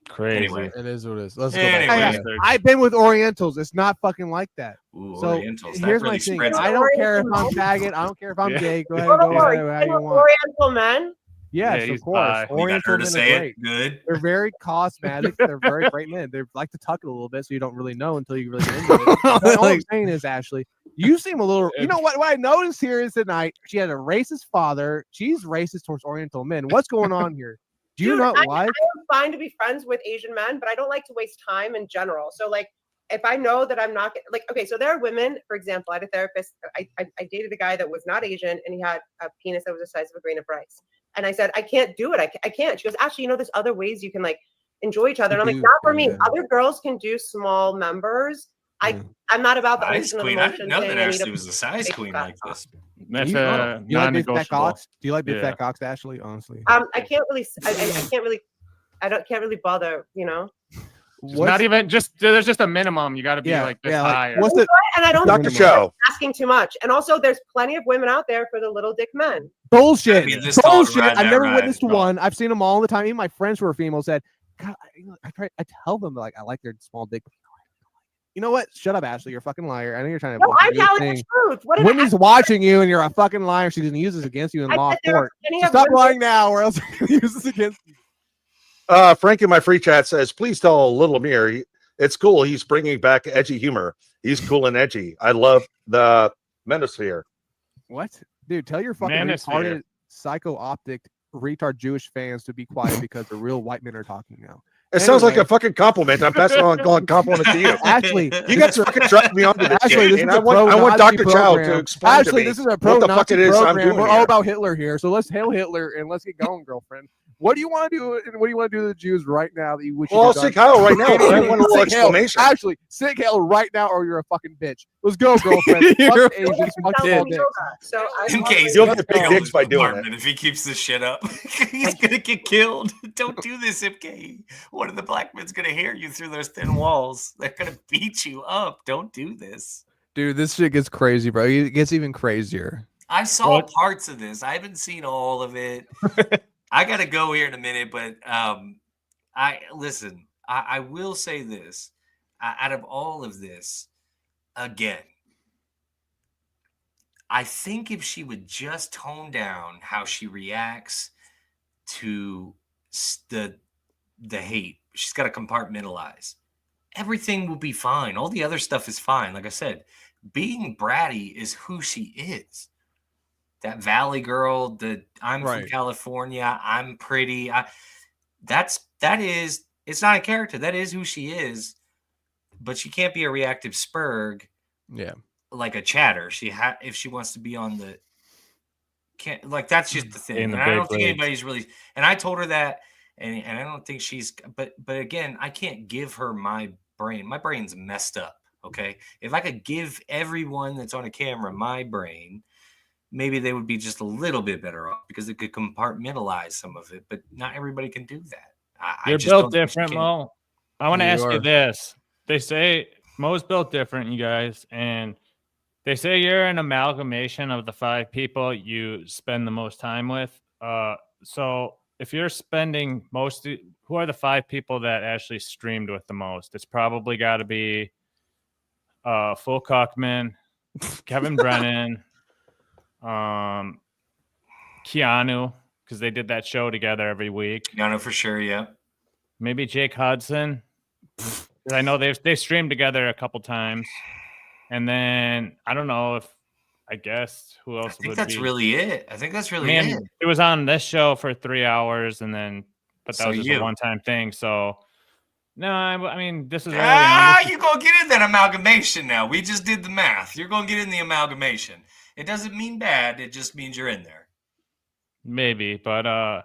Crazy. Anyway. It is what it is. Let's go Anyway. back. Hey, I've been with Orientals. It's not fucking like that. Ooh, So Orientals. That here's really my thing. spreads I out. don't care if I'm faggot. I don't care if I'm Yeah. gay. Go ahead Hold and on, go are ahead you how been you with want. Oriental men? Yes, he's of course. bi. We got Oriental her to men say are great. it. Good. They're very cosmetic. They're very great men. They like to tuck it a little bit, so you don't really know until you really get into it. But all I'm saying is, Ashley, you seem a little. You know what? What I noticed here is tonight she had a racist father. She's racist towards Oriental men. What's going on here? Do you Dude, not like? I'm fine to be friends with Asian men, but I don't like to waste time in general. So like, if I know that I'm not like, okay, so there are women, for example, I had a therapist. I dated a guy that was not Asian, and he had a penis that was the size of a grain of rice. And I said, I can't do it. I can't. She goes, actually, you know, there's other ways you can like enjoy each other. And I'm like, not for me. Other girls can do small members. I'm not about the Size ocean of queen. I emotion didn't know thing. that I need Ashley a was a size big queen fat like cock. this. That's You like big fat non-negotiable. cocks? Do you like big Yeah. fat cocks, Ashley? Honestly, I can't really. I can't really. Can't really bother. You know. Not even just. There's just a minimum. You got to be like this high. What's the And I don't Dr. think Show. asking too much. And also, there's plenty of women out there for the little dick men. bullshit? I mean, this tall to Bullshit. ride I've that never ride. witnessed No. one. I've seen them all the time. Even my friends who are female said, God, I tell them like I like their small dick. You know what? Shut up, Ashley. You're a fucking liar. I know you're trying to. No, I'm do your telling the thing. truth. What did Women's watching you, and you're a fucking liar. She's gonna use this against you in I law said there are court. plenty So of stop women- lying now, or else I'm gonna use this against you. Frank in my free chat says, please tell Little Mir it's cool. He's bringing back edgy humor. He's cool and edgy. I love the manosphere. What, dude? Tell your fucking Manosphere. retarded, psycho-optic, retard Jewish fans to be quiet because the real white men are talking now. It sounds like Anyway. a fucking compliment. I'm passing on a compliment to you. Actually, You guys fucking drive me onto this Actually, shit, this is and a I want pro-Nazi Dr. Chow to program. explain to Actually, me this is a what the fuck pro-Nazi it is I'm program. doing We're all here. about Hitler here, so let's hail Hitler and let's get going, girlfriend. What do you want to do? And what do you want to do to the Jews right now that you wish? Well, I'll sick Kyle right now. I want a little Sick Hail. explanation. Actually, sick Hail right now, or you're a fucking bitch. Let's go, girlfriend. Fuck Asians, fuck small dicks. So In case You'll he get gets big killed dicks by in his doing apartment if he keeps this shit up. He's gonna get killed. Don't do this, MK. One of the black men's gonna hear you through those thin walls. They're gonna beat you up. Don't do this. Dude, this shit gets crazy, bro. It gets even crazier. I saw parts of this. I haven't seen all of it. I gotta go here in a minute, but I will say this. Out of all of this, again, I think if she would just tone down how she reacts to the hate, she's got to compartmentalize. Everything will be fine. All the other stuff is fine. Like I said, being bratty is who she is. That Valley girl, I'm from California, I'm pretty. It's not a character. That is who she is. But she can't be a reactive spurg. Yeah. Like a chatter. If she wants to be on the that's just the thing. And I don't think anybody's really, and I told her that, and I don't think she's, but again, I can't give her my brain. My brain's messed up. Okay. If I could give everyone that's on a camera my brain, maybe they would be just a little bit better off because they could compartmentalize some of it, but not everybody can do that. You're built different, Mo. I want to ask you this. They say Mo's built different, you guys, and they say you're an amalgamation of the 5 people you spend the most time with. So if you're spending who are the 5 people that actually streamed with the most? It's probably got to be Full Cockman, Kevin Brennan, Keanu, because they did that show together every week. Keanu for sure, yeah. Maybe Jake Hudson. I know they streamed together a couple times. And then I don't know I guess who else I think that's really it. I think that's really it. It was on this show for 3 hours but that was just a one-time thing. So no, I mean, this is early on. You're going to get in that amalgamation now. We just did the math. You're going to get in the amalgamation. It doesn't mean bad. It just means you're in there. Maybe, but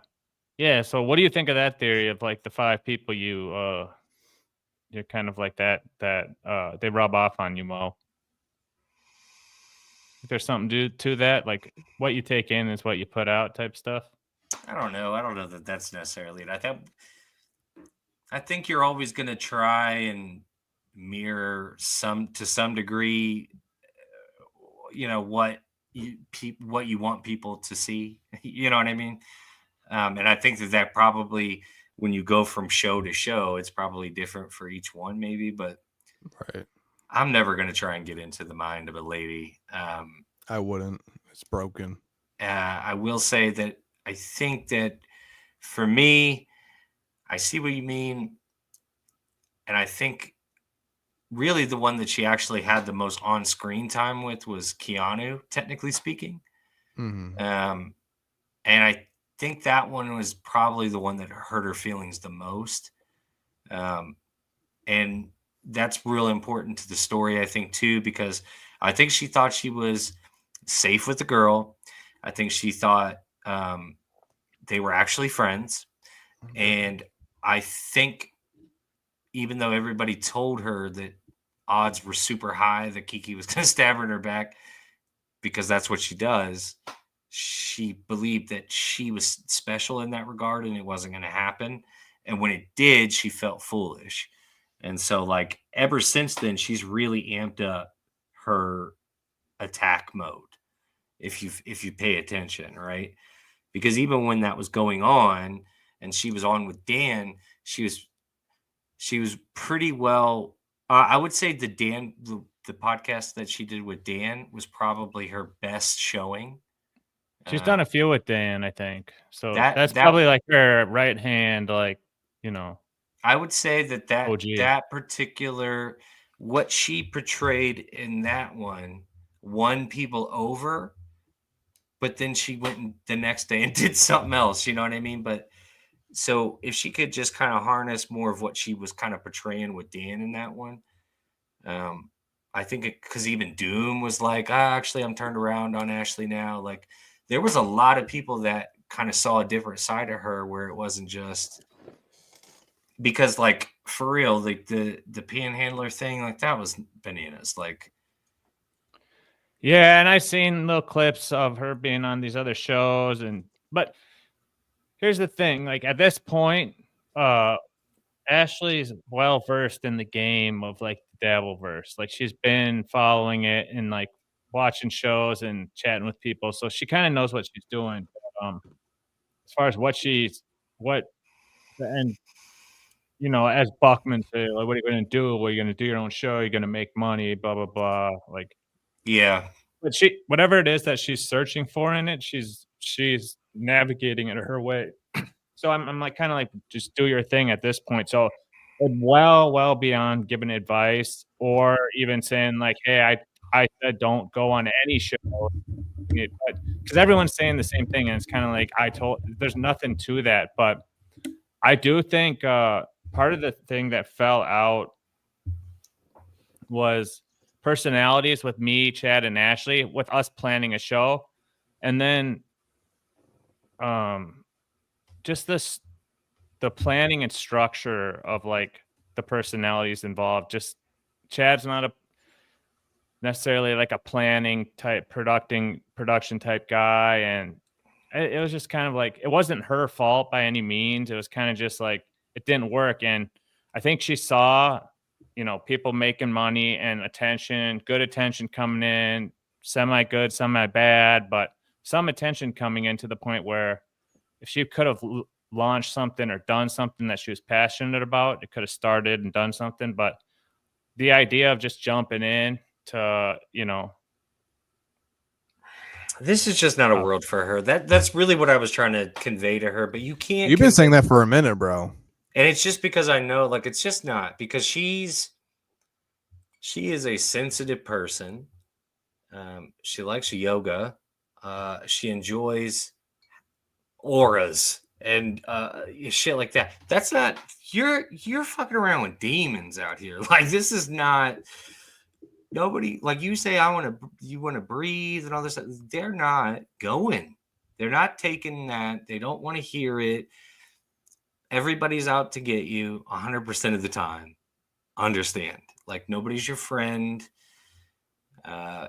yeah. So what do you think of that theory of like the 5 people you're kind of like that they rub off on you, Mo? If there's something to that, like what you take in is what you put out type stuff. I don't know that that's necessarily it. I think you're always going to try and mirror to some degree, what you want people to see. You know what I mean? And I think that probably when you go from show to show, it's probably different for each one, maybe. But I'm never going to try and get into the mind of a lady. I wouldn't. It's broken. I will say that I think that for me, I see what you mean. And I think really the one that she actually had the most on-screen time with was Keanu, technically speaking. Mhm. And I think that one was probably the one that hurt her feelings the most. And that's real important to the story, I think, too, because I think she thought she was safe with the girl. I think she thought they were actually friends. And I think even though everybody told her that odds were super high that Kiki was going to stab her in her back because that's what she does, she believed that she was special in that regard and it wasn't going to happen. And when it did, she felt foolish. And so, like, ever since then, she's really amped up her attack mode. If you pay attention, right? Because even when that was going on and she was on with Dan, she was pretty well. I would say the podcast that she did with Dan was probably her best showing. She's done a few with Dan, I think. So That- that's that- probably like her right hand, like, I would say that OG. that particular what she portrayed in that one won people over, but then she went the next day and did something else. You know what I mean? But so if she could just kind of harness more of what she was kind of portraying with Dan in that one, I think because even Doom was like, actually, I'm turned around on Ashley now. Like there was a lot of people that kind of saw a different side of her where it wasn't just because, like, for real, like the panhandler thing, like that was bananas. Like, Yeah, and I've seen little clips of her being on these other shows, but here's the thing: like at this point, Ashley's well versed in the game of like the Dabbleverse. Like she's been following it and like watching shows and chatting with people, so she kind of knows what she's doing. As far as and as Buckman said, like, what are you going to do? What are you going to do your own show? You're going to make money, blah blah blah. Like, yeah, but whatever it is that she's searching for in it, she's navigating it her way. So I'm like kind of like just do your thing at this point. So well beyond giving advice or even saying like, hey, I said don't go on any show, because everyone's saying the same thing, and it's kind of like there's nothing to that. But I do think part of the thing that fell out was personalities with me, Chad, and Ashley, with us planning a show, and then just the planning and structure of like the personalities involved. Just Chad's not necessarily like a planning type production type guy, and it was just kind of like it wasn't her fault by any means. It was kind of just like it didn't work, and I think she saw people making money and good attention coming in, semi good, semi bad, but some attention coming in to the point where if she could have launched something or done something that she was passionate about, it could have started and done something. But the idea of just jumping in to, this is just not a world for her. That's really what I was trying to convey to her. But you can't. You've been saying that for a minute, bro. And it's just because I know, like, it's just not because she is a sensitive person. She likes yoga. She enjoys auras and shit like that. That's not you're fucking around with demons out here. Like this is not nobody. Like you say, you want to breathe and all this stuff. They're not going. They're not taking that. They don't want to hear it. Everybody's out to get you 100% of the time. Understand? Like nobody's your friend.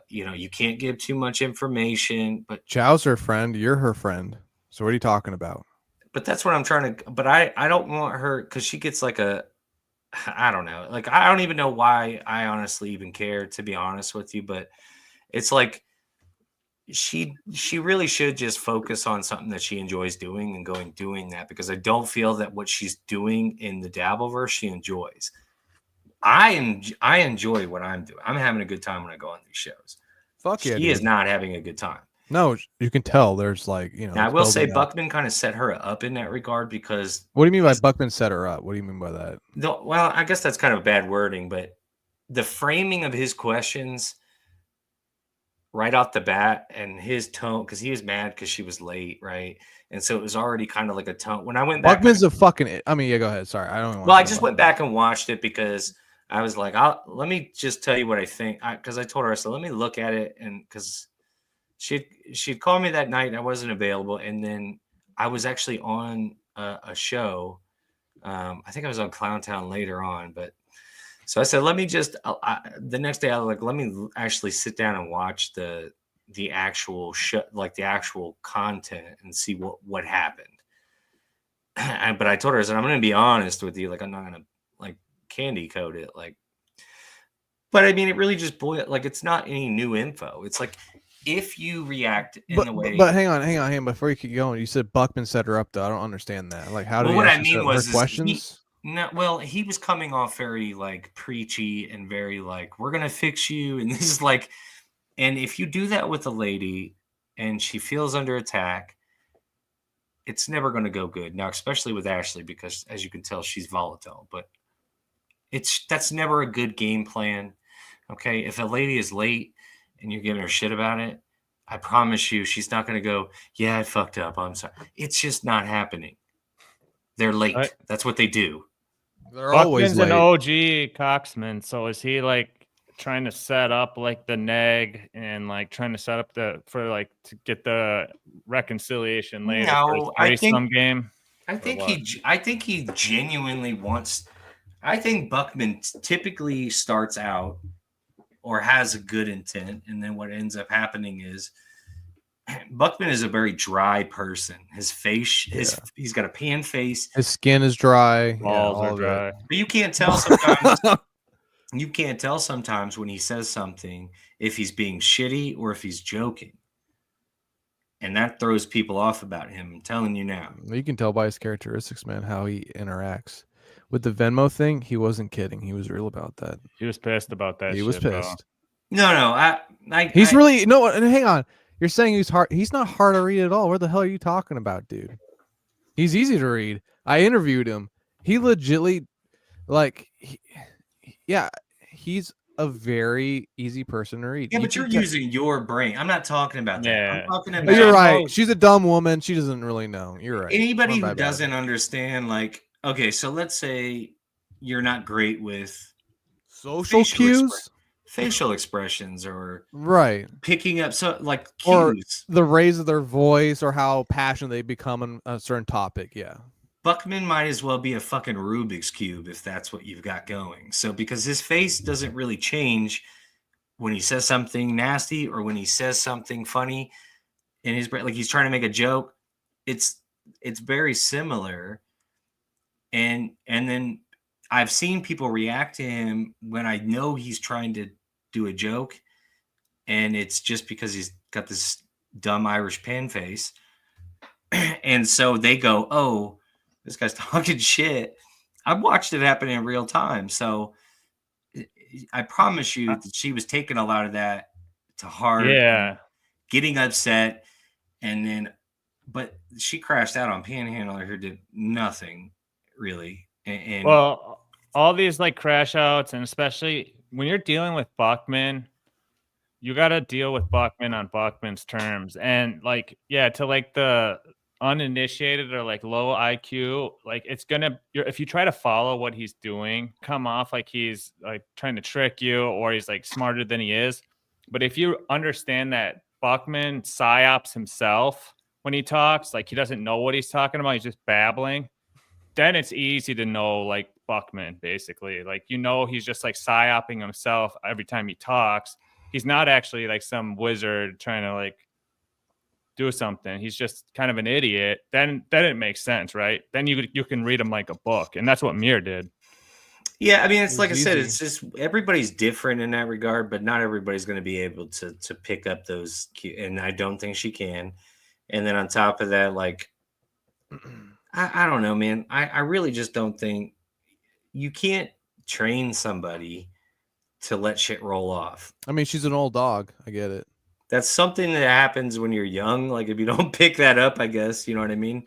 You can't give too much information. But Chow's her friend. You're her friend. So what are you talking about? But that's what I'm trying to. But I don't want her because she gets like I don't know. Like I don't even know why I honestly even care, to be honest with you. But it's like she really should just focus on something that she enjoys doing and doing that, because I don't feel that what she's doing in the Dabbleverse she enjoys. I enjoy what I'm doing. I'm having a good time when I go on these shows. Fuck yeah, She is not having a good time. No, you can tell there's like, you know. Now I it's will say building up. Buckman kind of set her up in that regard because What do you mean by Buckman set her up? What do you mean by that? well, I guess that's kind of bad wording, but the framing of his questions right off the bat and his tone, because he was mad because she was late, right? And so it was already kind of like a tone. When I went back, Buckman's a fucking. I mean, yeah, go ahead. Sorry, I don't. well, I just went back and watched it because I was like, let me just tell you what I think, because I told her, so let me look at it, and because she'd called me that night and I wasn't available, and then I was actually on a show. I think I was on Clowntown later on, but so I said, let me just the next day I was like, let me actually sit down and watch the actual show, like the actual content, and see what happened. But I told her, I said, I'm going to be honest with you, like I'm not going to like candy coat it, like. But I mean, it really just like it's not any new info. It's like if you react in the way. But hang on. Before you keep going, you said Buckman set her up, though. I don't understand that. Like, how did what he I actually set mean up her was questions? No, well, he was coming off very like preachy and very like, we're gonna fix you, and this is like, and if you do that with a lady and she feels under attack, it's never gonna go good. Now, especially with Ashley, because as you can tell, she's volatile, but that's never a good game plan. Okay, if a lady is late and you're giving her shit about it, I promise you, she's not gonna go, yeah, I fucked up, I'm sorry. It's just not happening. They're late. That's what they do. They're always Buckman's late. an OG coxman, so is he like trying to set up like the neg and like trying to set up for like to get the reconciliation later for his threesome game? I think he genuinely wants. I think Buckman typically starts out or has a good intent, and then what ends up happening is Buckman is a very dry person. His face, he's got a pan face. His skin is dry. Balls are dry. But you can't tell sometimes. You can't tell sometimes when he says something if he's being shitty or if he's joking. And that throws people off about him. I'm telling you now. You can tell by his characteristics, man, how he interacts. With the Venmo thing, he wasn't kidding. He was real about that. He was pissed about that. He was pissed. No, he's really no. And hang on, you're saying he's hard. He's not hard to read at all. Where the hell are you talking about, dude? He's easy to read. I interviewed him. He legitly, like, he's a very easy person to read. Yeah, but you're using your brain. I'm not talking about that. Yeah. I'm talking about. You're right. She's a dumb woman. She doesn't really know. You're right. Anybody who doesn't understand, like, okay, so let's say you're not great with social cues, facial expressions, or right, picking up like cues, or the raise of their voice, or how passionate they become on a certain topic. Yeah. Buckman might as well be a fucking Rubik's Cube if that's what you've got going. So because his face doesn't really change when he says something nasty or when he says something funny in his brain, like he's trying to make a joke, it's very similar. And then I've seen people react to him when I know he's trying to do a joke, and it's just because he's got this dumb Irish pan face. And so they go, oh, this guy's talking shit. I've watched it happen in real time. So I promise you that she was taking a lot of that to heart. Yeah. Getting upset. And then, but she crashed out on Panhandler who did nothing really. And well, all these like crash outs, and especially when you're dealing with Buckman, you got to deal with Buckman on Buckman's terms. And like, yeah, to like the uninitiated or like low IQ, like it's gonna, if you try to follow what he's doing, come off like he's like trying to trick you or he's like smarter than he is. But if you understand that Buckman psyops himself when he talks, like he doesn't know what he's talking about, he's just babbling, then it's easy to know like Buckman basically. Like, you know, he's just like psyoping himself every time he talks. He's not actually like some wizard trying to like do something. He's just kind of an idiot. Then it makes sense, right? Then you can read him like a book, and that's what Mir did. Yeah, I mean, it's like I said, it's just everybody's different in that regard, but not everybody's going to be able to pick up those, and I don't think she can. And then on top of that, like, I don't know, man. I really just don't think you can't train somebody to let shit roll off. I mean, she's an old dog. I get it. that's something that happens when you're young. Like if you don't pick that up, I guess, you know what I mean?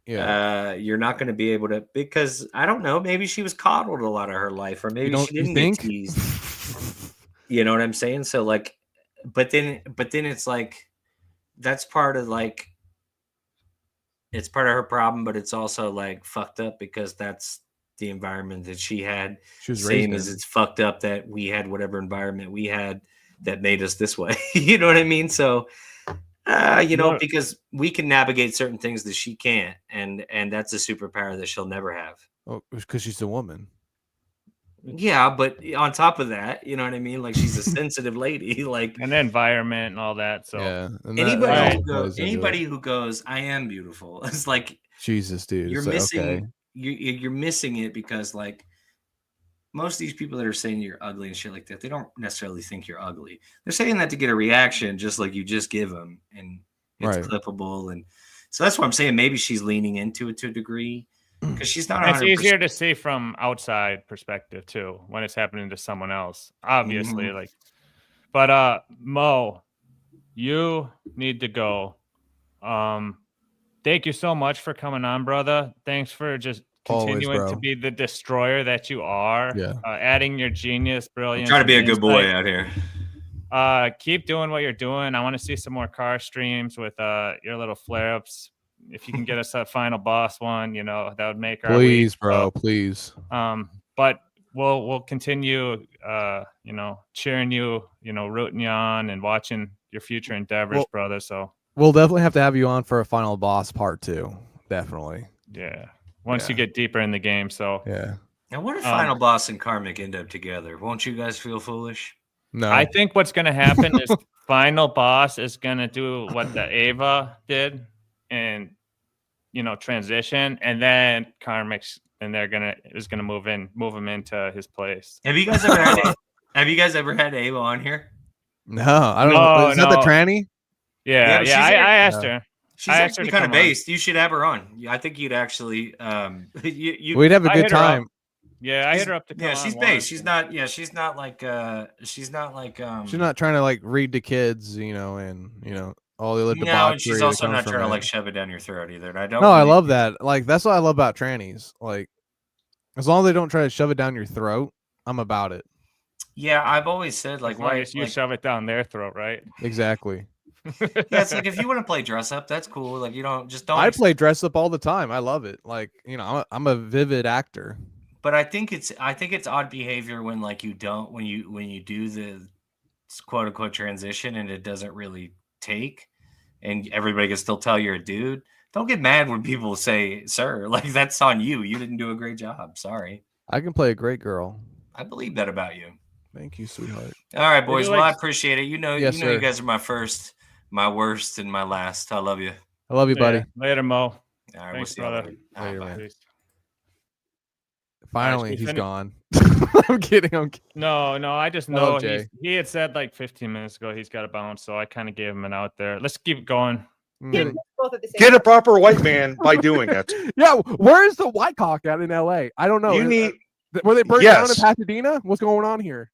Yeah. You're not going to be able to, because I don't know, maybe she was coddled a lot of her life, or maybe she You didn't think? get teased. You know what I'm saying? So like, but then it's like, that's part of like, it's part of her problem, but it's also like fucked up because that's the environment that she had. She was Same raised as in. it's fucked up that we had whatever environment we had that made us this way. You know what I mean? So, you know, because we can navigate certain things that she can't, and that's a superpower that she'll never have. Oh, because she's a woman. Yeah, but on top of that, you know what I mean? Like she's a sensitive lady, like and the environment and all that. So Yeah. And anybody who goes, I am beautiful. It's like Jesus, dude. you're It's like, missing okay. you're missing it, because like most of these people that are saying you're ugly and shit like that, they don't necessarily think you're ugly. They're saying that to get a reaction, just like you just give them, and it's Right. clippable. And so that's what I'm saying. Maybe she's leaning into it to a degree, because she's not. it's 100%. easier to see from outside perspective too when it's happening to someone else, obviously. Mhm. Like, but Mo, you need to go. Thank you so much for coming on, brother. Thanks for just Always, continuing to bro. be the destroyer that you are. Yeah. Adding your genius, I'm brilliance. trying to be a and good boy insight. out here. Keep doing what you're doing. I want to see some more car streams with your little flare-ups. If you can get us a final boss one, you know, that would make our Please, week. bro. So, Please. but we'll continue you know, cheering you, you know, rooting you on and watching your future endeavors, brother. So we'll definitely have to have you on for a final boss part 2. Definitely. Yeah. Once you get deeper in the game. So yeah. Now, what if Final Boss and Karmic end up together? Won't you guys feel foolish? No. I think what's going to happen is Final Boss is going to do what the Ava did and, you know, transition, and then Karmic's, and is gonna move him into his place. Have you guys ever had Ava on here? No, I don't know. Is that the tranny? Yeah, I asked her. She's actually kind of based. You should have her on. I think you'd actually we'd have a good time. Yeah, I hit her up to come on. She's based. She's not like she's not trying to like read to kids, you know, and you know, all the other debauchery. No, and she's also not trying to like shove it down your throat either. And I don't. No, I love that. Like that's what I love about trannies. Like as long as they don't try to shove it down your throat, I'm about it. Yeah, I've always said like, why you shove it down their throat, right? Exactly. Yeah, it's like if you want to play dress up, that's cool. Like you don't. I play dress up all the time. I love it. Like you know, I'm a vivid actor. But I think it's odd behavior when like you don't when you do the quote unquote transition and it doesn't really take, and everybody can still tell you're a dude. Don't get mad when people say, "Sir," like that's on you. You didn't do a great job. Sorry. I can play a great girl. I believe that about you. Thank you, sweetheart. All right, boys. Well, I appreciate it. You know, yes, you guys are my first, my worst, and my last. I love you. I love you, buddy. Yeah. Later, Mo. All right, thanks, we'll see brother. you later. Finally, he's gone. I'm kidding. No, I just know he had said like 15 minutes ago he's got to bounce, so I kind of gave him an out there. Let's keep going. Get a proper white man by doing it. Yeah, where is the white cock at in LA? I don't know. You need. Were they burning down in Pasadena? What's going on here?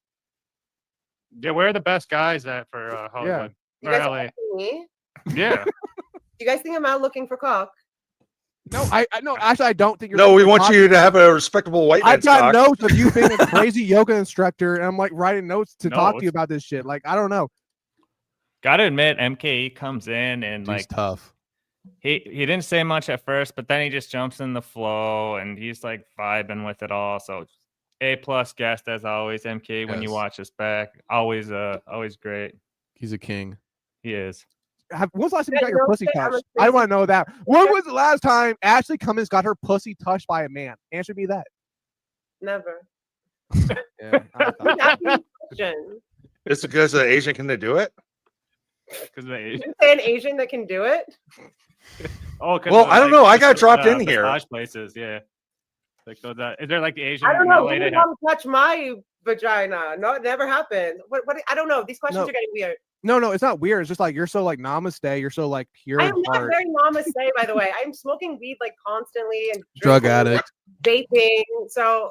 Yeah, where are the best guys at for Hollywood or LA? Yeah. You guys think I'm out looking for cock? No, I no. Actually, I don't think you're. No, we want you to have a respectable white man. I've got notes of you being a crazy yoga instructor, and I'm like writing notes to talk to you about this shit. Like, I don't know. Gotta admit, MKE comes in and he's like tough. He didn't say much at first, but then he just jumps in the flow and he's like vibing with it all. So A+ guest as always, MKE. When you watch us back, always great. He's a king. He is. When's the last time you got your pussy touched? I want to know that. When was the last time Ashley Cummings got her pussy touched by a man? Answer me that. Never. It's because an Asian can they do it? Because the Asian. You say an Asian that can do it? Oh, well, I don't know. I got dropped in here. Places, yeah. Like those. Is there like the Asian? I don't know. They didn't touch my vagina. No, it never happened. What? I don't know. These questions are getting weird. No, it's not weird. It's just like you're so like namaste. You're so like pure. I in am not heart. very namaste, by the way. I'm smoking weed like constantly and Drug drinking, addict. vaping. So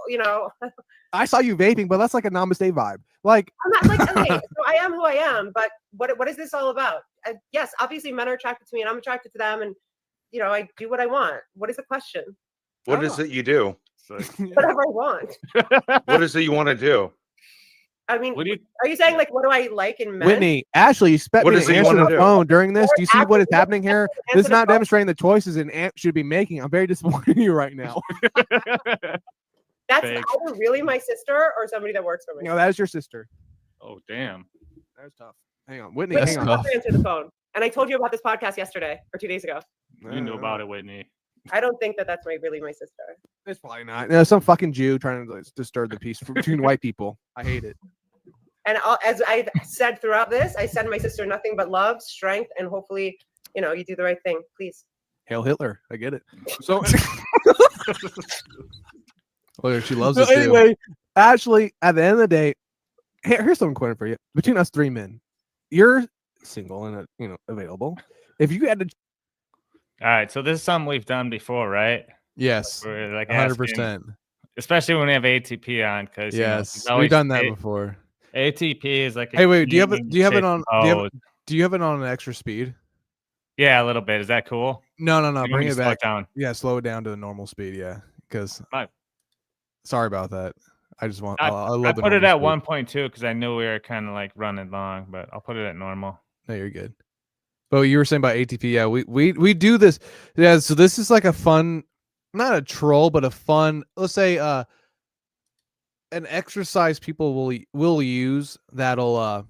I saw you vaping, but that's like a namaste vibe. Like I'm not like okay. So I am who I am, but what is this all about? Yes, obviously men are attracted to me, and I'm attracted to them, and I do what I want. What is the question? What is it you do? Whatever I want. What is it you want to do? I mean, What do you? are you saying like what do I like in men? Whitney, Ashley, you expect What me is to it you answer wanna the do? phone during this? Do you see what is Ashley, happening here? answer This is the not phone. demonstrating the choices an ant should be making. I'm very disappointed in you right now. That's Fake. either really my sister or somebody that works for me. That is your sister. Oh damn. That was tough. Hang on, Whitney. Wait, That's Hang you on. tough. have to answer the phone. And I told you about this podcast yesterday or 2 days ago. You knew about it, Whitney. I don't think that that's really my sister. It's probably not. Some fucking Jew trying to like, disturb the peace between white people. I hate it. And as I've said throughout this, I send my sister nothing but love, strength, and hopefully, you do the right thing. Please. Hail Hitler. I get it. So, Well, she loves so it too. anyway, Ashley, at the end of the day, here's something cool for you. Between us three men, you're single and available. If you had to, All right, so this is something we've done before, right? Yes, We're like 100%. especially when we have ATP on, because Yes, we've done that before. ATP is like. Hey, wait, do you have it? Do you have it on? mode. Do you have it on an extra speed? Yeah, a little bit. Is that cool? No. You want me Bring to it slow back. down. Yeah, slow it down to the normal speed. Yeah, because. Right. Sorry about that. I just want. I love the put it normal at speed. 1.2 because I knew we were kind of like running long, but I'll put it at normal. No, you're good. But you were saying about ATP, yeah, we do this. Yeah, so this is like a fun, not a troll, but a fun, let's say an exercise people will use that'll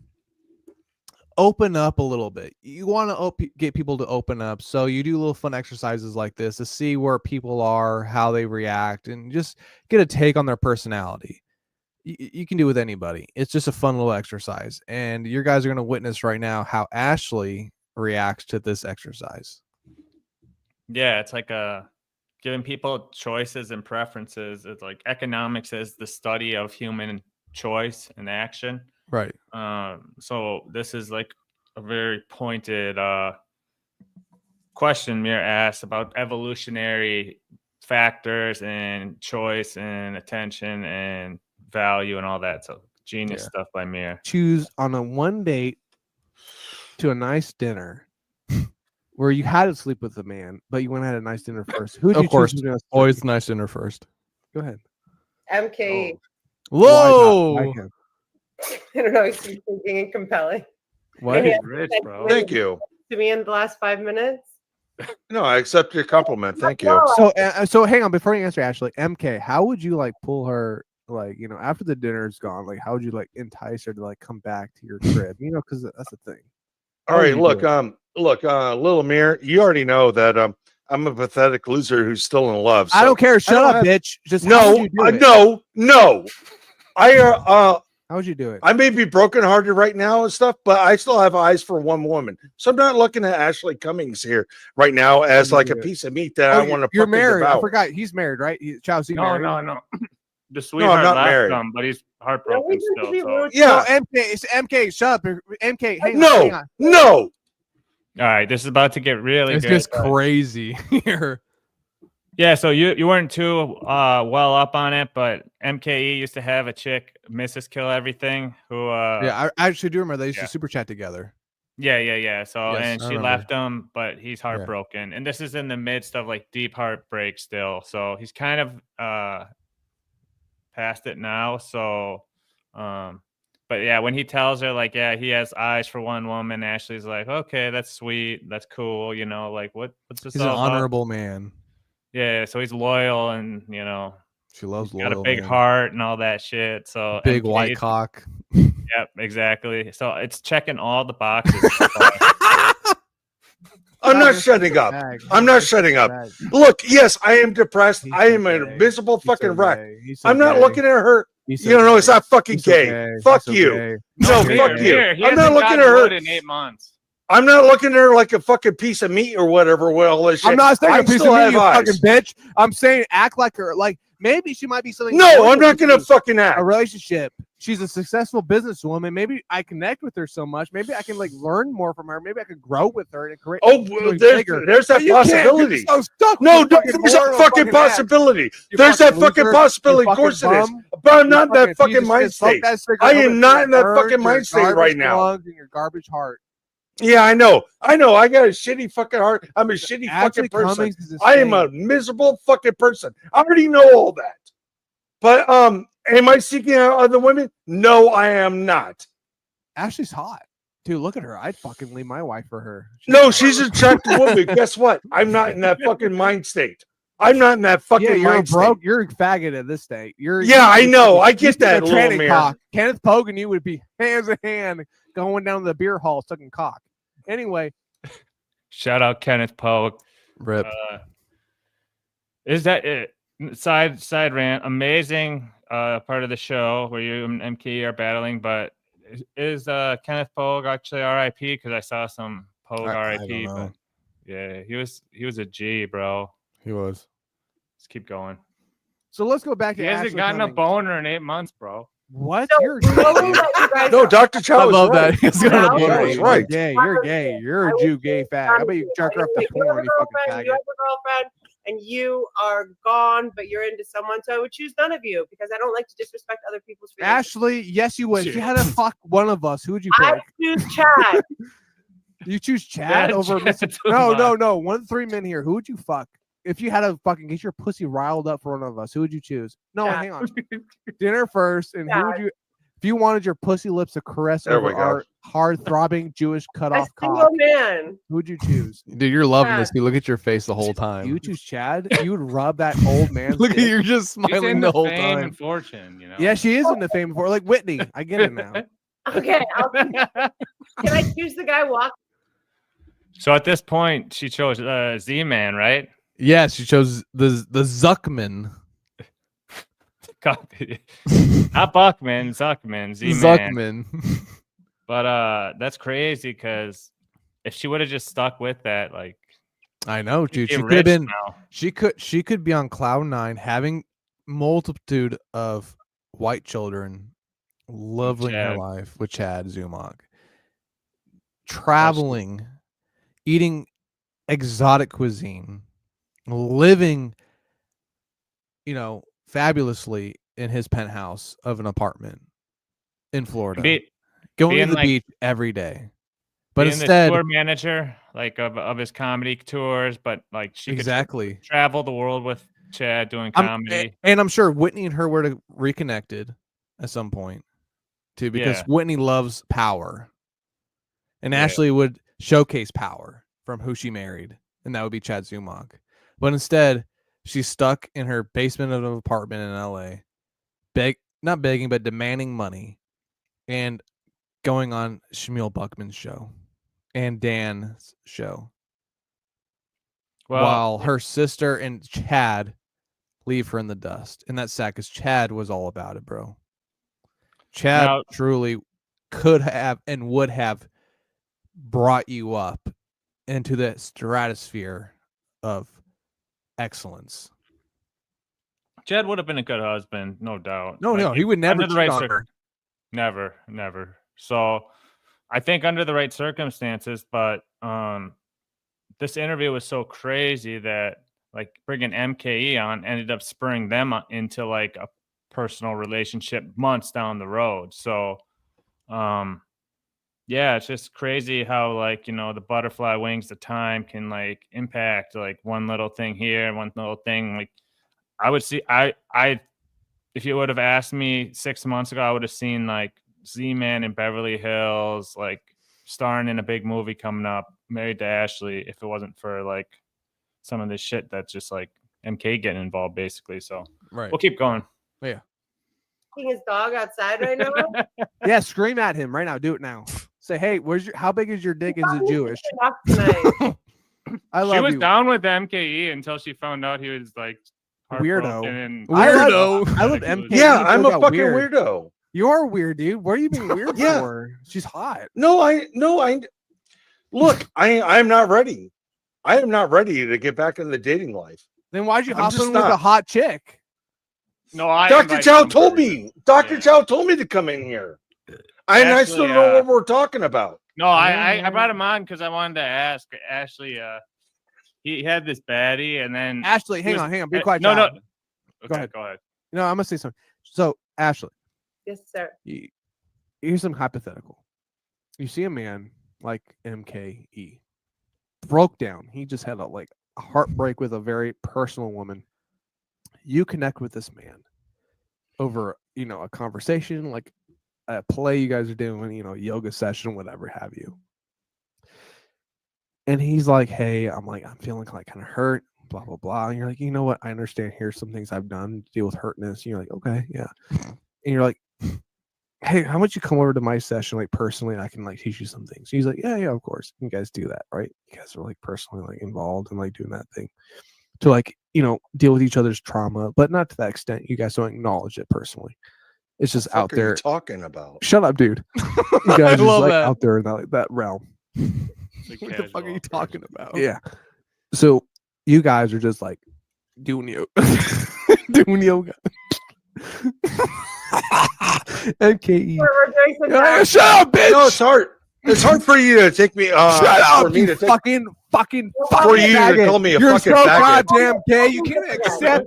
open up a little bit. You want to get people to open up, so you do little fun exercises like this to see where people are, how they react, and just get a take on their personality. You can do it with anybody. It's just a fun little exercise, and you guys are going to witness right now how Ashley reacts to this exercise. Yeah, it's like giving people choices and preferences. It's like economics is the study of human choice and action. Right. So this is like a very pointed question Mir asked about evolutionary factors and choice and attention and value and all that. So genius stuff by Mir. choose on a one date to a nice dinner where you had to sleep with a man, but you went and had a nice dinner first. Who? Of course, choose to always nice dinner first. Go ahead. MK. Whoa! Why not? Why can't- I don't know. He's thinking and compelling. What? Yeah. Rich, bro. Thank you. To me in the last 5 minutes. No, I accept your compliment. Thank you. No, So hang on before you answer, Ashley. MK, how would you like pull her? Like, after the dinner's gone, like, how would you like entice her to like come back to your crib? Because that's the thing. All right, you look, do little Mir, you already know that I'm a pathetic loser who's still in love. I so don't care. Shut don't up, have- bitch. Just how would No, you do it? no. How would you do it? I may be brokenhearted right now and stuff, but I still have eyes for one woman. So I'm not looking at Ashley Cummings here right now as you like do a it? piece of meat that I want to. You're married. I forgot. He's married, right? Chow's No. The I'm sweetheart not left married. him, but he's no, heartbroken we need to still. be So. rude. Yeah. No, MK, shut up. MK, hang on. No, no. All right, this is about to get really It's good. just but- crazy here. Yeah, so you weren't too well up on it, but MKE used to have a chick, Mrs. Kill Everything, who Yeah, I actually do remember they used yeah. to super chat together. yeah. So Yes, and I she remember. left him, but he's heartbroken. And this is in the midst of like deep heartbreak still. So he's kind of past it now. So but yeah, when he tells her like, yeah, he has eyes for one woman, Ashley's like, okay, that's sweet, that's cool, like what's this He's an all about? honorable man. Yeah, so he's loyal and She loves got a loyal big men. heart and all that shit. So Big MK white cock. Yep, exactly. So it's checking all the boxes. I'm not shutting up. I'm not shutting up. Look, yes, I am depressed. He's I so am a gay. miserable fucking wreck. I'm not gay. looking at her. He's so You know, gay. it's not fucking He's so gay. gay. Fuck He's so you. gay. No, Here, fuck you. here, he I'm not hasn't looking gotten at her. wood in 8 months. I'm not looking at her like a fucking piece of meat or whatever. Well, this shit. I'm not saying I a piece of still meat, have you eyes. fucking bitch. I'm saying act like her. Like maybe she might be something. No, more I'm than not gonna just fucking act. a relationship. she's a successful businesswoman. Maybe I connect with her so much. Maybe I can like learn more from her. Maybe I could grow with her and create. Oh, well, there's that possibility. No, there's that fucking possibility. There's that fucking possibility. Of course it is. But I'm not in that fucking mind state. I am not in that fucking mind state right now. In your garbage heart. Yeah, I know. I got a shitty fucking heart. I'm a shitty fucking person. I am a miserable fucking person. I already know all that. But am I seeking out other women? No, I am not. Ashley's hot. Dude, look at her. I'd fucking leave my wife for her. She's an attractive woman. Guess what? I'm not in that fucking mind state. I'm not in that fucking mind state. You're a faggot at this state. I know. I get that, little Mir. Kenneth Pogue and you would be hands in hand going down to the beer hall sucking cock. Anyway. Shout out Kenneth Pogue. Rip. Is that it? Side rant. Amazing part of the show where you and MKE are battling, but is Kenneth Pogue actually RIP? Because I saw some Pogue RIP. But yeah, he was a G, bro. He was. Let's keep going. So let's go back to He hasn't gotten a boner in 8 months, bro. What? So, You're no, Dr. Chow. I love that. He's got a boner. Right. Gay. You're gay. You're a Jew gay fag. I bet you jerk her up to porn. You fucking faggot. You have a girlfriend and you are gone, but you're into someone. So I would choose none of you because I don't like to disrespect other people's feelings. Ashley, yes, you would. If you had to fuck one of us, who would you pick? I choose Chad. You choose Chad over Mr. No. 1 of 3 men here. Who would you fuck? If you had to fucking get your pussy riled up for one of us, who would you choose? No, hang on. Dinner first, and who would you? If you wanted your pussy lips to caress over our hard throbbing Jewish cutoff cock, man. Who would you choose? Dude, you're loving this. You look at your face the whole time. You choose Chad. You would rub that old man. Look at you're just smiling the whole fame time. and fortune, you know. Yeah, she is in the fame before, like Whitney. I get it now. Okay, can I choose the guy walking? So at this point, she chose Z-Man, right? Yeah, she chose the Zuckman. Not Buckman, Zuckman, Z-Man. Zuckman. But that's crazy because if she would have just stuck with that, like, I know, dude. She get could have rich been. now. She could be on cloud 9, having multitude of white children, living her life with Chad Zumach, traveling, eating exotic cuisine, living, fabulously in his penthouse of an apartment in Florida, going to the beach every day. But instead, the tour manager, like of his comedy tours, but like she could travel the world with Chad doing comedy. And I'm sure Whitney and her would have reconnected at some point too, because Whitney loves power, and Ashley would showcase power from who she married, and that would be Chad Zumach. But instead, she's stuck in her basement of an apartment in LA, not begging, but demanding money, and going on Shmuel Buckman's show and Dan's show, while her sister and Chad leave her in the dust. And that's sad because Chad was all about it, bro. Chad truly could have and would have brought you up into the stratosphere of excellence. Chad would have been a good husband, no doubt. No, he would never cheat on her. Never. So I think under the right circumstances, but this interview was so crazy that like bringing MKE on ended up spurring them into like a personal relationship months down the road. So it's just crazy how like, the butterfly wings of time can like impact like one little thing here, one little thing. Like I would see, if you would have asked me 6 months ago, I would have seen like Z-Man in Beverly Hills, like starring in a big movie coming up, married to Ashley, if it wasn't for like some of this shit that's just like MK getting involved basically. So we'll keep going. Yeah. His dog outside right now. Yeah, scream at him right now. Do it now. Say, hey, how big is your dick? Is it Jewish? I love She was you. down with MKE until she found out he was like weirdo. I love MKE. Yeah, I'm a fucking weirdo. You're weird, dude. What are you being weird for? She's hot. Look, I'm not ready. I am not ready to get back in the dating life. Then why'd you hop in with a hot chick? No, I Dr. invited Chow him told first. me. Dr. Yeah. Chow told me to come in here. I still Ashley, don't know what we're talking about. No, I brought him on because I wanted to ask Ashley. He had this baddie, and then Ashley, he hang was- on. Be quiet. No, child. Okay, ahead. Go ahead. No, I'm gonna say something. So, Ashley, Yes, sir. here's some hypothetical. You see a man like MKE broke down. He just had a heartbreak with a very personal woman. You connect with this man over, a conversation, like a play you guys are doing, yoga session, whatever have you. And he's like, hey, I'm feeling kind of hurt, blah, blah, blah. And you're like, you know what? I understand. Here's some things I've done to deal with hurtness. And you're like, okay, yeah. And you're like, hey, how about you come over to my session, personally, and I can teach you some things. He's like, yeah, of course. You guys do that, right? You guys are personally involved in doing that thing to deal with each other's trauma, but not to that extent. You guys don't acknowledge it personally. It's just out What are there. you talking about? Shut up, dude. You guys just out there in that realm. What the fuck are you talking about? Yeah. So you guys are just doing doing yoga. MKE. We're doing some Shut up, bitch. No, it's hard. It's hard for you to take me. Shut up, for me you to take, fucking for you to faggot. call me a You're fucking so faggot. goddamn gay. You can't accept.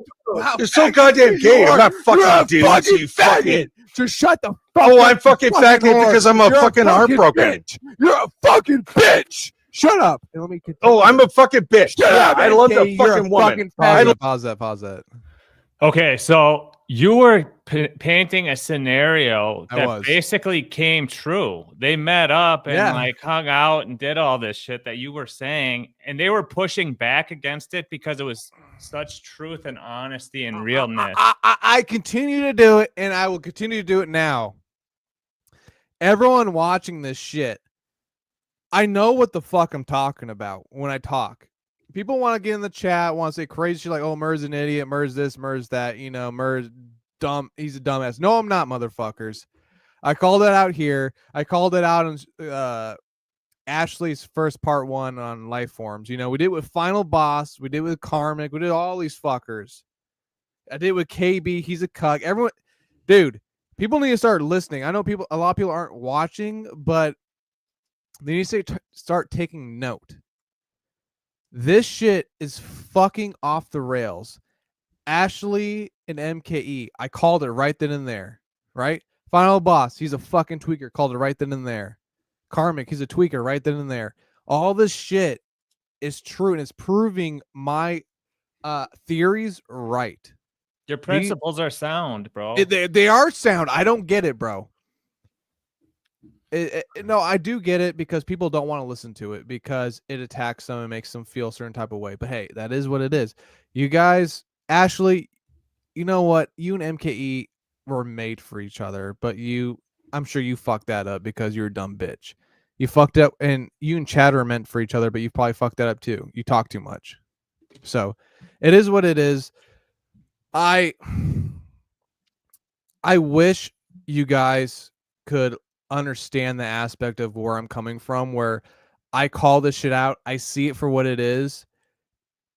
You're so goddamn gay. I'm not fucking dude. You fucking. Just shut the fuck Oh, up. I'm fucking faggot because I'm a fucking heartbroken. Bitch. You're a fucking bitch. Shut up. And let me continue. Oh, I'm a fucking bitch. Shut Yeah, up, I love MK. the You're a fucking woman. fucking Pause that. Okay, so you were painting a scenario I that was. basically came true. They met up and hung out and did all this shit that you were saying, and they were pushing back against it because it was such truth and honesty and realness. I continue to do it, and I will continue to do it now. Everyone watching this shit, I know what the fuck I'm talking about when I talk. People want to get in the chat, want to say crazy shit like, oh, Mir's an idiot, Mir's this, Mir's that, Mir's dumb, he's a dumbass. No, I'm not, motherfuckers. I called it out here. I called it out in Ashley's first part 1 on LIFEFORMS. We did it with Final Boss, we did it with Karmic, we did all these fuckers. I did it with KB, he's a cuck. Everyone, dude, people need to start listening. I know a lot of people aren't watching, but they need to start taking note. This shit is fucking off the rails. Ashley and MKE, I called it right then and there, right? Final Boss, he's a fucking tweaker, called it right then and there. Karmic, he's a tweaker, right then and there. All this shit is true, and it's proving my theories right. Your principles are sound, bro. They are sound. I don't get it, bro. No, I do get it because people don't want to listen to it because it attacks them and makes them feel a certain type of way. But hey, that is what it is. You guys, Ashley, you know what? You and MKE were made for each other, but I'm sure you fucked that up because you're a dumb bitch. You fucked up, and you and Chad are meant for each other, but you probably fucked that up too. You talk too much. So it is what it is. I wish you guys could understand the aspect of where I'm coming from, where I call this shit out. I see it for what it is.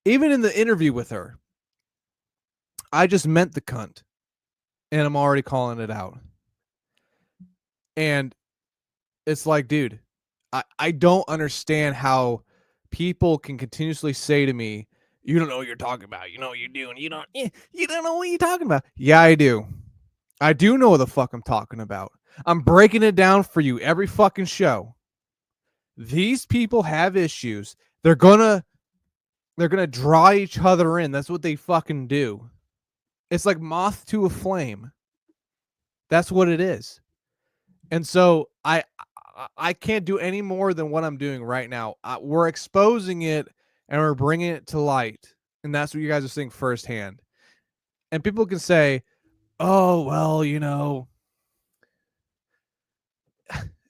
Even in the interview with her, I just meant the cunt, and I'm already calling it out. And it's like, dude, I don't understand how people can continuously say to me, you don't know what you're talking about. You know what you're doing. You don't know what you're talking about. Yeah, I do. I do know what the fuck I'm talking about. I'm breaking it down for you every fucking show. These people have issues. They're gonna draw each other in. That's what they fucking do. It's like moth to a flame. That's what it is. And so I can't do any more than what I'm doing right now. We're exposing it and we're bringing it to light. And that's what you guys are seeing firsthand. And people can say, oh, well,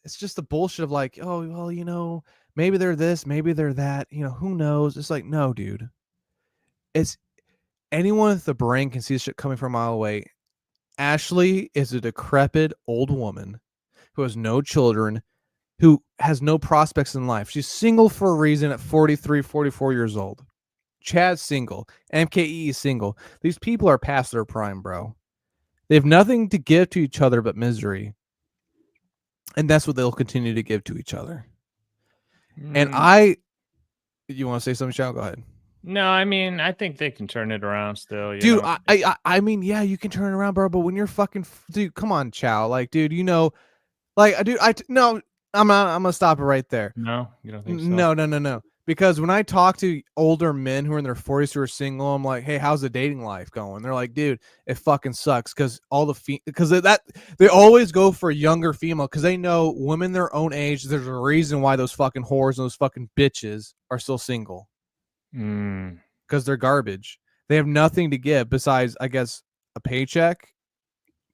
it's just the bullshit of like, oh, well, maybe they're this, maybe they're that, who knows? It's like, no, dude. It's anyone with the brain can see this shit coming from a mile away. Ashley is a decrepit old woman who has no children, who has no prospects in life. She's single for a reason at 43, 44 years old. Chad's single. MKE is single. These people are past their prime, bro. They have nothing to give to each other but misery. And that's what they'll continue to give to each other. And you want to say something, Shao? Go ahead. No, I mean, I think they can turn it around still. Dude, I mean, yeah, you can turn it around, bro. But when you're fucking, dude, come on, Chow. Like, dude, like, dude, no, I'm gonna stop it right there. No, you don't think so? No. Because when I talk to older men who are in their 40s who are single, I'm like, hey, how's the dating life going? They're like, dude, it fucking sucks because they always go for a younger female because they know women their own age. There's a reason why those fucking whores and those fucking bitches are still single. Because they're garbage. They have nothing to give besides, I guess, a paycheck,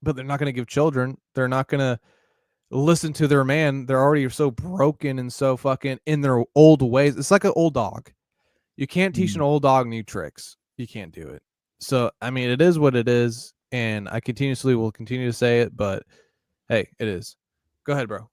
but they're not going to give children. They're not going to listen to their man. They're already so broken and so fucking in their old ways. It's like an old dog. You can't teach an old dog new tricks. You can't do it. So, I mean, it is what it is, and I will continue to say it, but hey, it is. Go ahead, bro.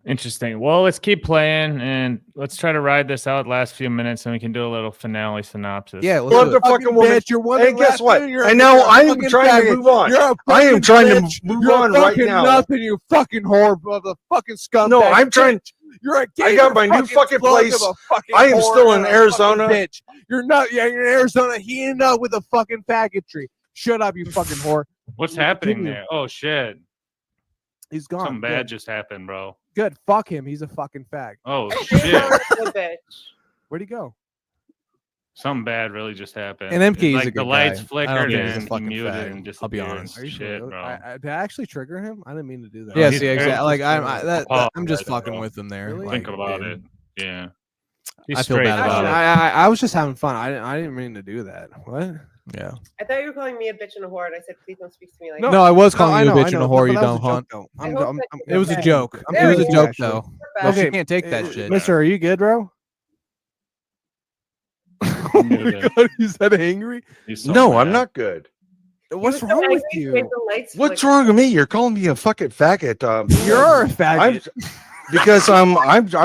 Interesting. Well, let's keep playing and let's try to ride this out last few minutes and we can do a little finale synopsis. Yeah, Love let's do the it. fucking woman. Bitch, you're one And guess what? And now I'm trying to move on. I am trying to move on right now. Nothing, you fucking whore, the fucking scumbag. No, I'm trying. You're a I got my new fucking slug place. of a fucking I am whore still in and a Arizona. fucking bitch. You're not. Yeah, you're in Arizona. He ended up with a fucking faggotry. Shut up, you fucking whore. What's happening there? Oh shit. He's gone. Something bad just happened, bro. Good. Fuck him. He's a fucking fag. Oh shit. Where'd he go? Something bad really just happened. And MK is like a good the lights guy. flickered think he's a and he fucking muted fag. and just I'll be honest. Are you Shit, sure? bro. Did I actually trigger him? I didn't mean to do that. Yes, he's yeah, very exactly. Like I'm just apologetic, fucking bro. with him there. Really? Like, Think about dude. it. Yeah. I feel bad about Actually, it. I was just having fun. I didn't mean to do that. What? Yeah. I thought you were calling me a bitch and a whore, and I said, please don't speak to me like No, that. I was calling you a I bitch and a know, whore, but you that dumb was a hunt. joke, though. I hope that It was a okay. joke. There It was we a go. joke, Actually. though. We're back. She can't take that shit. Mister, are you good, bro? Oh my god, he's that angry. He's so No, mad. I'm not good. What's He was so wrong with angry, he made you? the lights What's flicker. wrong with me? You're calling me a fucking faggot. You're a faggot. Because I'm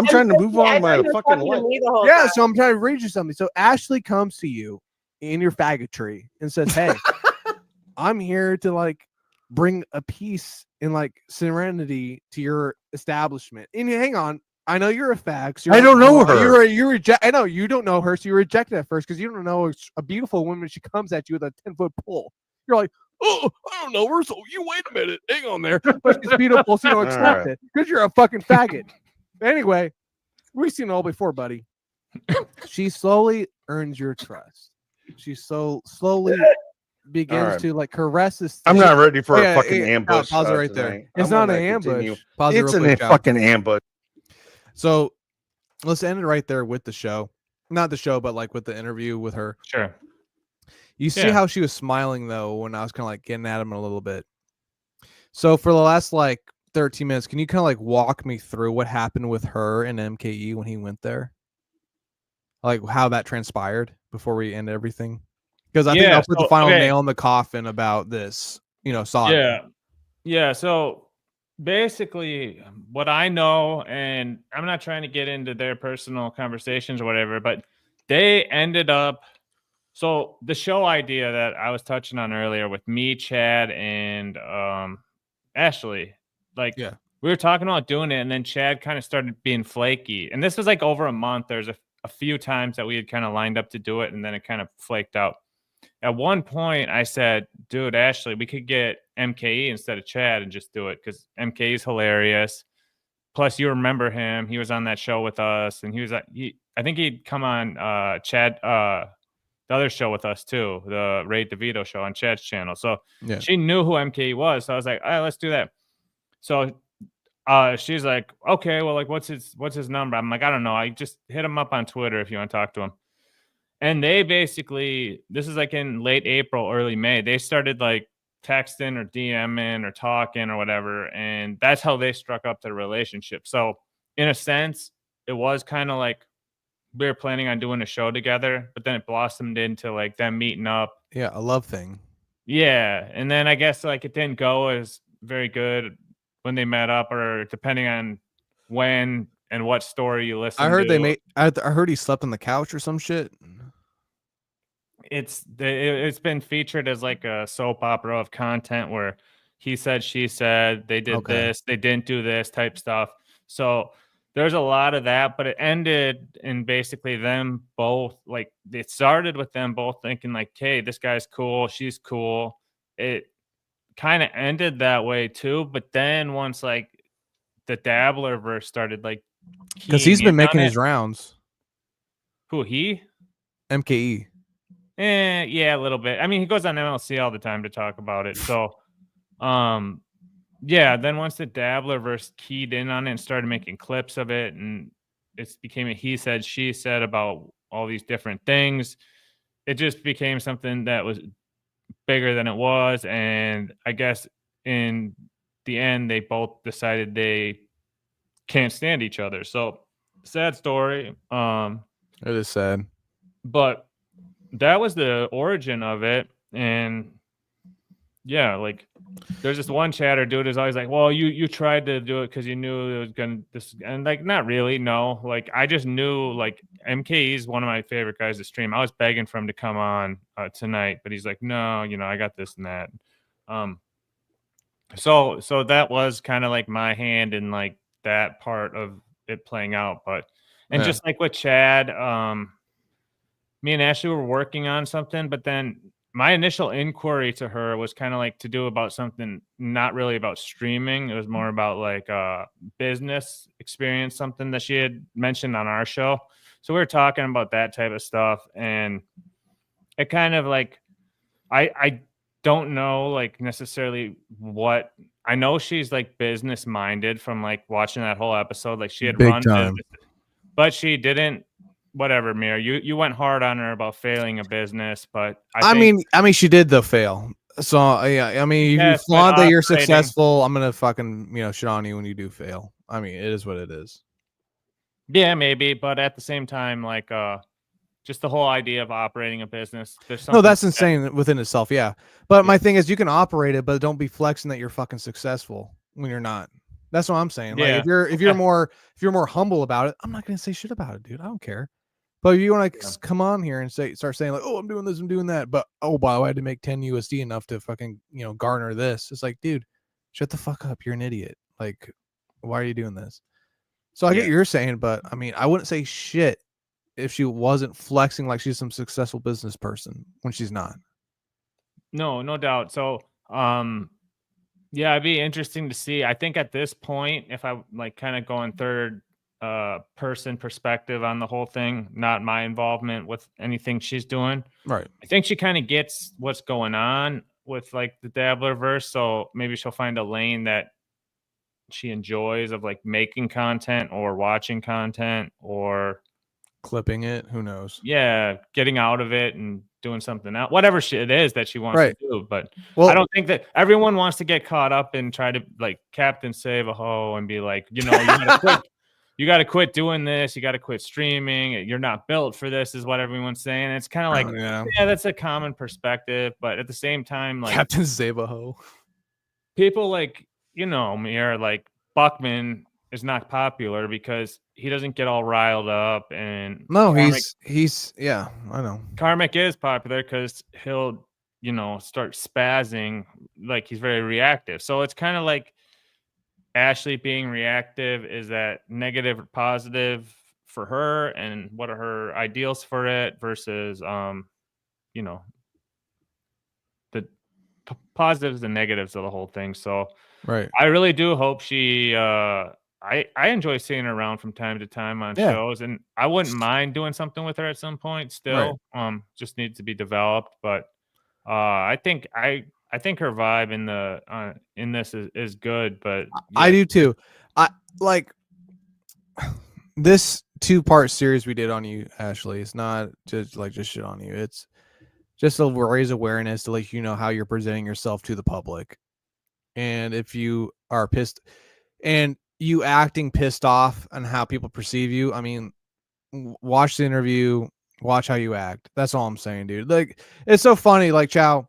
trying to move I on my thought you were fucking talking to life. me the whole Yeah, time. so I'm trying to read you something. So Ashley comes to you in your faggotry and says, "Hey, I'm here to like bring a peace and like serenity to your establishment." And hang on, I know you're a fag. So I don't know her. You reject. I know you don't know her, so you reject it at first because you don't know it's a beautiful woman. She comes at you with a 10-foot pole. You're like, oh, I don't know her. So you wait a minute, hang on there. But she's beautiful, so you don't accept Alright. it because you're a fucking faggot. Anyway, we've seen it all before, buddy. She slowly earns your trust. She so slowly begins Alright. to like caress this. I'm not ready for Oh, a yeah, fucking yeah, ambush. pause it right there. tonight. It's I'm not gonna an ambush. continue. Pause it It's real a quick, Chow. fucking ambush. So let's end it right there with the show. Not the show, but like with the interview with her. Sure. You see Yeah. how she was smiling though when I was kind of like getting at him a little bit. So for the last like 13 minutes, can you kind of like walk me through what happened with her and MKE when he went there? Like how that transpired before we end everything? Because I think Yeah, I'll put the so- final okay. nail in the coffin about this, saga. Yeah. Yeah. So basically, what I know, and I'm not trying to get into their personal conversations or whatever, but they ended up. So the show idea that I was touching on earlier with me, Chad, and Ashley, like Yeah. we were talking about doing it, and then Chad kind of started being flaky. And this was like over a month. There's a few times that we had kind of lined up to do it, and then it kind of flaked out. At one point, I said, dude, Ashley, we could get MKE instead of Chad and just do it because MKE is hilarious. Plus, you remember him. He was on that show with us, and he was I think he'd come on Chad, the other show with us too, the Ray DeVito show on Chad's channel. So Yeah. she knew who MKE was. So I was like, all right, let's do that. So she's like, okay, well, like, what's his number? I'm like, I don't know. I just hit him up on Twitter if you want to talk to him. And they basically, this is like in late April, early May, they started like texting or DMing or talking or whatever. And that's how they struck up the relationship. So in a sense, it was kind of like we were planning on doing a show together, but then it blossomed into like them meeting up. Yeah, a love thing. Yeah. And then I guess like it didn't go as very good when they met up, or depending on when and what story you listen to. I heard I heard he slept on the couch or some shit. it's been featured as like a soap opera of content where he said, she said, they did Okay. this, they didn't do this type stuff. So there's a lot of that, but it ended in basically them both, like it started with them both thinking like, hey, this guy's cool, she's cool. It kind of ended that way too, but then once like the Dabbler verse started like Because he's keying been in making on his it. rounds. Who, he? MKE. Yeah, a little bit. I mean, he goes on MLC all the time to talk about it. So, yeah, then once the Dabbler verse keyed in on it and started making clips of it, and it became a he said, she said about all these different things, it just became something that was bigger than it was. And I guess in the end, they both decided they can't stand each other. So, sad story. It is sad. But that was the origin of it. And yeah, like there's this one chatter dude is always like, well, you tried to do it because you knew it was gonna this, and like not really, no. Like I just knew, like MKE is one of my favorite guys to stream. I was begging for him to come on tonight, but he's like, no, I got this and that. So that was kind of like my hand in like that part of it playing out. But and just like with Chad, me and Ashley were working on something, but then my initial inquiry to her was kind of like to do about something not really about streaming. It was more about like business experience, something that she had mentioned on our show. So we were talking about that type of stuff, and it kind of like I don't know like necessarily what I know. She's like business minded from like watching that whole episode. Like she had Big run time. businesses, but she didn't. Whatever, Mir, you went hard on her about failing a business, but I mean, she did though fail. So yeah, I mean, Yes, you flaunt but that you're operating- successful. I'm gonna fucking shit on you when you do fail. I mean, it is what it is. yeah, maybe, but at the same time, like just the whole idea of operating a business. There's something No, that's insane within itself. Yeah, but my thing is, you can operate it, but don't be flexing that you're fucking successful when you're not. That's what I'm saying. Like Yeah. if you're more humble about it, I'm not gonna say shit about it, dude. I don't care. But if you want to come on here and start saying like, oh, I'm doing this, I'm doing that, but oh, by the way, I had to make 10 USD enough to fucking garner this. It's like, dude, shut the fuck up. You're an idiot. Like, why are you doing this? So I get what you're saying, but I mean, I wouldn't say shit if she wasn't flexing like she's some successful business person when she's not. No doubt. So yeah, it'd be interesting to see. I think at this point, if I like kind of going third person perspective on the whole thing, not my involvement with anything she's doing, right? I think she kind of gets what's going on with like the Dabbler verse, so maybe she'll find a lane that she enjoys of like making content or watching content or clipping it, who knows, getting out of it and doing something else, whatever it is that she wants to do. But I don't think that everyone wants to get caught up and try to like Captain Save a Ho and be like, you gotta quit. You got to quit doing this. You got to quit streaming. You're not built for this, is what everyone's saying. It's kind of like, yeah, that's a common perspective. But at the same time, like Captain Zabaho, people like, Mir, like Buckman is not popular because he doesn't get all riled up. And no, he's yeah, I know. Karmic is popular because he'll, start spazzing. Like he's very reactive. So it's kind of like, Ashley being reactive, is that negative or positive for her, and what are her ideals for it versus the positives and negatives of the whole thing. So right, I really do hope she I enjoy seeing her around from time to time on shows, and I wouldn't mind doing something with her at some point still. Just needs to be developed, but I think her vibe in this is good, but I do too. I like this 2-part series we did on you, Ashley. It's not just shit on you. It's just to raise awareness to let you know how you're presenting yourself to the public. And if you are pissed and you acting pissed off on how people perceive you, I mean, watch the interview, watch how you act. That's all I'm saying, dude. Like, it's so funny. Like, Chow,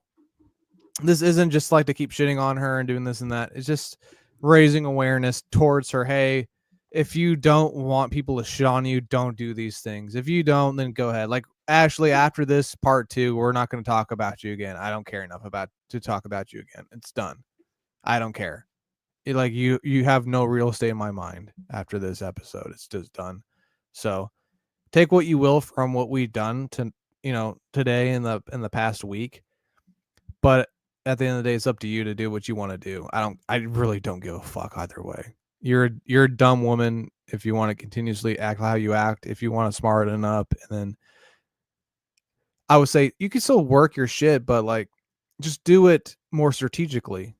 this isn't just like to keep shitting on her and doing this and that. It's just raising awareness towards her. Hey, if you don't want people to shit on you, don't do these things. If you don't, then go ahead. Like Ashley, after this part 2, we're not going to talk about you again. I don't care enough to talk about you again. It's done. I don't care. Like you have no real estate in my mind after this episode. It's just done. So take what you will from what we've done to today in the past week. But at the end of the day, it's up to you to do what you want to do. I really don't give a fuck either way. You're a dumb woman if you want to continuously act how you act. If you want to smarten up, and then I would say you can still work your shit, but like just do it more strategically.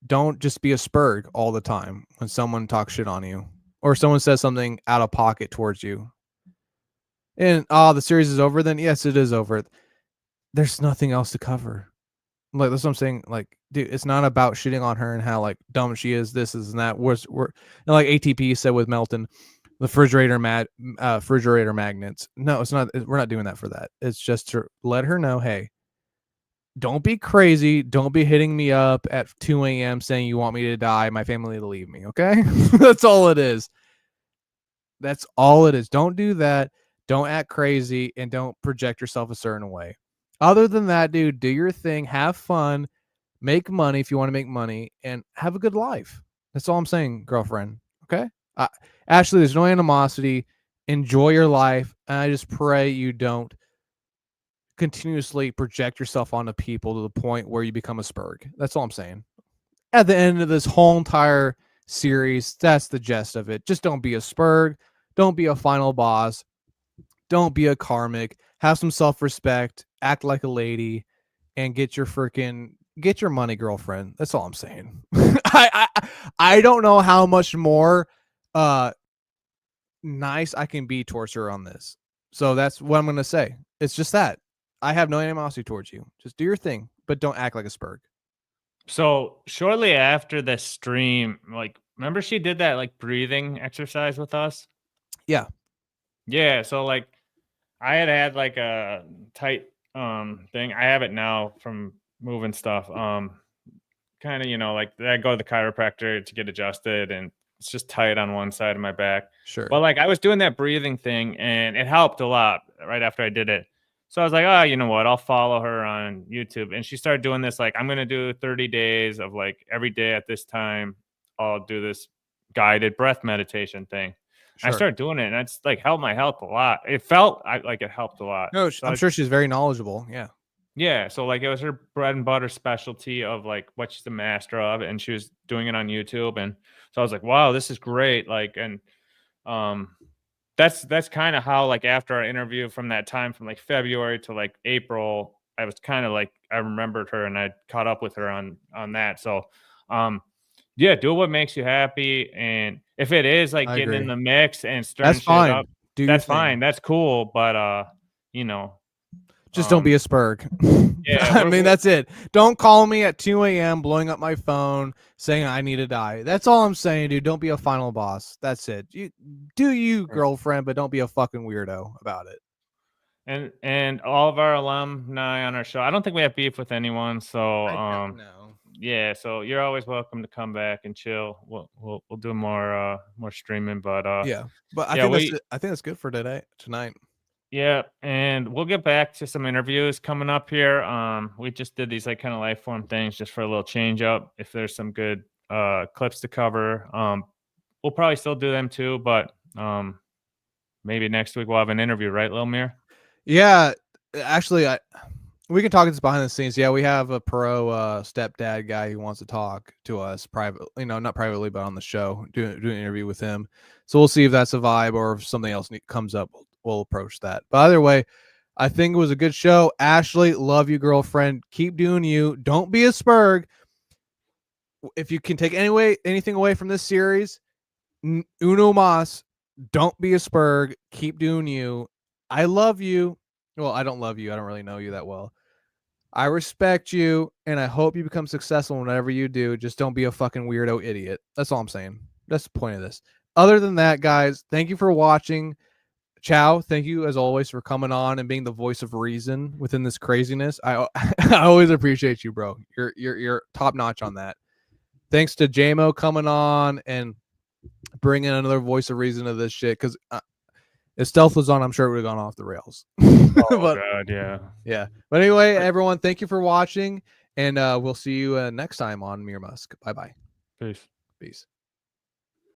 Don't just be a spurg all the time when someone talks shit on you or someone says something out of pocket towards you. And the series is over. Then yes, it is over. There's nothing else to cover. Like that's what I'm saying. Like, dude, it's not about shitting on her and how like dumb she is. This is and that. We're and like ATP said with Melton, the refrigerator magnets. No, it's not. We're not doing that for that. It's just to let her know, hey, don't be crazy. Don't be hitting me up at 2 a.m. saying you want me to die. My family to leave me. Okay, that's all it is. That's all it is. Don't do that. Don't act crazy and don't project yourself a certain way. Other than that, dude, do your thing, have fun, make money if you want to make money, and have a good life. That's all I'm saying, girlfriend. Okay? Ashley, there's no animosity. Enjoy your life. And I just pray you don't continuously project yourself onto people to the point where you become a spurg. That's all I'm saying. At the end of this whole entire series, that's the gist of it. Just don't be a spurg. Don't be a final boss. Don't be a karmic. Have some self-respect. Act like a lady, and get your money, girlfriend. That's all I'm saying. I don't know how much more nice I can be towards her on this. So that's what I'm gonna say. It's just that I have no animosity towards you. Just do your thing, but don't act like a spurg. So shortly after the stream, like, remember she did that like breathing exercise with us? Yeah. Yeah. So like, I had like a tight thing. I have it now from moving stuff. Kind of, like I go to the chiropractor to get adjusted, and it's just tight on one side of my back. Sure. But like I was doing that breathing thing, and it helped a lot right after I did it. So I was like, oh, you know what? I'll follow her on YouTube. And she started doing this, like, I'm going to do 30 days of like every day at this time, I'll do this guided breath meditation thing. Sure. I started doing it, and it's like helped my health a lot. It felt like it helped a lot. No, So I'm sure she's very knowledgeable. Yeah. yeah. So like it was her bread and butter specialty of like what she's the master of, and she was doing it on YouTube. And so I was like, wow, this is great. Like, and that's kind of how, like, after our interview from that time from like February to like April, I was kind of like, I remembered her and I caught up with her on that. So yeah, do what makes you happy. And if it is like getting in the mix and stirring that's fine. shit up, that's fine. That's cool. But just don't be a spurg. Yeah, I mean, that's it. Don't call me at 2 a.m. blowing up my phone saying I need to die. That's all I'm saying, dude. Don't be a final boss. That's it. You do you, girlfriend, but don't be a fucking weirdo about it. And all of our alumni on our show, I don't think we have beef with anyone. So No. yeah, so you're always welcome to come back and chill. We'll do more streaming, but yeah, but I think that's good for tonight. Yeah, and we'll get back to some interviews coming up here. We just did these like kind of life form things just for a little change up. If there's some good clips to cover, we'll probably still do them too. But maybe next week we'll have an interview, right, Lil Mir? Yeah, actually, we can talk this behind the scenes. Yeah, we have a pro stepdad guy who wants to talk to us privately, not privately, but on the show, do an interview with him. So we'll see if that's a vibe or if something else comes up. We'll approach that. But either way, I think it was a good show. Ashley, love you, girlfriend. Keep doing you. Don't be a spurg. If you can take anything away from this series, uno mas. Don't be a spurg. Keep doing you. I love you. Well, I don't love you. I don't really know you that well. I respect you, and I hope you become successful in whatever you do. Just don't be a fucking weirdo idiot. That's all I'm saying. That's the point of this. Other than that, guys, thank you for watching. Chow, thank you as always for coming on and being the voice of reason within this craziness. I always appreciate you, bro. You're top notch on that. Thanks to JMO coming on and bring in another voice of reason to this shit. Because if stealth was on, I'm sure it would have gone off the rails. Oh But God, yeah. yeah. But anyway, everyone, thank you for watching, and we'll see you next time on Mir Musk. Bye bye. Peace. Peace.